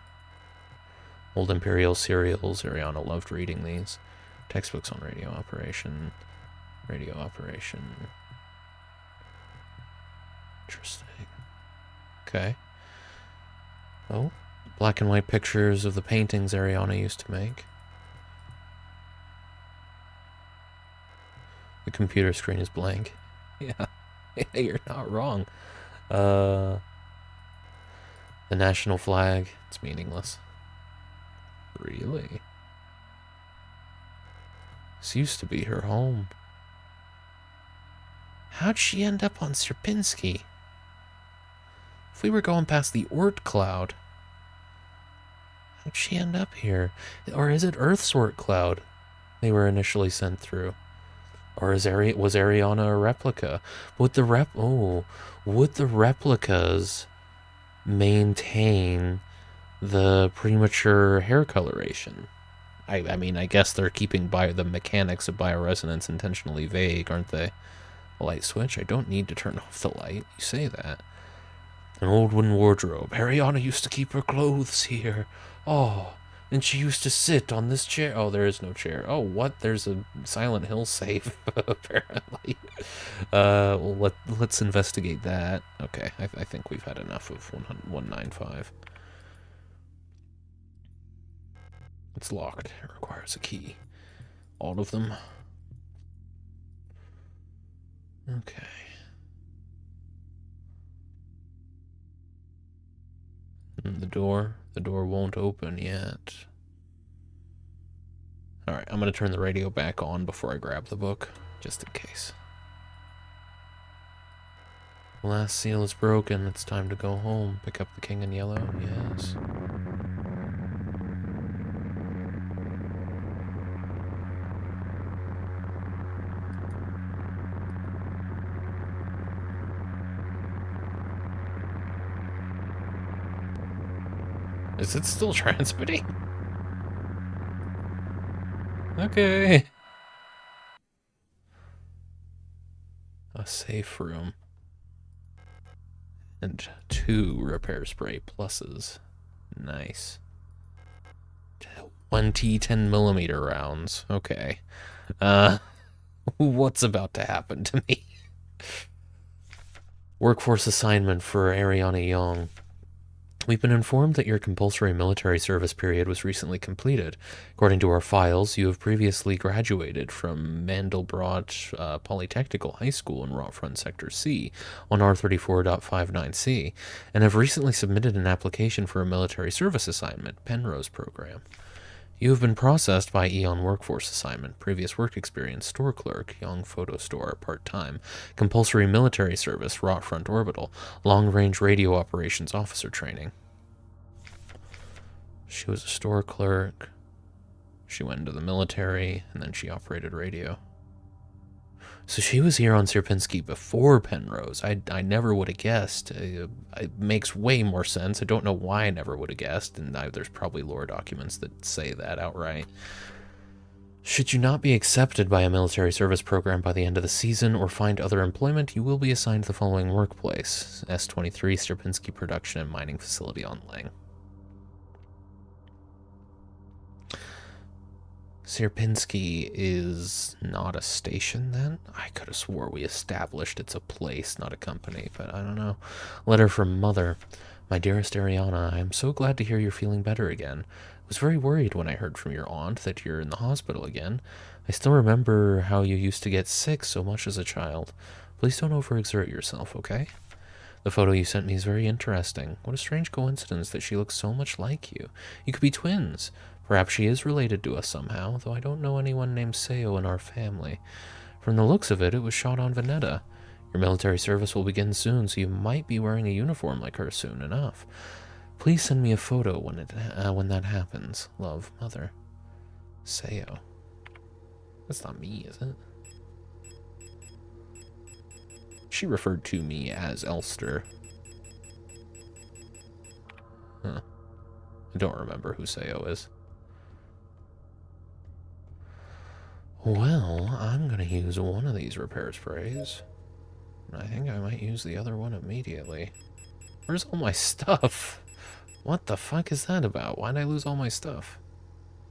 Old Imperial serials. Ariana loved reading these. Textbooks on radio operation. Radio operation. Interesting. Okay. Oh, black and white pictures of the paintings Ariana used to make. The computer screen is blank. Yeah, you're not wrong. The national flag, it's meaningless. Really? This used to be her home. How'd she end up on Sierpinski? If we were going past the Oort cloud, how'd she end up here? Or is it Earth's Oort cloud they were initially sent through? Or was Ariana a replica? Would the replicas maintain the premature hair coloration? I mean, I guess they're keeping the mechanics of bioresonance intentionally vague, aren't they? A light switch? I don't need to turn off the light. You say that. An old wooden wardrobe. Ariana used to keep her clothes here. Oh, and she used to sit on this chair. Oh, there is no chair. Oh, what? There's a Silent Hill safe, apparently. Well, let's investigate that. Okay, I think we've had enough of 195. It's locked. It requires a key. All of them. Okay. And the door won't open yet. Alright, I'm gonna turn the radio back on before I grab the book, just in case. The last seal is broken. It's time to go home. Pick up the king in yellow. Yes. Is it still transmitting? Okay. A safe room. And 2 repair spray pluses. Nice. 20 10mm rounds. Okay. What's about to happen to me? Workforce assignment for Ariana Young. We've been informed that your compulsory military service period was recently completed. According to our files, you have previously graduated from Mandelbrot Polytechnical High School in Rockfront Sector C on R34.59C and have recently submitted an application for a military service assignment, Penrose Program. You have been processed by Eon Workforce Assignment, previous work experience, store clerk, Young Photo Store, part-time, compulsory military service, Rockfront Orbital, long-range radio operations officer training. She was a store clerk, she went into the military, and then she operated radio. So she was here on Sierpinski before Penrose. I never would have guessed. It makes way more sense. I don't know why I never would have guessed, and there's probably lore documents that say that outright. Should you not be accepted by a military service program by the end of the season or find other employment, you will be assigned the following workplace: S23 Sierpinski Production and Mining Facility on Lang. Sierpinski is not a station, then? I could have swore we established it's a place, not a company, but I don't know. Letter from Mother. My dearest Ariana, I am so glad to hear you're feeling better again. I was very worried when I heard from your aunt that you're in the hospital again. I still remember how you used to get sick so much as a child. Please don't overexert yourself, okay? The photo you sent me is very interesting. What a strange coincidence that she looks so much like you. You could be twins. Perhaps she is related to us somehow, though I don't know anyone named Seo in our family. From the looks of it, it was shot on Veneta. Your military service will begin soon, so you might be wearing a uniform like her soon enough. Please send me a photo when that happens. Love, Mother. Seo. That's not me, is it? She referred to me as Elster. Huh. I don't remember who Seo is. Well, I'm gonna use one of these repair sprays. I think I might use the other one immediately. Where's all my stuff? What the fuck is that about? Why'd I lose all my stuff?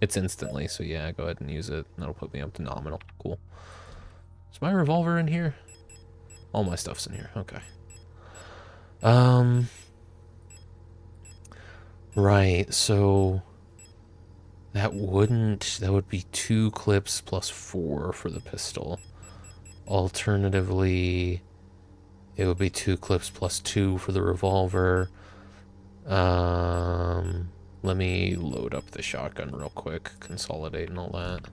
It's instantly, so yeah, go ahead and use it. That'll put me up to nominal. Cool. Is my revolver in here? All my stuff's in here. Okay. Right, so that would be 2 clips plus 4 for the pistol. Alternatively, it would be 2 clips plus 2 for the revolver. Let me load up the shotgun real quick, consolidate and all that.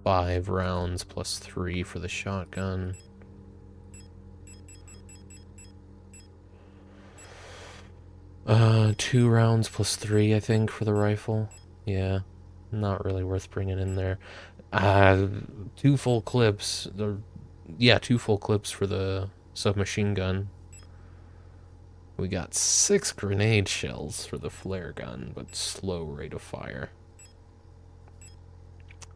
5 rounds plus 3 for the shotgun. Two rounds plus 3, I think, for the rifle. Yeah, not really worth bringing in there. 2 full clips. Yeah, 2 full clips for the submachine gun. We got 6 grenade shells for the flare gun, but slow rate of fire.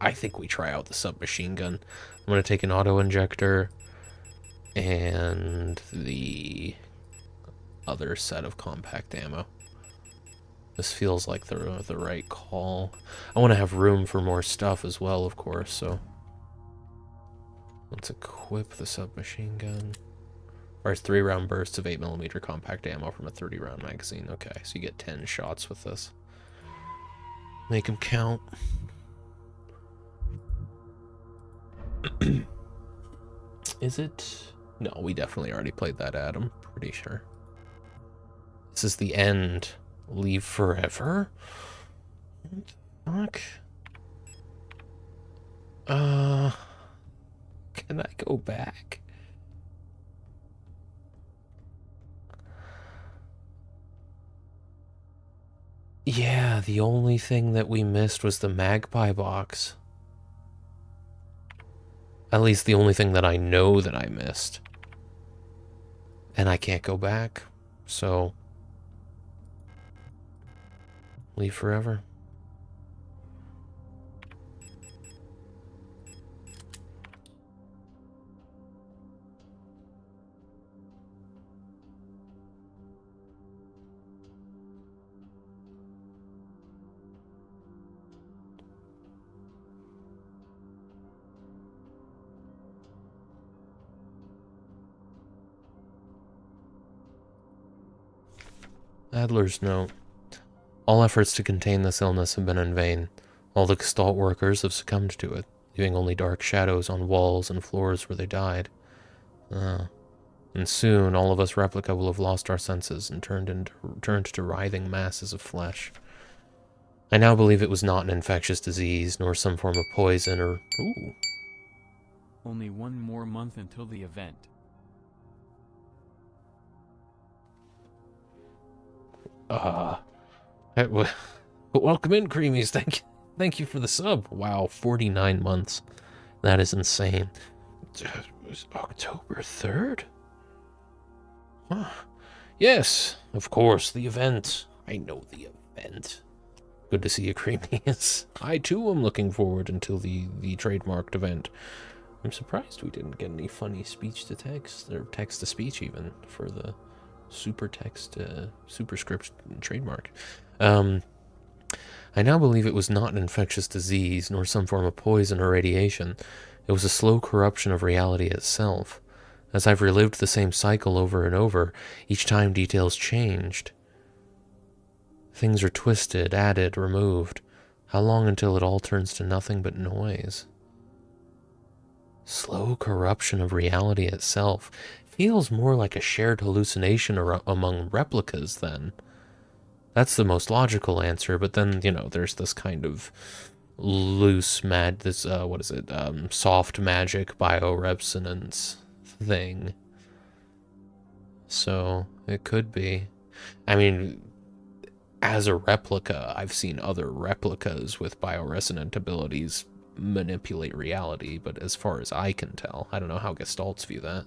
I think we try out the submachine gun. I'm going to take an auto injector and the other set of compact ammo. This feels like the right call. I want to have room for more stuff as well, of course, so let's equip the submachine gun. Fires 3-round bursts of 8mm compact ammo from a 30-round magazine. Okay, so you get 10 shots with this. Make them count. Is it? No, we definitely already played that ad, I'm pretty sure. This is the end. Leave forever? What the fuck? Can I go back? Yeah, the only thing that we missed was the magpie box. At least the only thing that I know that I missed. And I can't go back, so leave forever. Adler's note. All efforts to contain this illness have been in vain. All the Gestalt workers have succumbed to it, leaving only dark shadows on walls and floors where they died. And soon all of us replica will have lost our senses and turned to writhing masses of flesh. I now believe it was not an infectious disease, nor some form of poison or... Ooh. Only one more month until the event. Welcome in, Creamies. Thank you for the sub. Wow, 49 months. That is insane. It was October 3rd? Huh. Yes, of course, the event. I know the event. Good to see you, Creamies. I, too, am looking forward until the trademarked event. I'm surprised we didn't get any funny speech-to-text, or text-to-speech even, for the superscript trademark. I now believe it was not an infectious disease, nor some form of poison or radiation. It was a slow corruption of reality itself. As I've relived the same cycle over and over, each time details changed. Things are twisted, added, removed. How long until it all turns to nothing but noise? Slow corruption of reality itself feels more like a shared hallucination among replicas then. That's the most logical answer, but then, you know, there's this kind of loose soft magic bioresonance thing. So, it could be. I mean, as a replica, I've seen other replicas with bioresonant abilities manipulate reality, but as far as I can tell, I don't know how Gestalts view that.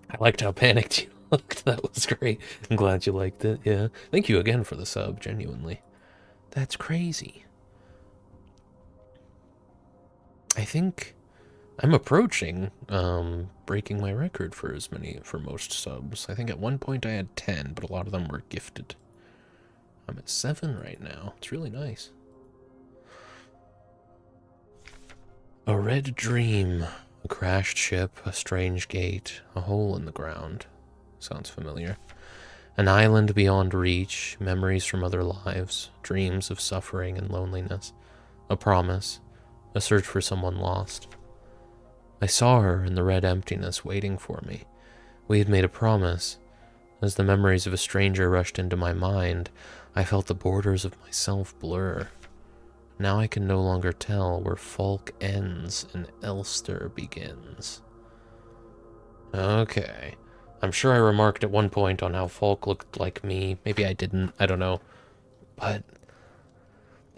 I liked how panicked you looked. That was great. I'm glad you liked it. Yeah. Thank you again for the sub, genuinely. That's crazy. I think I'm approaching breaking my record for most subs. I think at one point I had 10, but a lot of them were gifted. I'm at 7 right now. It's really nice. A red dream. A crashed ship, a strange gate, a hole in the ground. Sounds familiar. An island beyond reach, memories from other lives, dreams of suffering and loneliness. A promise, a search for someone lost. I saw her in the red emptiness waiting for me. We had made a promise. As the memories of a stranger rushed into my mind, I felt the borders of myself blur. Now I can no longer tell where Falk ends and Elster begins. Okay. I'm sure I remarked at one point on how Falk looked like me. Maybe I didn't. I don't know. But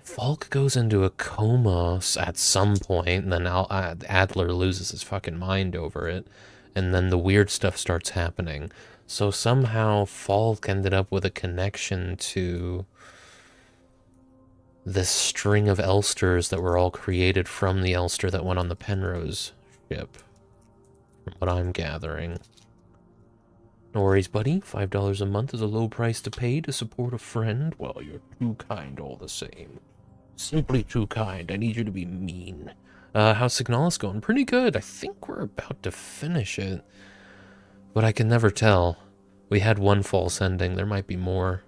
Falk goes into a coma at some point, and then Adler loses his fucking mind over it, and then the weird stuff starts happening. So somehow Falk ended up with a connection to this string of Elsters that were all created from the Elster that went on the Penrose ship, from what I'm gathering. No worries, buddy. $5 a month is a low price to pay to support a friend. Well, you're too kind all the same. Simply too kind. I need you to be mean. How's Signalis going? Pretty good. I think we're about to finish it. But I can never tell. We had one false ending. There might be more.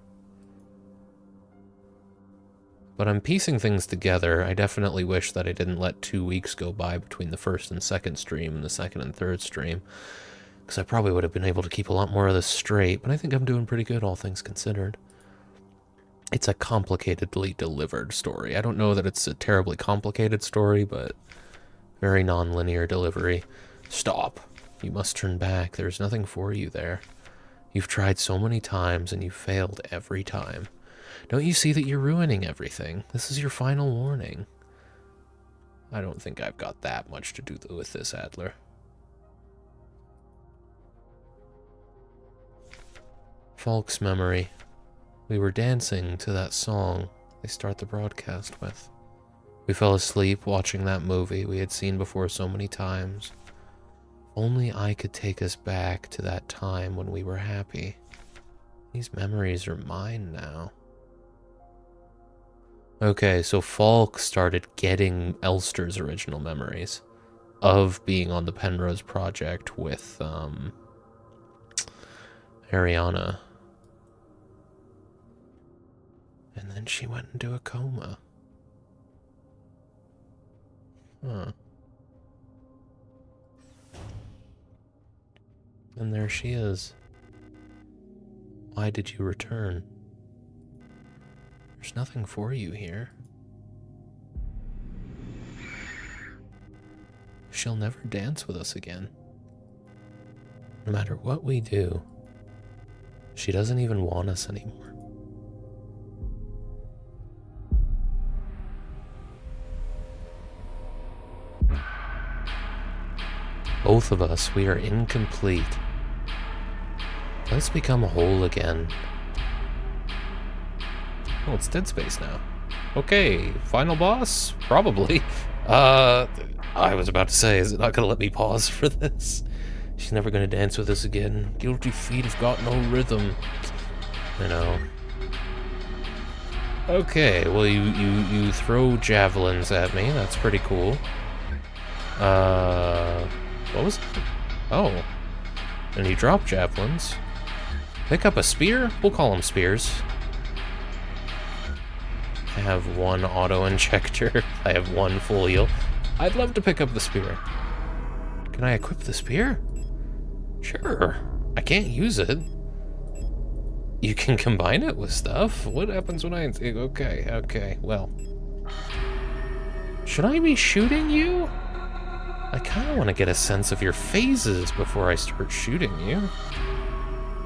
But I'm piecing things together. I definitely wish that I didn't let 2 weeks go by between the first and second stream and the second and third stream, because I probably would have been able to keep a lot more of this straight, but I think I'm doing pretty good, all things considered. It's a complicatedly delivered story. I don't know that it's a terribly complicated story, but very non-linear delivery. Stop. You must turn back. There's nothing for you there. You've tried so many times, and you've failed every time. Don't you see that you're ruining everything? This is your final warning. I don't think I've got that much to do with this, Adler. Falk's memory. We were dancing to that song they start the broadcast with. We fell asleep watching that movie we had seen before so many times. Only I could take us back to that time when we were happy. These memories are mine now. Okay, so Falk started getting Elster's original memories of being on the Penrose project with Ariana. And she went into a coma. Huh. And there she is. Why did you return? There's nothing for you here. She'll never dance with us again. No matter what we do, she doesn't even want us anymore. Both of us, we are incomplete. Let's become whole again. Oh, it's Dead Space now. Okay, final boss? Probably. I was about to say, is it not gonna let me pause for this? She's never gonna dance with us again. Guilty feet have got no rhythm. You know. Okay, well you throw javelins at me, that's pretty cool. What was it? Oh. And you drop javelins. Pick up a spear? We'll call them spears. I have one auto-injector. I have one full heal. I'd love to pick up the spear. Can I equip the spear? Sure. I can't use it. You can combine it with stuff? What happens when I... Okay, well. Should I be shooting you? I kind of want to get a sense of your phases before I start shooting you.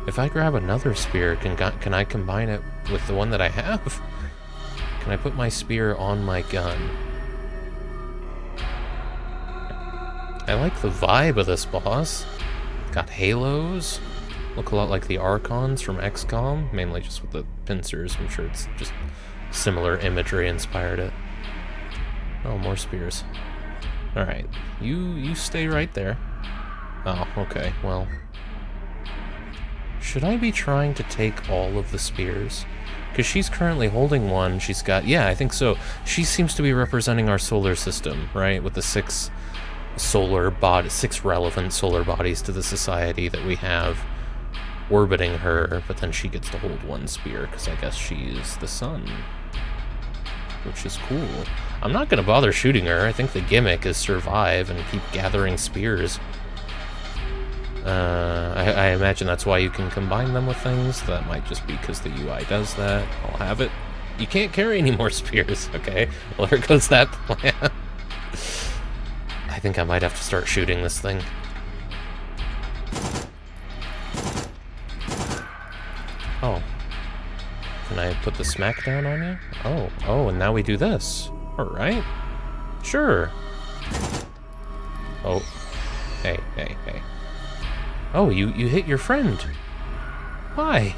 If I grab another spear, can I combine it with the one that I have? Can I put my spear on my gun? I like the vibe of this boss. Got halos. Look a lot like the Archons from XCOM, mainly just with the pincers. I'm sure it's just similar imagery inspired it. Oh, more spears. Alright, you stay right there. Oh, okay, well. Should I be trying to take all of the spears? Because she's currently holding one. She's got... Yeah, I think so. She seems to be representing our solar system, right? With the six relevant solar bodies to the society that we have orbiting her, but then she gets to hold one spear, because I guess she's the sun. Which is cool. I'm not going to bother shooting her. I think the gimmick is survive and keep gathering spears. I imagine that's why you can combine them with things. That might just be because the UI does that. I'll have it. You can't carry any more spears, okay? Well, there goes that plan. I think I might have to start shooting this thing. Oh. Can I put the smackdown on you? Oh, and now we do this. Alright. Sure. Oh. Hey. Oh, you hit your friend. Why?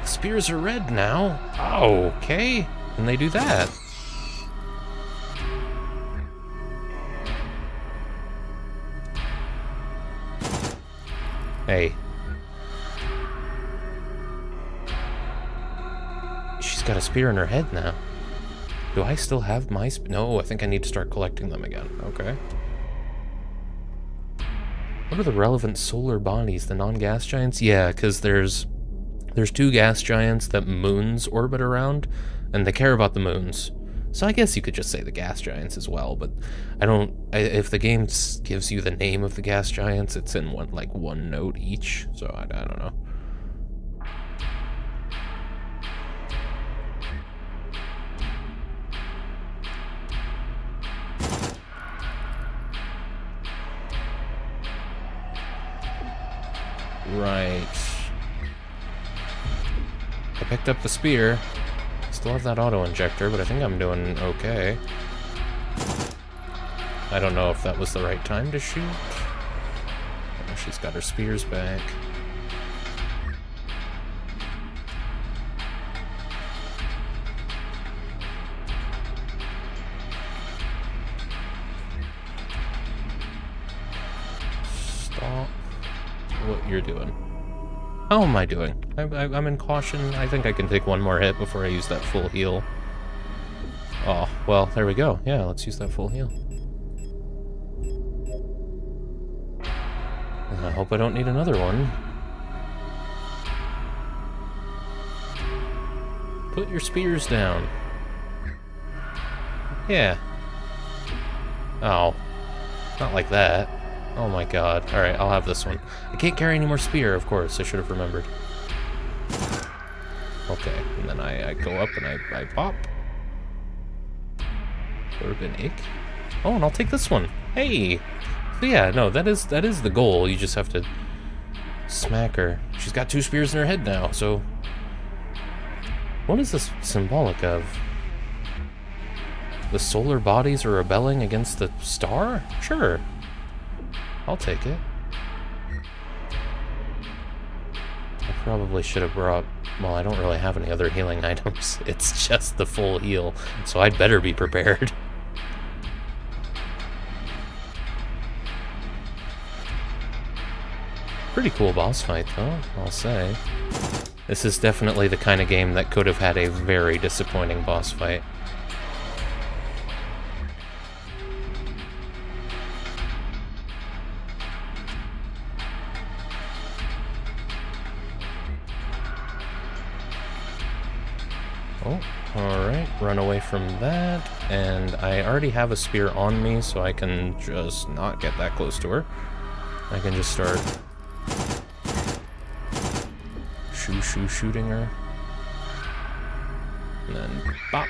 The spears are red now. Oh, okay. And they do that. Hey. She's got a spear in her head now. Do I still have my No, I think I need to start collecting them again. Okay. What are the relevant solar bodies? The non-gas giants? Yeah, because there's two gas giants that moons orbit around, and they care about the moons. So I guess you could just say the gas giants as well, but if the game gives you the name of the gas giants, it's in one note each, so I don't know. Right. I picked up the spear. Still have that auto-injector, but I think I'm doing okay. I don't know if that was the right time to shoot. Oh, she's got her spears back. Stop what you're doing. How am I doing? I'm in caution. I think I can take one more hit before I use that full heal. Oh, well, there we go. Yeah, let's use that full heal. I hope I don't need another one. Put your spears down. Yeah. Oh. Not like that. Oh my god. Alright, I'll have this one. I can't carry any more spear, of course. I should have remembered. Okay, and then I go up and I pop. Urban Ick. Oh, and I'll take this one. Hey! So yeah, no, that is the goal. You just have to smack her. She's got 2 spears in her head now, so... What is this symbolic of? The solar bodies are rebelling against the star? Sure. I'll take it. I probably should have brought... Well, I don't really have any other healing items. It's just the full heal, so I'd better be prepared. Pretty cool boss fight, though, I'll say. This is definitely the kind of game that could have had a very disappointing boss fight. Oh, alright, run away from that, and I already have a spear on me, so I can just not get that close to her. I can just start shooting her. And then bop.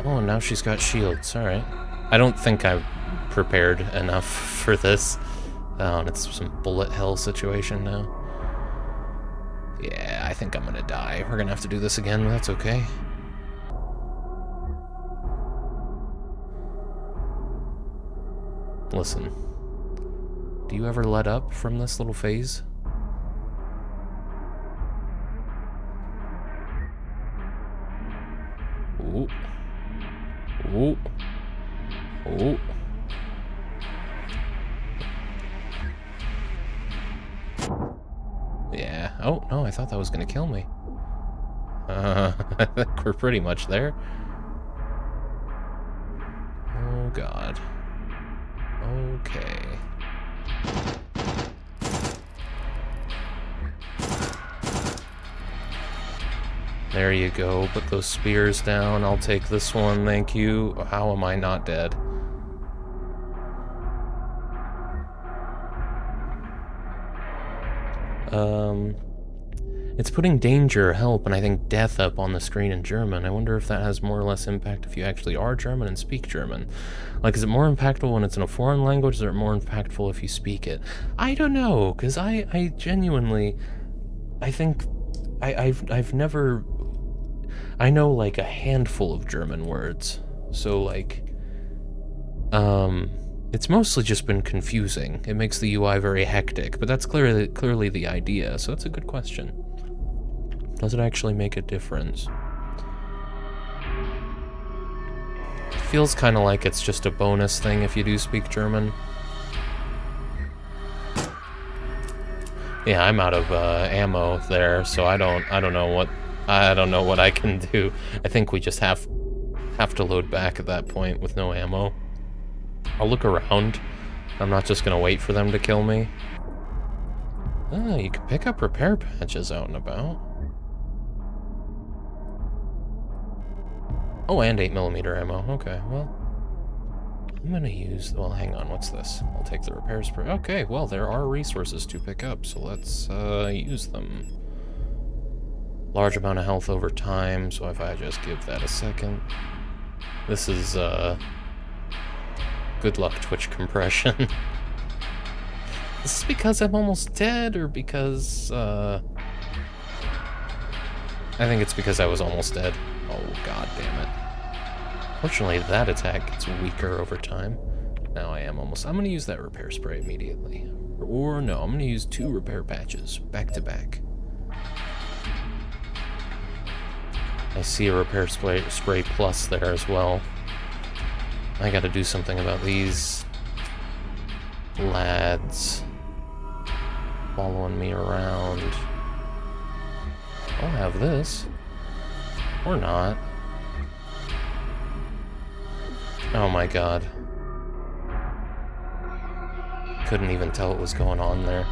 Oh, now she's got shields, alright. I don't think I'm prepared enough for this. Oh, and it's some bullet hell situation now. Yeah, I think I'm gonna die. We're gonna have to do this again, but that's okay. Listen. Do you ever let up from this little phase? Ooh. Ooh. Ooh. Yeah. Oh, no, I thought that was gonna kill me. I think we're pretty much there. Oh, God. Okay. There you go. Put those spears down. I'll take this one. Thank you. How am I not dead? It's putting danger, help, and I think death up on the screen in German. I wonder if that has more or less impact if you actually are German and speak German. Like, is it more impactful when it's in a foreign language, or is it more impactful if you speak it? I don't know, because I genuinely... I think... I've never... I know, like, a handful of German words. So, like... It's mostly just been confusing. It makes the UI very hectic, but that's clearly the idea, so that's a good question. Does it actually make a difference? It feels kind of like it's just a bonus thing if you do speak German. Yeah, I'm out of ammo there, so I don't know what I can do. I think we just have to load back at that point with no ammo. I'll look around. I'm not just gonna wait for them to kill me. Ah, you can pick up repair patches out and about. Oh, and 8mm ammo. Okay, well. I'm gonna use... Well, hang on, what's this? I'll take the repair spray. Okay, well, there are resources to pick up, so let's use them. Large amount of health over time, so if I just give that a second. This is, good luck, Twitch compression. Is this because I'm almost dead, or because, I think it's because I was almost dead. Oh, god damn it. Fortunately, that attack gets weaker over time. Now I am almost... I'm gonna use that repair spray immediately. Or no, I'm gonna use 2 repair patches, back to back. I see a repair spray plus there as well. I gotta do something about these lads following me around. I'll have this. Or not. Oh my god. Couldn't even tell what was going on there.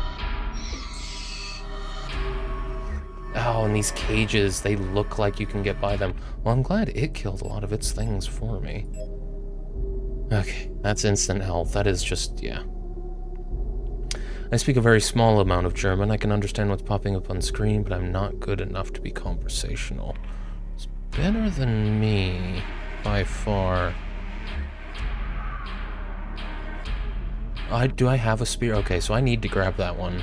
Oh, and these cages, they look like you can get by them. Well, I'm glad it killed a lot of its things for me. Okay, that's instant health. That is just, yeah. I speak a very small amount of German. I can understand what's popping up on screen, but I'm not good enough to be conversational. It's better than me, by far. Do I have a spear? Okay, so I need to grab that one.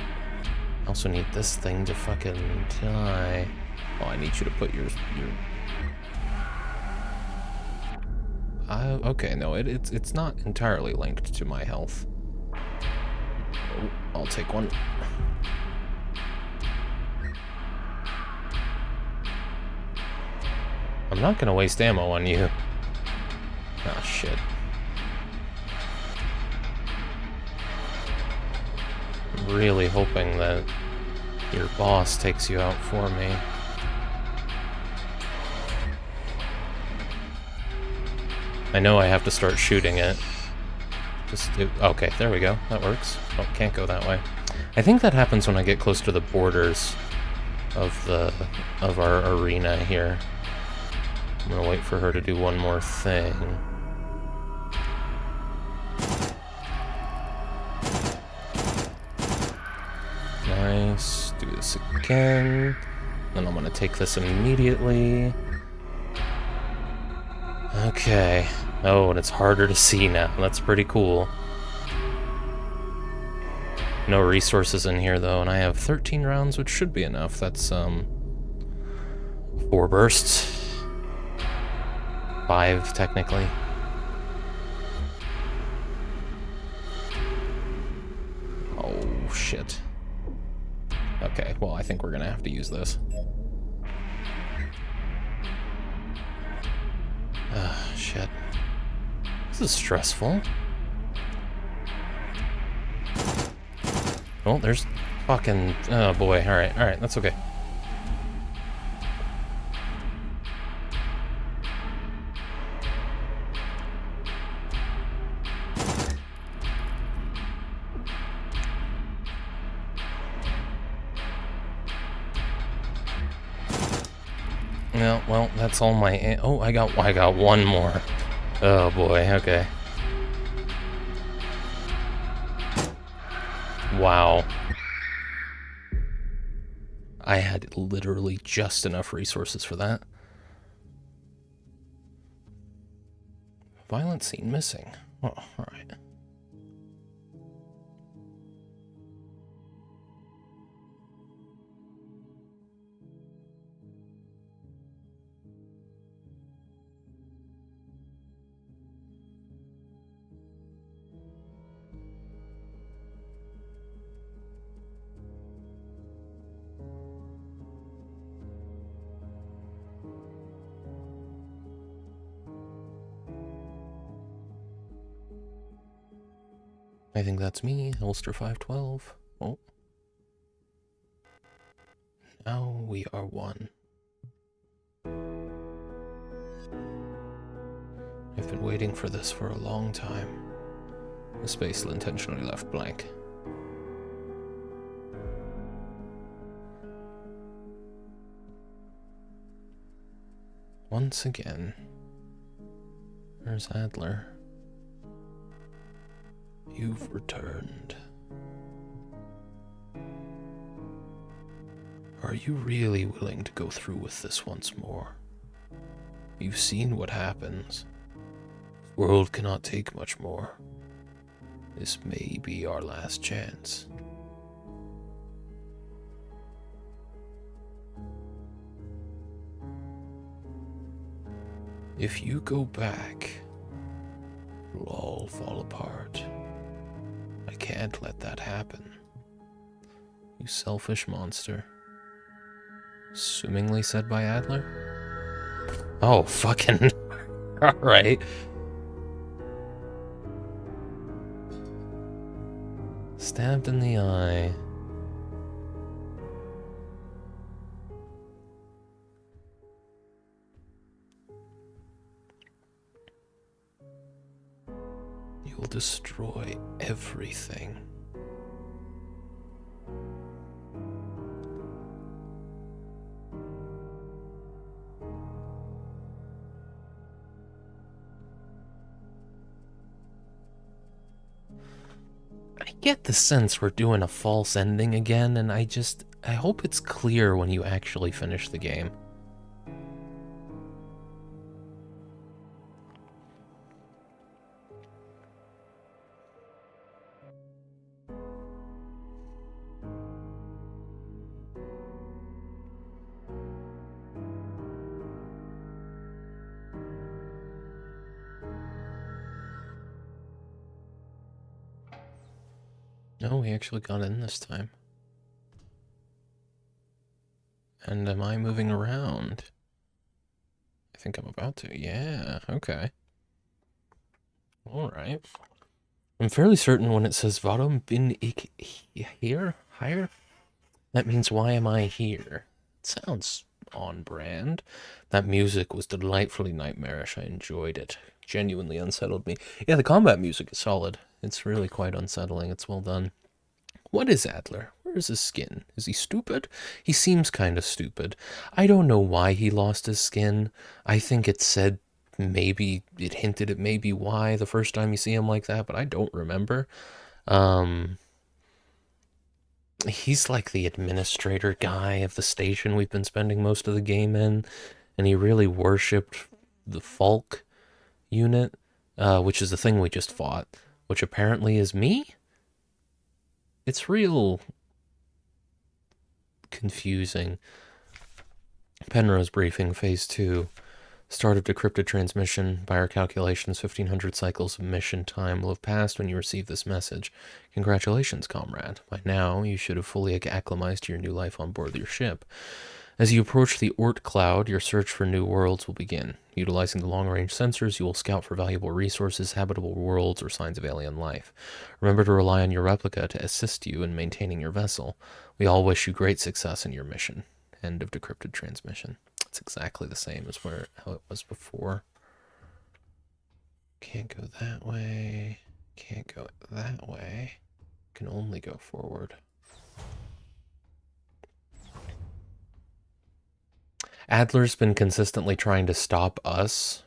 I also need this thing to fucking die. Oh, I need you to put your... okay, no, it's not entirely linked to my health. Oh, I'll take one. I'm not gonna waste ammo on you. Ah, shit. I'm really hoping that your boss takes you out for me. I know I have to start shooting it. Okay, there we go. That works. Oh, can't go that way. I think that happens when I get close to the borders of our arena here. I'm gonna wait for her to do one more thing. Nice. Do this again. Then I'm gonna take this immediately. Okay. Oh, and it's harder to see now. That's pretty cool. No resources in here, though, and I have 13 rounds, which should be enough. That's, 4 bursts. 5, technically. Oh, shit. Okay, well, I think we're gonna have to use this. Shit. This is stressful. Oh, there's fucking... Oh, boy. Alright, that's okay. No, well, that's all my... Oh, I got one more. Oh, boy, okay. Wow. I had literally just enough resources for that. Violent scene missing. Oh, alright. I think that's me, Holster 512. Oh. Now we are one. I've been waiting for this for a long time. The space intentionally left blank. Once again. There's Adler. You've returned. Are you really willing to go through with this once more? You've seen what happens. The world cannot take much more. This may be our last chance. If you go back, it'll all fall apart. I can't let that happen. You selfish monster. Assumingly said by Adler? Oh, fucking... Alright. Stabbed in the eye. You'll destroy everything. get the sense we're doing a false ending again, and I hope it's clear when you actually finish the game. No, we actually got in this time. And am I moving around? I think I'm about to. Yeah, okay. Alright. I'm fairly certain when it says Warum bin ich hier? Higher? That means why am I here? It sounds on brand. That music was delightfully nightmarish. I enjoyed it. Genuinely unsettled me. Yeah, the combat music is solid. It's really quite unsettling. It's well done. What is Adler? Where is his skin? Is he stupid? He seems kind of stupid. I don't know why he lost his skin. I think it said maybe, it hinted at maybe why the first time you see him like that, but I don't remember. He's like the administrator guy of the station we've been spending most of the game in, and he really worshipped the Falk unit, which is the thing we just fought, which apparently is me? It's real confusing. Penrose briefing, phase 2. Start of decrypted transmission. By our calculations, 1,500 cycles of mission time will have passed when you receive this message. Congratulations, comrade. By now, you should have fully acclimatized to your new life on board your ship. As you approach the Oort cloud, your search for new worlds will begin. Utilizing the long-range sensors, you will scout for valuable resources, habitable worlds, or signs of alien life. Remember to rely on your replica to assist you in maintaining your vessel. We all wish you great success in your mission. End of decrypted transmission. It's exactly the same as how it was before. Can't go that way. Can't go that way. Can only go forward. Adler's been consistently trying to stop us.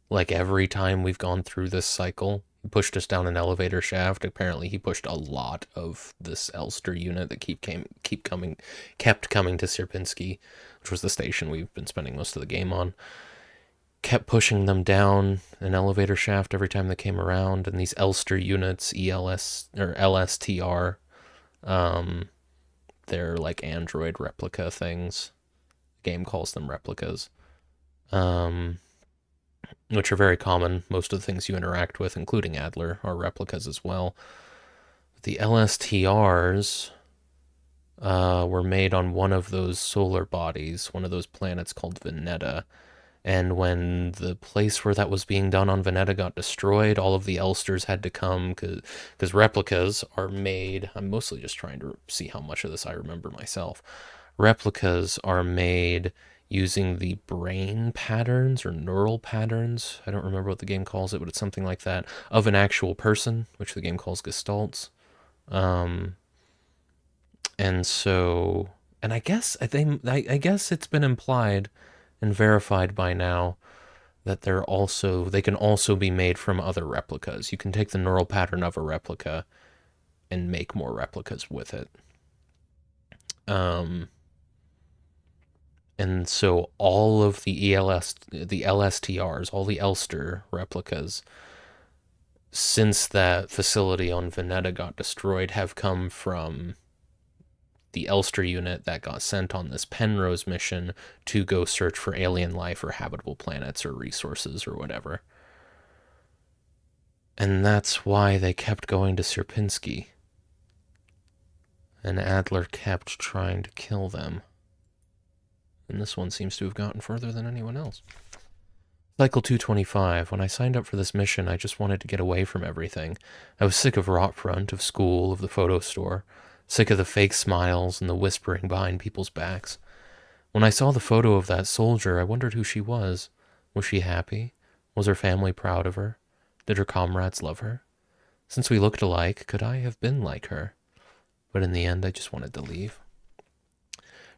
Like every time we've gone through this cycle, he pushed us down an elevator shaft. Apparently, he pushed a lot of this Elster unit that kept coming to Sierpinski, which was the station we've been spending most of the game on. Kept pushing them down an elevator shaft every time they came around, and these Elster units, ELS or LSTR, they're like android replica things. The game calls them replicas, which are very common. Most of the things you interact with, including Adler, are replicas as well. The LSTRs were made on one of those solar bodies, one of those planets called Veneta. And when the place where that was being done on Veneta got destroyed, all of the Elsters had to come, because replicas are made. I'm mostly just trying to see how much of this I remember myself. Replicas are made using the brain patterns or neural patterns. I don't remember what the game calls it, but it's something like that, of an actual person, which the game calls gestalts. And so, and I guess I guess it's been implied and verified by now that they can also be made from other replicas. You can take the neural pattern of a replica and make more replicas with it. And so all of the LSTRs, all the Elster replicas, since that facility on Veneta got destroyed, have come from the Elster unit that got sent on this Penrose mission to go search for alien life or habitable planets or resources or whatever. And that's why they kept going to Sierpinski. And Adler kept trying to kill them. And this one seems to have gotten further than anyone else. Cycle 225. When I signed up for this mission, I just wanted to get away from everything. I was sick of Rotfront, of school, of the photo store. Sick of the fake smiles and the whispering behind people's backs. When I saw the photo of that soldier, I wondered who she was. Was she happy? Was her family proud of her? Did her comrades love her? Since we looked alike, could I have been like her? But in the end, I just wanted to leave.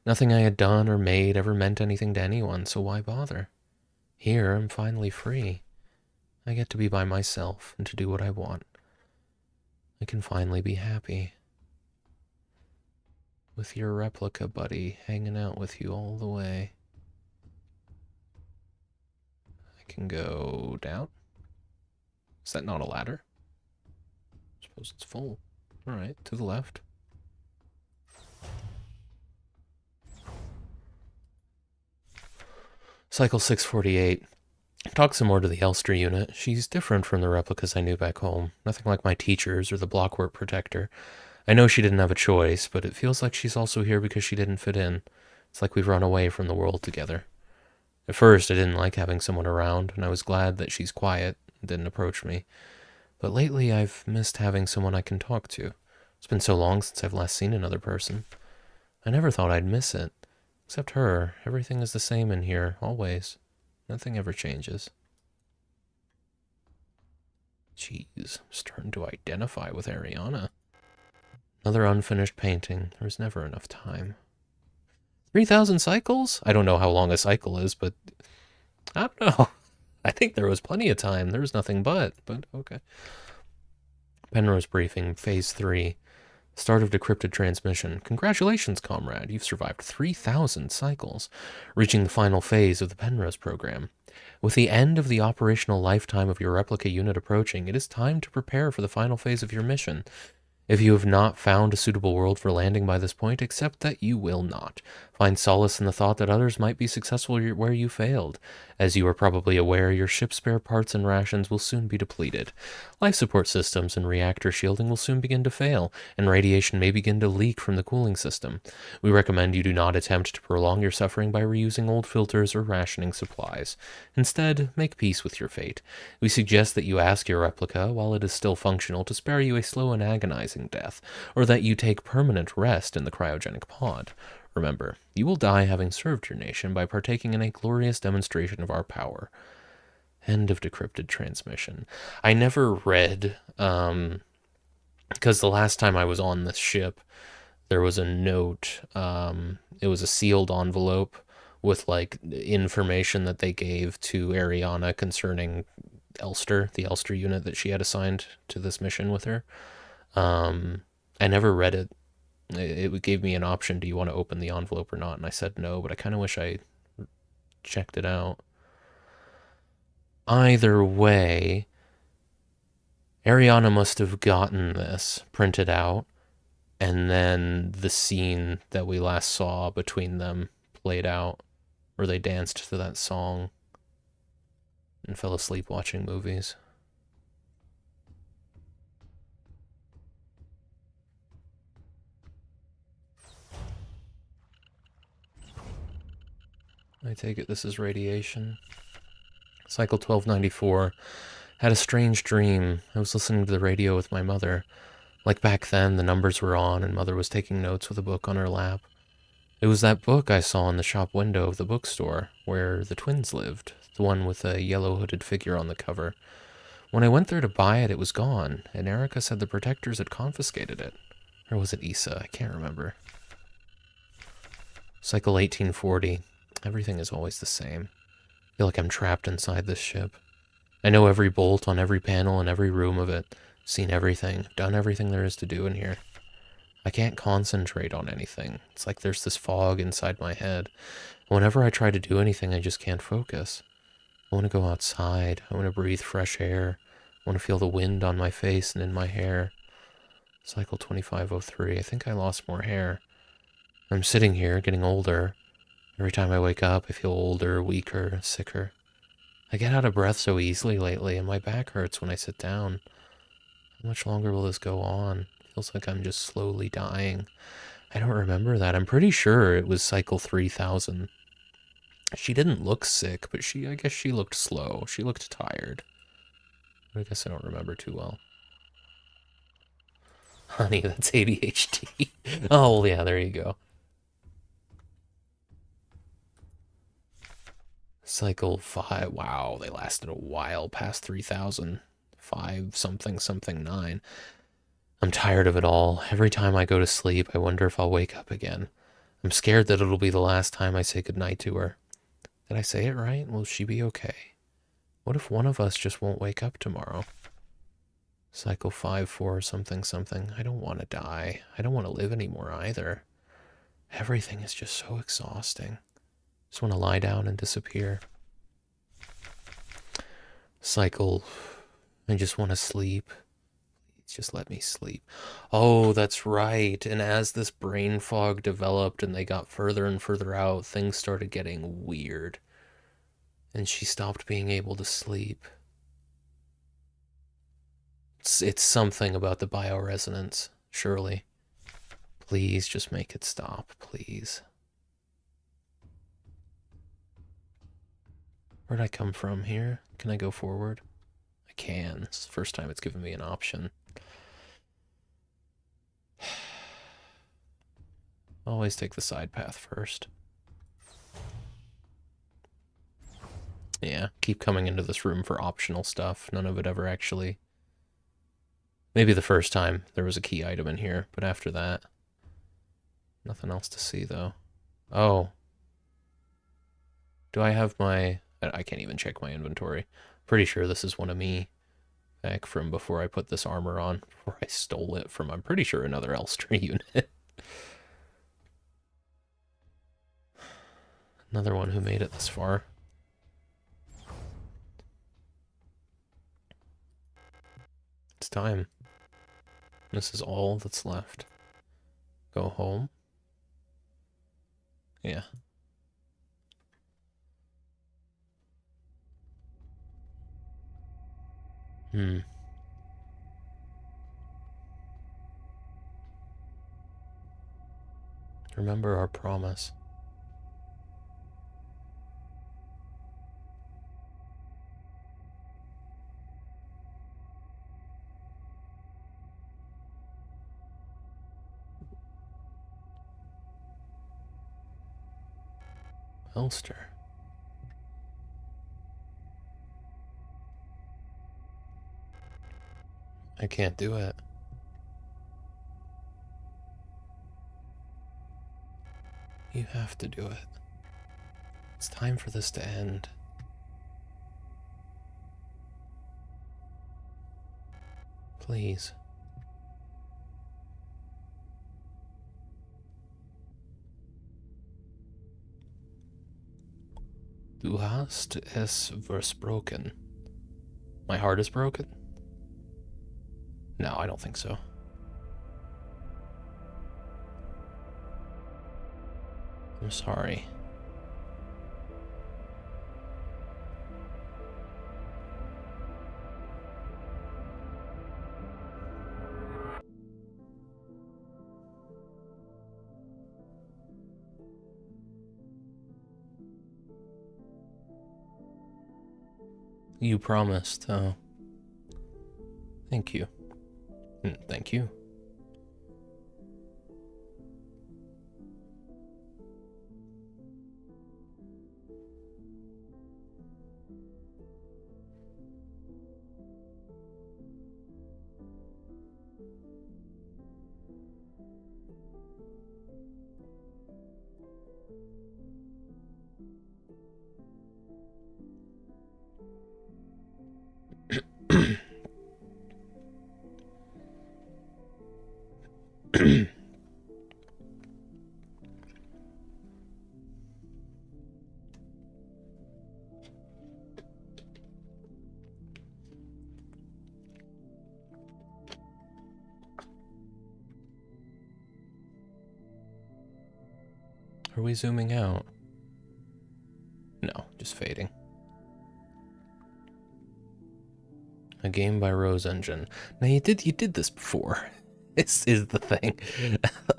Nothing I had done or made ever meant anything to anyone, so why bother? Here, I'm finally free. I get to be by myself and to do what I want. I can finally be happy. With your replica buddy hanging out with you all the way. I can go down. Is that not a ladder? I suppose it's full. Alright, to the left. Cycle 648. Talk some more to the Elster unit. She's different from the replicas I knew back home. Nothing like my teachers or the Blockwork Protector. I know she didn't have a choice, but it feels like she's also here because she didn't fit in. It's like we've run away from the world together. At first, I didn't like having someone around, and I was glad that she's quiet and didn't approach me. But lately, I've missed having someone I can talk to. It's been so long since I've last seen another person. I never thought I'd miss it. Except her. Everything is the same in here, always. Nothing ever changes. Jeez, I'm starting to identify with Ariana. Another unfinished painting. There's never enough time. 3,000 cycles? I don't know how long a cycle is, but I don't know. I think there was plenty of time. There was nothing but okay. Penrose briefing, phase 3. Start of decrypted transmission. Congratulations, comrade. You've survived 3,000 cycles, reaching the final phase of the Penrose program. With the end of the operational lifetime of your replica unit approaching, it is time to prepare for the final phase of your mission. If you have not found a suitable world for landing by this point, accept that you will not. Find solace in the thought that others might be successful where you failed. As you are probably aware, your ship's spare parts and rations will soon be depleted. Life support systems and reactor shielding will soon begin to fail, and radiation may begin to leak from the cooling system. We recommend you do not attempt to prolong your suffering by reusing old filters or rationing supplies. Instead, make peace with your fate. We suggest that you ask your replica, while it is still functional, to spare you a slow and agonizing death, or that you take permanent rest in the cryogenic pod. Remember, you will die having served your nation by partaking in a glorious demonstration of our power. End of decrypted transmission. I never read, because the last time I was on this ship, there was a note. It was a sealed envelope with like information that they gave to Ariana concerning Elster, the Elster unit that she had assigned to this mission with her. I never read it. It gave me an option, do you want to open the envelope or not? And I said no, but I kind of wish I checked it out. Either way, Ariana must have gotten this printed out, and then the scene that we last saw between them played out, where they danced to that song and fell asleep watching movies. I take it this is radiation. Cycle 1294. Had a strange dream. I was listening to the radio with my mother. Like back then, the numbers were on and Mother was taking notes with a book on her lap. It was that book I saw in the shop window of the bookstore, where the twins lived, the one with a yellow hooded figure on the cover. When I went there to buy it, it was gone, and Erica said the protectors had confiscated it. Or was it Issa? I can't remember. Cycle 1840. Everything is always the same. I feel like I'm trapped inside this ship. I know every bolt on every panel in every room of it. Seen everything. Done everything there is to do in here. I can't concentrate on anything. It's like there's this fog inside my head. Whenever I try to do anything, I just can't focus. I want to go outside. I want to breathe fresh air. I want to feel the wind on my face and in my hair. Cycle 2503. I think I lost more hair. I'm sitting here, getting older. Every time I wake up, I feel older, weaker, sicker. I get out of breath so easily lately, and my back hurts when I sit down. How much longer will this go on? Feels like I'm just slowly dying. I don't remember that. I'm pretty sure it was cycle 3000. She didn't look sick, but I guess she looked slow. She looked tired. I guess I don't remember too well. Honey, that's ADHD. Oh, yeah, there you go. Cycle 5. Wow, they lasted a while past 3000. 5 something something 9. I'm tired of it all. Every time I go to sleep, I wonder if I'll wake up again. I'm scared that it'll be the last time I say goodnight to her. Did I say it right? Will she be okay? What if one of us just won't wake up tomorrow? Cycle 5, 4, something, something. I don't want to die. I don't want to live anymore either. Everything is just so exhausting. Just want to lie down and disappear. Cycle. I just want to sleep. Just let me sleep. Oh, that's right. And as this brain fog developed and they got further and further out, things started getting weird. And she stopped being able to sleep. It's something about the bioresonance, surely. Please just make it stop, please. Where'd I come from here? Can I go forward? I can. It's the first time it's given me an option. Always take the side path first. Yeah, keep coming into this room for optional stuff. None of it ever actually... Maybe the first time there was a key item in here, but after that... Nothing else to see, though. Oh. Do I have my... I can't even check my inventory. Pretty sure this is one of me back from before I put this armor on, before I stole it from, I'm pretty sure, another Elster unit. Another one who made it this far. It's time. This is all that's left. Go home. Yeah. Remember our promise. Elster. I can't do it. You have to do it. It's time for this to end. Please. Du hast es versprochen. My heart is broken? No, I don't think so. I'm sorry. You promised, oh. Thank you. Thank you. Are we zooming out? No, just fading. A game by Rose Engine. Now you did this before. This is the thing.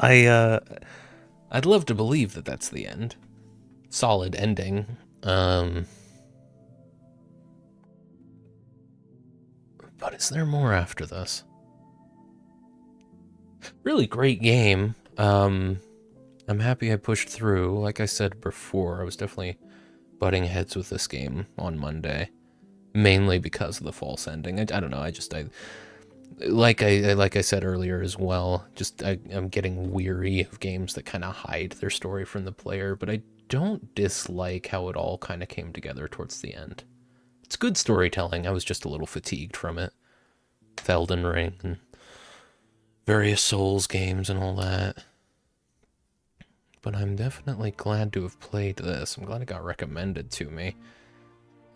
I'd love to believe that that's the end. Solid ending. But is there more after this? Really great game. I'm happy I pushed through. Like I said before, I was definitely butting heads with this game on Monday. Mainly because of the false ending. I don't know, like I said earlier as well, I'm getting weary of games that kind of hide their story from the player, but I don't dislike how it all kind of came together towards the end. It's good storytelling, I was just a little fatigued from it. with Elden Ring and various Souls games and all that. But I'm definitely glad to have played this. I'm glad it got recommended to me.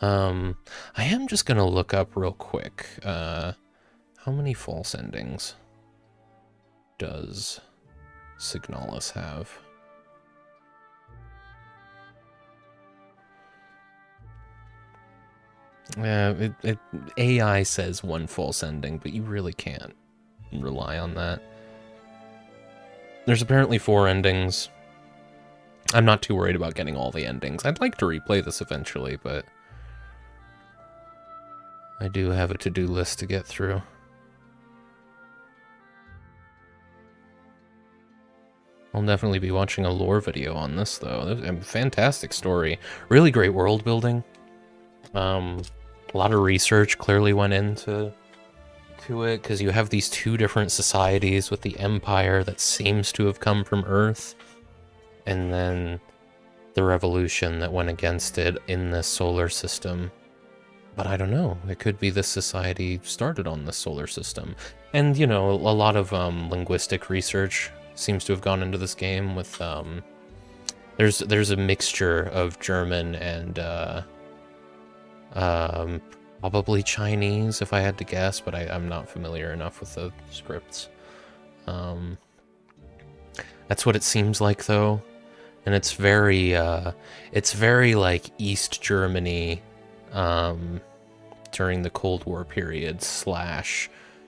I am just gonna look up real quick, how many false endings does Signalis have? AI says one false ending, but you really can't rely on that. There's apparently 4 endings. I'm not too worried about getting all the endings. I'd like to replay this eventually, but I do have a to-do list to get through. I'll definitely be watching a lore video on this, though. A fantastic story. Really great world building. A lot of research clearly went into it, because you have these 2 different societies with the Empire that seems to have come from Earth, and then the revolution that went against it in this solar system. But I don't know, it could be this society started on this solar system. And, you know, a lot of linguistic research seems to have gone into this game with, there's a mixture of German and, probably Chinese, if I had to guess, but I'm not familiar enough with the scripts. That's what it seems like, though. And it's very, like, East Germany, during the Cold War period, /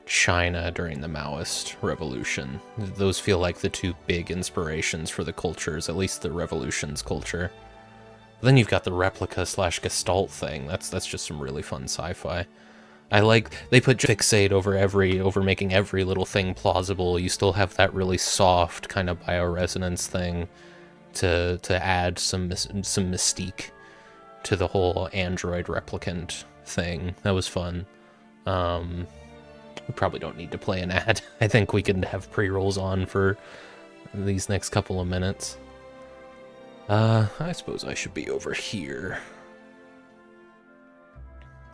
China during the Maoist Revolution. Those feel like the 2 big inspirations for the cultures, at least the revolution's culture. But then you've got the replica / Gestalt thing. That's just some really fun sci-fi. I like, they put fixate over making every little thing plausible. You still have that really soft kind of bioresonance thing to add some mystique to the whole android replicant thing. That was fun. We probably don't need to play an ad. I think we can have pre-rolls on for these next couple of minutes. I suppose I should be over here.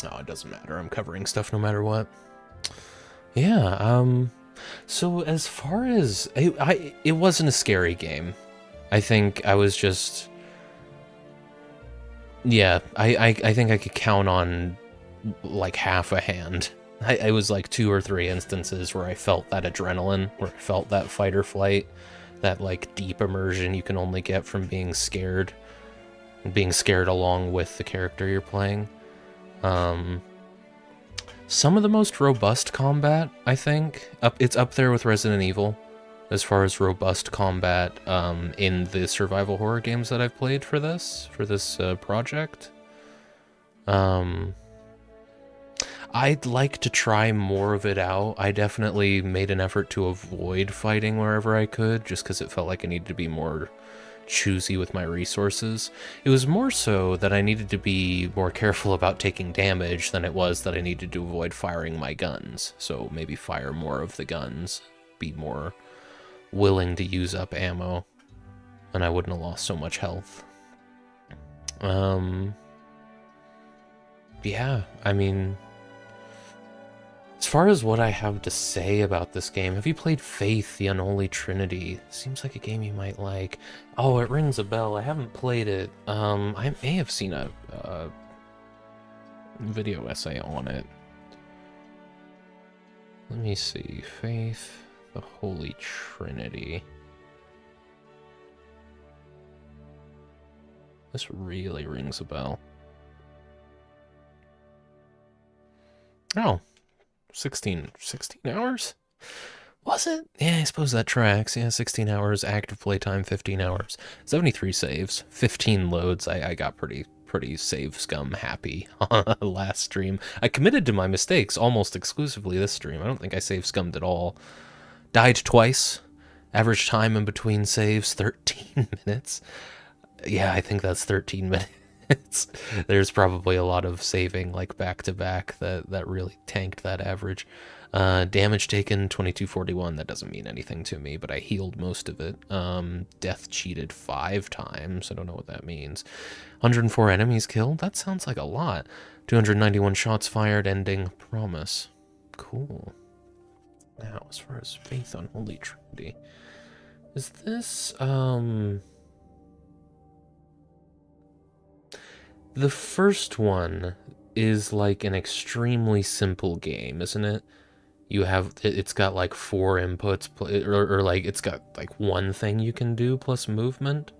Oh, it doesn't matter. I'm covering stuff no matter what. Yeah, so as far as... it wasn't a scary game. I think I was just... Yeah, I think I could count on, like, half a hand. I was like 2 or 3 instances where I felt that adrenaline, where I felt that fight or flight, that, like, deep immersion you can only get from being scared along with the character you're playing. Some of the most robust combat, I think, it's up there with Resident Evil, as far as robust combat in the survival horror games that I've played for this project. I'd like to try more of it out. I definitely made an effort to avoid fighting wherever I could, just because it felt like I needed to be more choosy with my resources. It was more so that I needed to be more careful about taking damage than it was that I needed to avoid firing my guns. So maybe fire more of the guns, be more willing to use up ammo, and I wouldn't have lost so much health. Yeah, I mean, as far as what I have to say about this game, have you played Faith, the Unholy Trinity? Seems like a game you might like. Oh, it rings a bell. I haven't played it. I may have seen a video essay on it. Let me see. Faith, the Holy Trinity. This really rings a bell. Oh. 16 hours? Was it? Yeah, I suppose that tracks. Yeah, 16 hours, active playtime, 15 hours. 73 saves, 15 loads. I got pretty save scum happy last stream. I committed to my mistakes almost exclusively this stream. I don't think I save scummed at all. Died twice. Average time in between saves, 13 minutes. Yeah, I think that's 13 minutes. There's probably a lot of saving, like, back-to-back that really tanked that average. Damage taken, 2241. That doesn't mean anything to me, but I healed most of it. Death cheated 5 times. I don't know what that means. 104 enemies killed? That sounds like a lot. 291 shots fired, ending promise. Cool. Now, as far as Faith on Holy Trinity, is this, the first one is like an extremely simple game, isn't it? You have, it's got like 4 inputs, or like it's got like one thing you can do plus movement.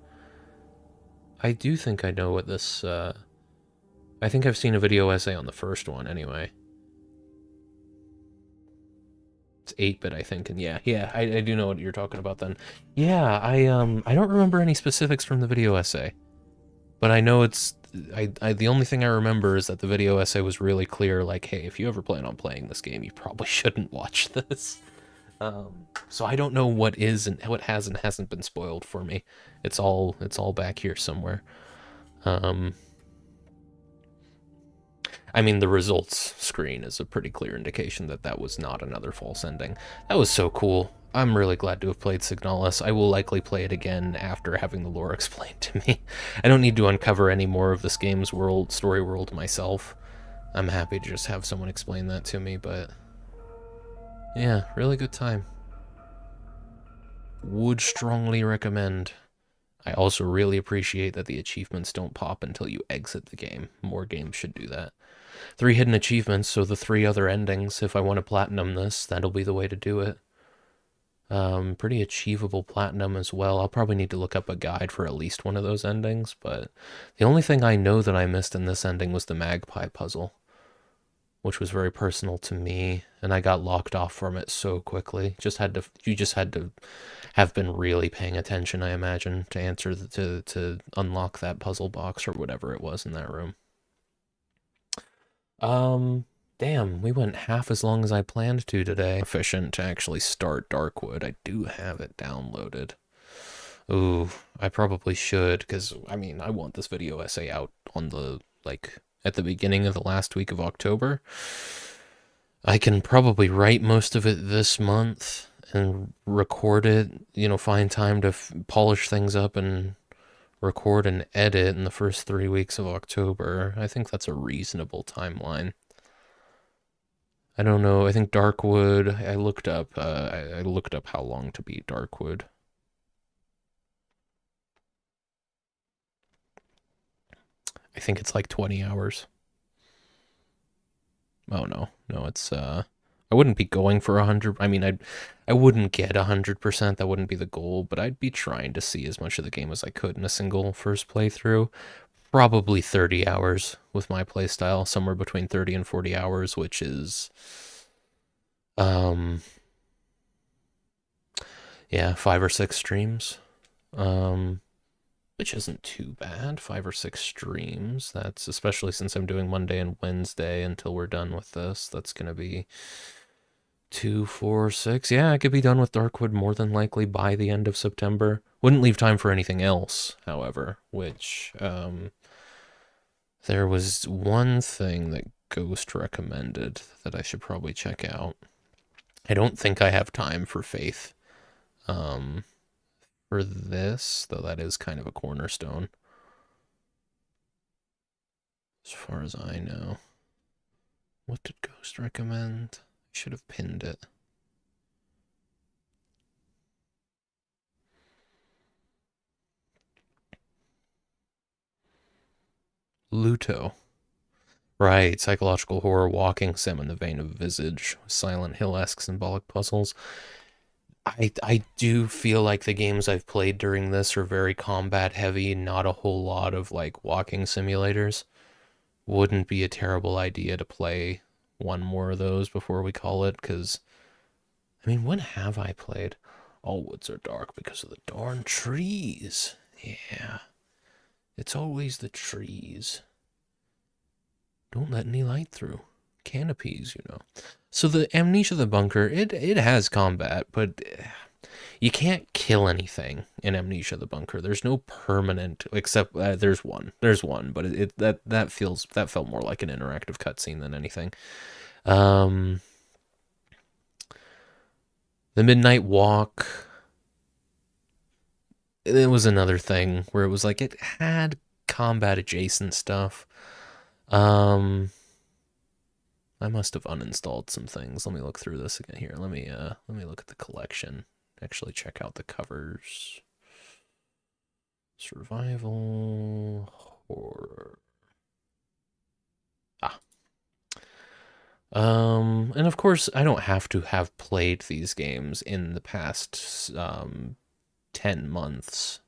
I do think I know what this, I think I've seen a video essay on the first one anyway. It's 8-bit, I think, and yeah, I do know what you're talking about then. Yeah, I don't remember any specifics from the video essay, but I know it's, the only thing I remember is that the video essay was really clear, like, hey, if you ever plan on playing this game, you probably shouldn't watch this. So I don't know what is and what has and hasn't been spoiled for me. It's all back here somewhere. I mean, the results screen is a pretty clear indication that that was not another false ending. That was so cool. I'm really glad to have played Signalis. I will likely play it again after having the lore explained to me. I don't need to uncover any more of this game's story world myself. I'm happy to just have someone explain that to me, but yeah, really good time. Would strongly recommend. I also really appreciate that the achievements don't pop until you exit the game. More games should do that. 3 hidden achievements, so the 3 other endings. If I want to platinum this, that'll be the way to do it. Pretty achievable platinum as well. I'll probably need to look up a guide for at least one of those endings, but the only thing I know that I missed in this ending was the magpie puzzle, which was very personal to me, and I got locked off from it so quickly. You just had to have been really paying attention, I imagine, to answer to unlock that puzzle box or whatever it was in that room. Damn, we went half as long as I planned to today. Efficient to actually start Darkwood. I do have it downloaded. Ooh, I probably should, because, I mean, I want this video essay out on the, like, at the beginning of the last week of October. I can probably write most of it this month and record it, you know, find time to polish things up and record and edit in the first 3 weeks of October. I think that's a reasonable timeline. I don't know. I think Darkwood. I looked up. I looked up how long to beat Darkwood. I think it's like 20 hours. Oh no, no, it's I wouldn't be going for 100. I mean, I wouldn't get 100%. That wouldn't be the goal, but I'd be trying to see as much of the game as I could in a single first playthrough. Probably 30 hours with my playstyle, somewhere between 30 and 40 hours, which is yeah, 5 or 6 streams. Which isn't too bad. 5 or 6 streams. That's, especially since I'm doing Monday and Wednesday until we're done with this. That's gonna be 2, 4, 6. Yeah, I could be done with Darkwood more than likely by the end of September. Wouldn't leave time for anything else, however, which, there was one thing that Ghost recommended that I should probably check out. I don't think I have time for Faith, for this, though that is kind of a cornerstone, as far as I know. What did Ghost recommend? I should have pinned it. Luto. Right, psychological horror walking sim in the vein of Visage, Silent Hill-esque symbolic puzzles. I do feel like the games I've played during this are very combat heavy, not a whole lot of like walking simulators. Wouldn't be a terrible idea to play one more of those before we call it, because, I mean, when have I played? All woods are dark because of the darn trees. Yeah, it's always the trees. Don't let any light through. Canopies, you know. So the Amnesia the Bunker, it has combat, but you can't kill anything in Amnesia the Bunker. There's no permanent, except there's one, but that felt more like an interactive cutscene than anything. The Midnight Walk, it was another thing where it was like it had combat adjacent stuff. I must have uninstalled some things. Let me look through this again here. Let me look at the collection. Actually check out the covers. Survival horror. Ah. And of course, I don't have to have played these games in the past 10 months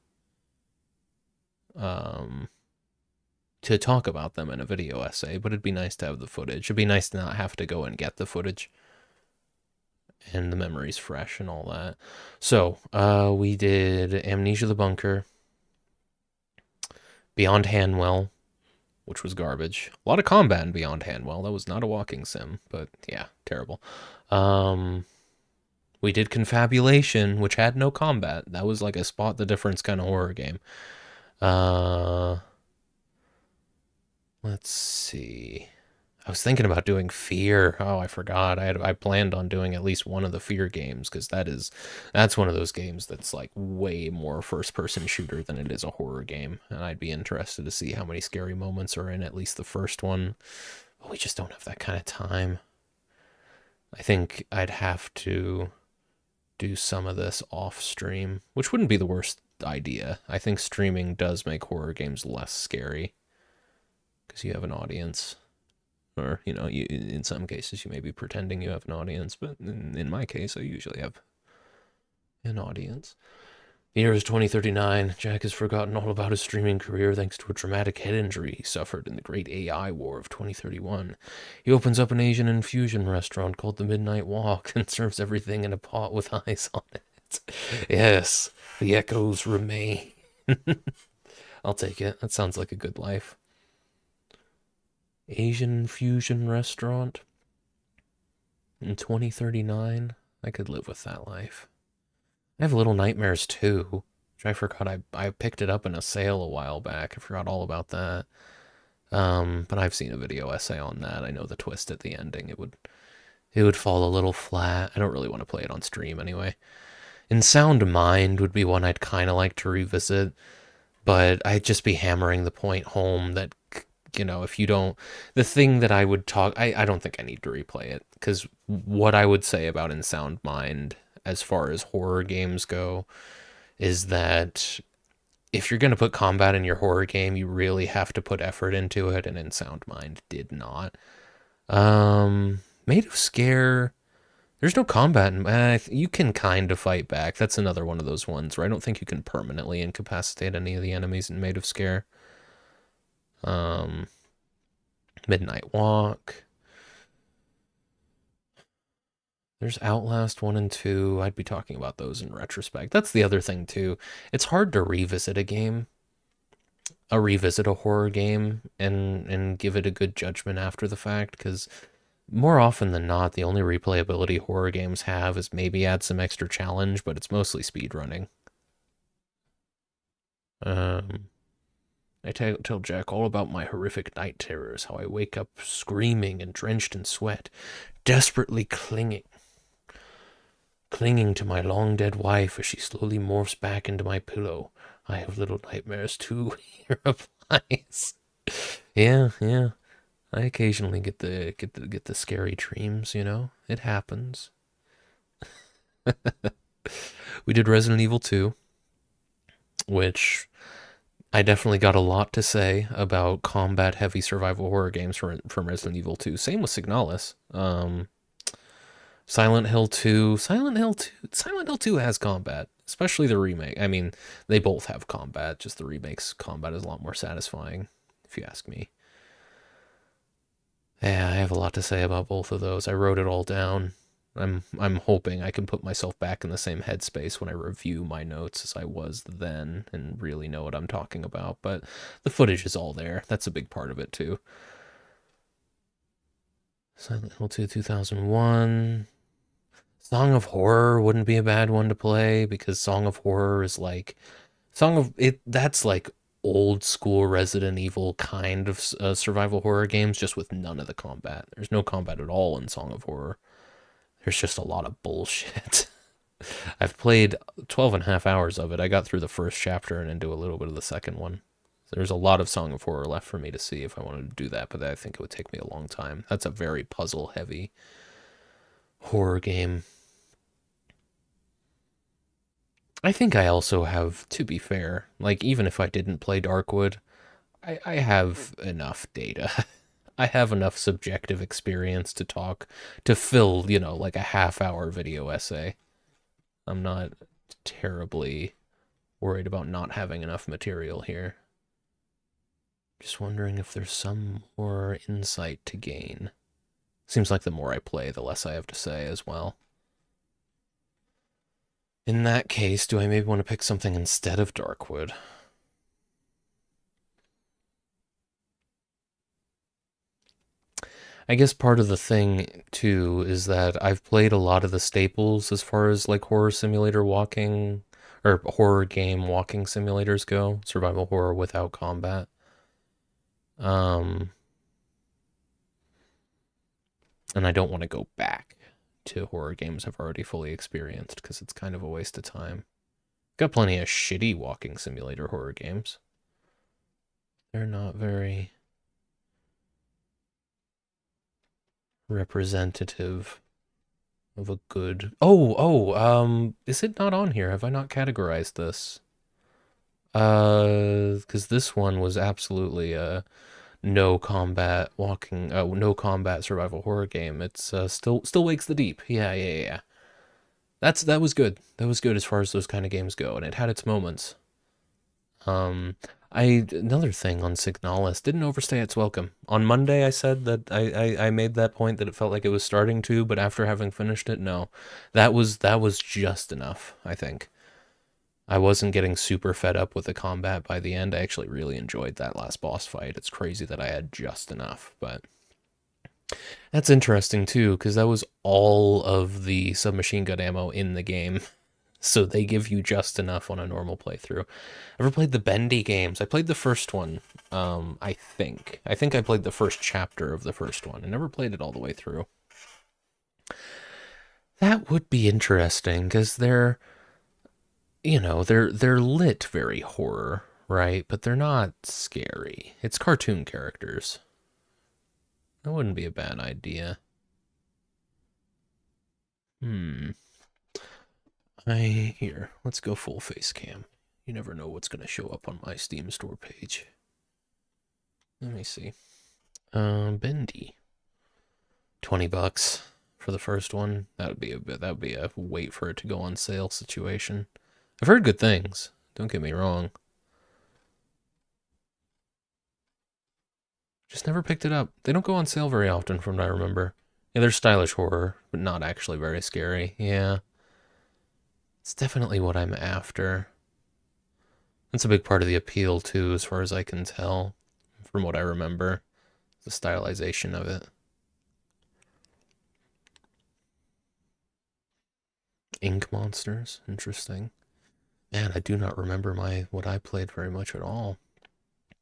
to talk about them in a video essay, but it'd be nice to have the footage. It'd be nice to not have to go and get the footage and the memories fresh and all that. So, we did Amnesia the Bunker, Beyond Hanwell, which was garbage. A lot of combat in Beyond Hanwell. That was not a walking sim, but yeah, terrible. We did Confabulation, which had no combat. That was like a spot the difference kind of horror game. Let's see. I was thinking about doing Fear. Oh, I forgot. I planned on doing at least one of the Fear games because that's one of those games that's like way more first-person shooter than it is a horror game, and I'd be interested to see how many scary moments are in at least the first one. But we just don't have that kind of time. I think I'd have to do some of this off stream, which wouldn't be the worst idea. I think streaming does make horror games less scary because you have an audience. Or, in some cases, you may be pretending you have an audience, but in my case, I usually have an audience. The year is 2039. Jack has forgotten all about his streaming career thanks to a traumatic head injury he suffered in the great AI war of 2031. He opens up an Asian infusion restaurant called the Midnight Walk and serves everything in a pot with eyes on it. Yes, the echoes remain. I'll take it. That sounds like a good life. Asian fusion restaurant in 2039. I could live with that life. I have Little Nightmares too, which I forgot I picked it up in a sale a while back. I forgot all about that. But I've seen a video essay on that. I know the twist at the ending. It would fall a little flat. I don't really want to play it on stream anyway. And Sound Mind would be one I'd kind of like to revisit, but I'd just be hammering the point home that if you don't, the thing that I would talk, I don't think I need to replay it, because what I would say about In Sound Mind, as far as horror games go, is that if you're going to put combat in your horror game, you really have to put effort into it, and In Sound Mind did not. Made of Scare, there's no combat, you can kind of fight back. That's another one of those ones where I don't think you can permanently incapacitate any of the enemies in Made of Scare. Midnight Walk. There's Outlast 1 and 2. I'd be talking about those in retrospect. That's the other thing, too. It's hard to revisit a horror game, and give it a good judgment after the fact, because more often than not, the only replayability horror games have is maybe add some extra challenge, but it's mostly speedrunning. I tell Jack all about my horrific night terrors, how I wake up screaming and drenched in sweat, desperately clinging to my long-dead wife as she slowly morphs back into my pillow. I have little nightmares too, he replies. Yeah. I occasionally get the scary dreams, It happens. We did Resident Evil 2, which I definitely got a lot to say about combat-heavy survival horror games from Resident Evil 2. Same with Signalis. Silent Hill 2. Silent Hill 2 has combat, especially the remake. I mean, they both have combat, just the remake's combat is a lot more satisfying, if you ask me. Yeah, I have a lot to say about both of those. I wrote it all down. I'm hoping I can put myself back in the same headspace when I review my notes as I was then and really know what I'm talking about. But the footage is all there. That's a big part of it too. Silent Hill 2 2001. Song of Horror wouldn't be a bad one to play, because Song of Horror is like that's like old school Resident Evil kind of survival horror games, just with none of the combat. There's no combat at all in Song of Horror. There's just a lot of bullshit. I've played 12 and a half hours of it. I got through the first chapter and into a little bit of the second one. There's a lot of Song of Horror left for me to see if I wanted to do that, but I think it would take me a long time. That's a very puzzle heavy horror game. I think I also have, to be fair, like even if I didn't play Darkwood, I have enough data. I have enough subjective experience to talk to fill, like a half-hour video essay. I'm not terribly worried about not having enough material here. Just wondering if there's some more insight to gain. Seems like the more I play, the less I have to say as well. In that case, do I maybe want to pick something instead of Darkwood? I guess part of the thing too is that I've played a lot of the staples as far as like horror simulator walking or horror game walking simulators go, survival horror without combat. Um and I don't want to go back to horror games I've already fully experienced because it's kind of a waste of time. Got plenty of shitty walking simulator horror games. They're not very representative of a good. Is it not on here? Have I not categorized this? Because this one was absolutely a no combat survival horror game. It's still wakes the deep. Yeah, yeah, yeah. That was good. That was good as far as those kind of games go, and it had its moments. Um, another thing on Signalis didn't overstay its welcome. On Monday, I said that I made that point that it felt like it was starting to, but after having finished it, no, that was just enough. I think I wasn't getting super fed up with the combat by the end. I actually really enjoyed that last boss fight. It's crazy that I had just enough, but that's interesting too, because that was all of the submachine gun ammo in the game. So they give you just enough on a normal playthrough. Ever played the Bendy games? I played the first one. I think. I think I played the first chapter of the first one. I never played it all the way through. That would be interesting because they're lit very horror, right? But they're not scary. It's cartoon characters. That wouldn't be a bad idea. Hmm. Let's go full face cam. You never know what's gonna show up on my Steam store page. Let me see. Bendy. $20 for the first one. That would be a wait for it to go on sale situation. I've heard good things. Don't get me wrong. Just never picked it up. They don't go on sale very often from what I remember. Yeah, they're stylish horror, but not actually very scary. Yeah. It's definitely what I'm after. That's a big part of the appeal too, as far as I can tell, from what I remember. The stylization of it. Ink monsters, interesting. Man, I do not remember what I played very much at all.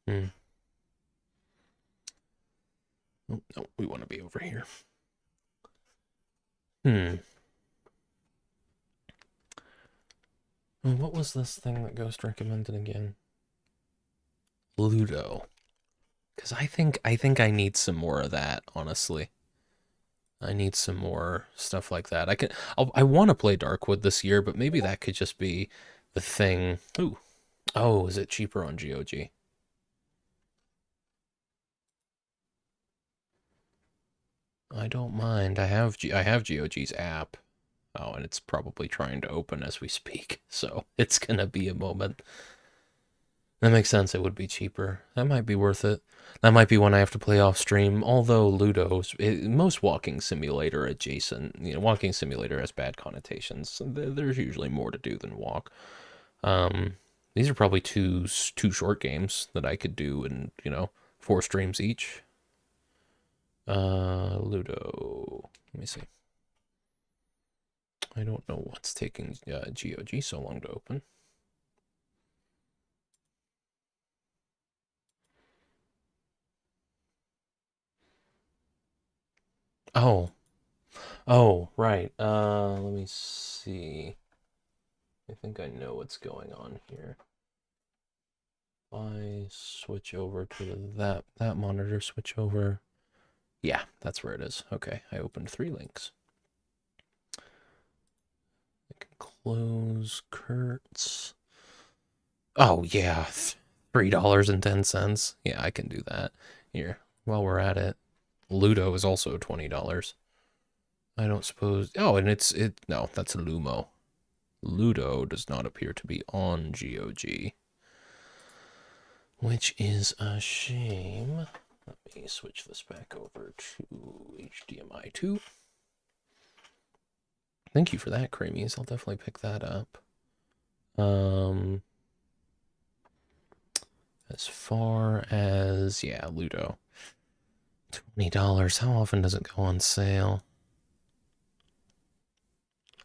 Hmm. Oh, no, we want to be over here. Hmm. Oh, what was this thing that Ghost recommended again? Ludo. Because I think I need some more of that, honestly. I need some more stuff like that. I want to play Darkwood this year, but maybe that could just be the thing. Ooh. Oh, is it cheaper on GOG? I don't mind. I have GOG's app. Oh, and it's probably trying to open as we speak, so it's gonna be a moment. That makes sense. It would be cheaper. That might be worth it. That might be one I have to play off stream. Although most walking simulator adjacent, walking simulator has bad connotations. So there's usually more to do than walk. Um, these are probably two short games that I could do in 4 streams each. Ludo. Let me see. I don't know what's taking GOG so long to open. Oh, oh, right. Let me see. I think I know what's going on here. I switch over to that monitor, switch over. Yeah, that's where it is. Okay, I opened 3 links. I can close Kurtz. Oh yeah, $3.10. Yeah, I can do that. Here, while we're at it, Ludo is also $20. I don't suppose. Oh, and no, that's Lumo. Ludo does not appear to be on GOG, which is a shame. Let me switch this back over to HDMI 2. Thank you for that, Creamies. I'll definitely pick that up. As far as, yeah, Ludo. $20. How often does it go on sale?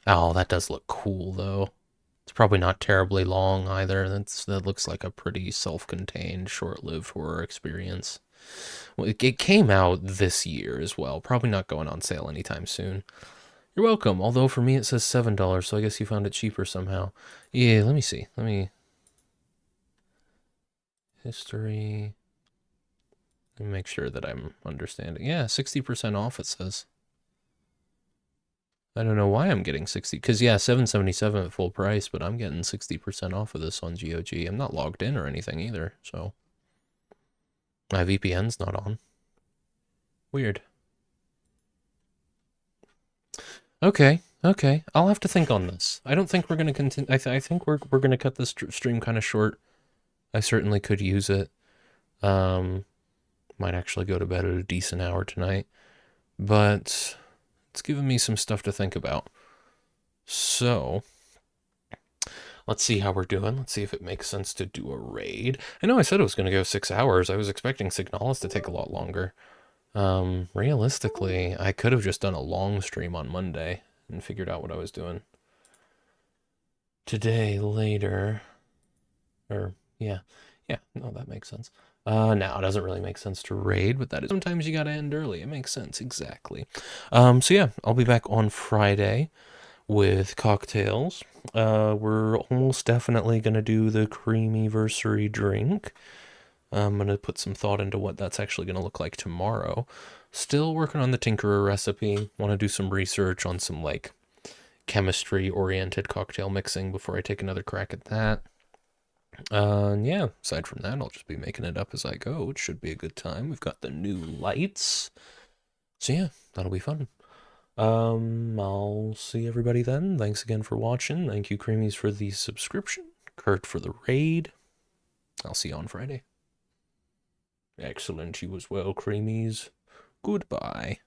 Oh, that does look cool, though. It's probably not terribly long either. That looks like a pretty self-contained, short-lived horror experience. Well, it came out this year as well. Probably not going on sale anytime soon. You're welcome. Although for me it says $7, so I guess you found it cheaper somehow. Yeah, let me see. History. Let me make sure that I'm understanding. Yeah, 60% off it says. I don't know why I'm getting 60, because yeah, $7.77 at full price, but I'm getting 60% off of this on GOG. I'm not logged in or anything either, so my VPN's not on. Weird. Okay, I'll have to think on this. I don't think we're gonna continue. I think we're gonna cut this stream kind of short. I certainly could use it. Might actually go to bed at a decent hour tonight, but it's given me some stuff to think about. So let's see how we're doing. Let's see if it makes sense to do a raid. I know I said it was going to go 6 hours. I was expecting Signalis to take a lot longer. Realistically, I could have just done a long stream on Monday and figured out what I was doing. Today, later. Or, yeah. Yeah, no, that makes sense. Now it doesn't really make sense to raid, but that is sometimes you gotta end early. It makes sense, exactly. So yeah, I'll be back on Friday with cocktails. We're almost definitely gonna do the creamy-versary drink. I'm gonna put some thought into what that's actually gonna look like tomorrow. Still working on the Tinkerer recipe. Want to do some research on some like chemistry-oriented cocktail mixing before I take another crack at that. Yeah, aside from that, I'll just be making it up as I go. It should be a good time. We've got the new lights. So yeah, that'll be fun. I'll see everybody then. Thanks again for watching. Thank you, Creamies, for the subscription. Kurt for the raid. I'll see you on Friday. Excellent, you as well, Creamies. Goodbye.